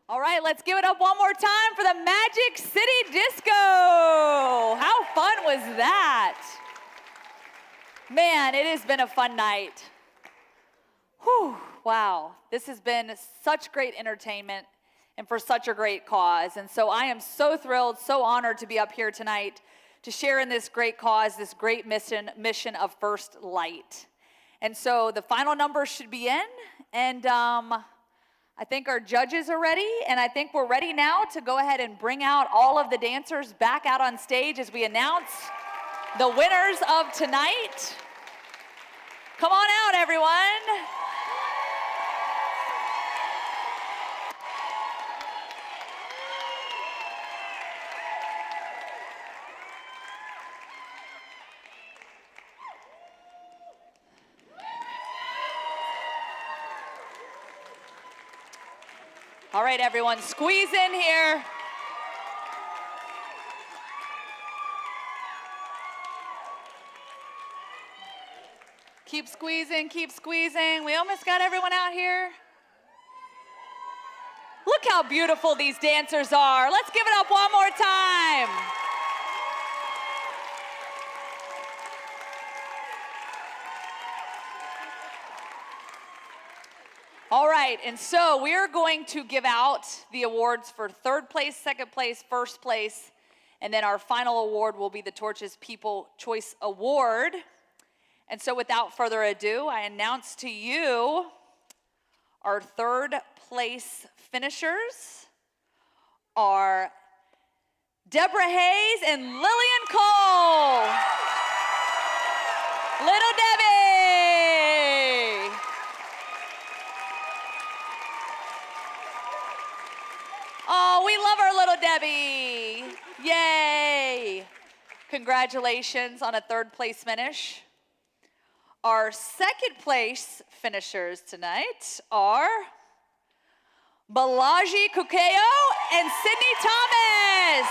All right, let's give it up one more time for the Magic City Disco. How fun was that? Man, it has been a fun night. Whew, wow. This has been such great entertainment and for such a great cause. And so I am so thrilled, so honored to be up here tonight to share in this great cause, this great mission of First Light. And so the final number should be in, and I think our judges are ready, and I think we're ready now to go ahead and bring out all of the dancers back out on stage as we announce the winners of tonight. Come on out, everyone. All right, everyone, squeeze in here. Keep squeezing, keep squeezing. We almost got everyone out here. Look how beautiful these dancers are. Let's give it up one more time. All right, and so we're going to give out the awards for third place, second place, first place, and then our final award will be the Torches People Choice Award. And so without further ado, I announce to you our third place finishers are Deborah Hayes and Lillian Cole. Little Debbie. Oh, we love our little Debbie. Yay. Congratulations on a third place finish. Our second place finishers tonight are Balaji Kukeo and Sydney Thomas.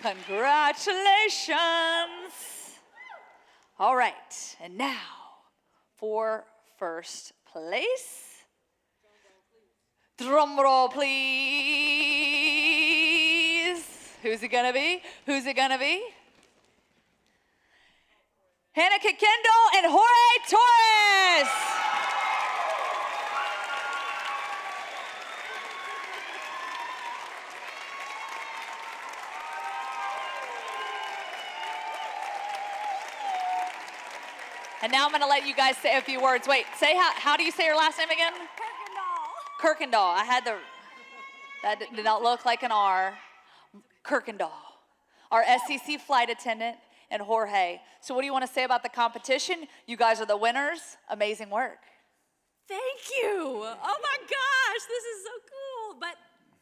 Congratulations. All right, and now for first place. Drum roll, please. Who's it gonna be? Who's it gonna be? Hanneke Kendall and Jorge Torres. And now I'm gonna let you guys say a few words. Wait, say how do you say your last name again? Kirkendall. I had that did not look like an R. Kirkendall. Our SEC flight attendant and Jorge. So what do you want to say about the competition? You guys are the winners. Amazing work. Thank you. Oh my gosh, this is so cool. But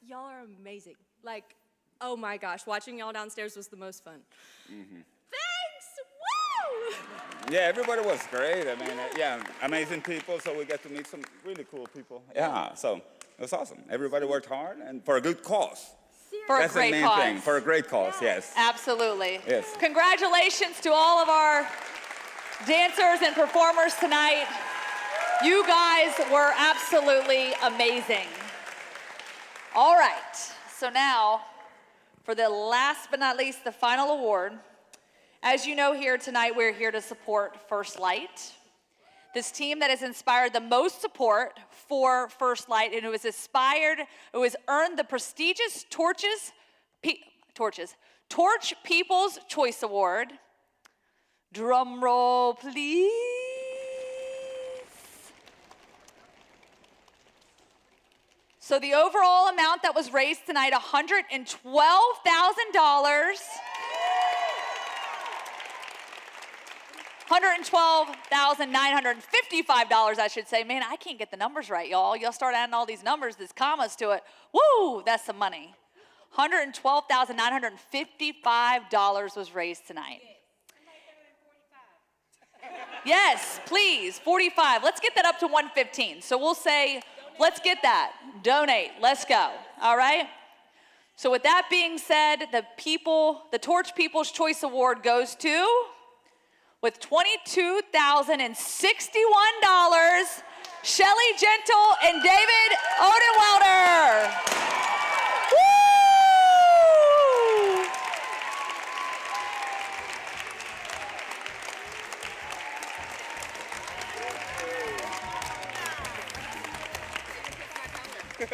y'all are amazing. Like, oh my gosh, watching y'all downstairs was the most fun. Mm-hmm. Thanks. Woo! Yeah, everybody was great. I mean, yeah, amazing people. So we got to meet some really cool people. Yeah, so it was awesome. Everybody worked hard and for a good cause. For That's a great the main cause. thing. For a great cause, yes. Absolutely. Yes. Congratulations to all of our dancers and performers tonight. You guys were absolutely amazing. All right, so now for the last but not least, the final award. As you know, here tonight, we're here to support First Light. this team that has inspired the most support for First Light and who has earned the prestigious Torch People's Choice Award. Drum roll, please. So the overall amount that was raised tonight, $112,000. $112,955, I should say. Man, I can't get the numbers right, y'all. Y'all start adding all these numbers, these commas to it. Woo, that's some money. $112,955 was raised tonight. Yes, please, 45. Let's get that up to 115. So we'll say, let's get that. Donate, let's go, all right? So with that being said, the Torch People's Choice Award goes to, with $22,061, Shelly Gentle and David Odenwelder. Woo!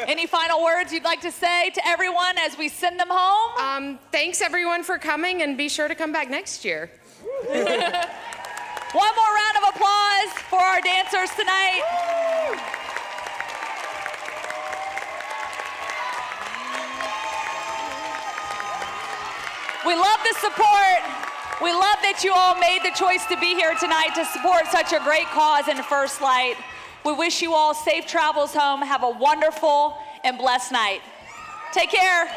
Any final words you'd like to say to everyone as we send them home? Thanks everyone for coming, and be sure to come back next year. One more round of applause for our dancers tonight. We love the support. We love that you all made the choice to be here tonight to support such a great cause in First Light. We wish you all safe travels home. Have a wonderful and blessed night. Take care.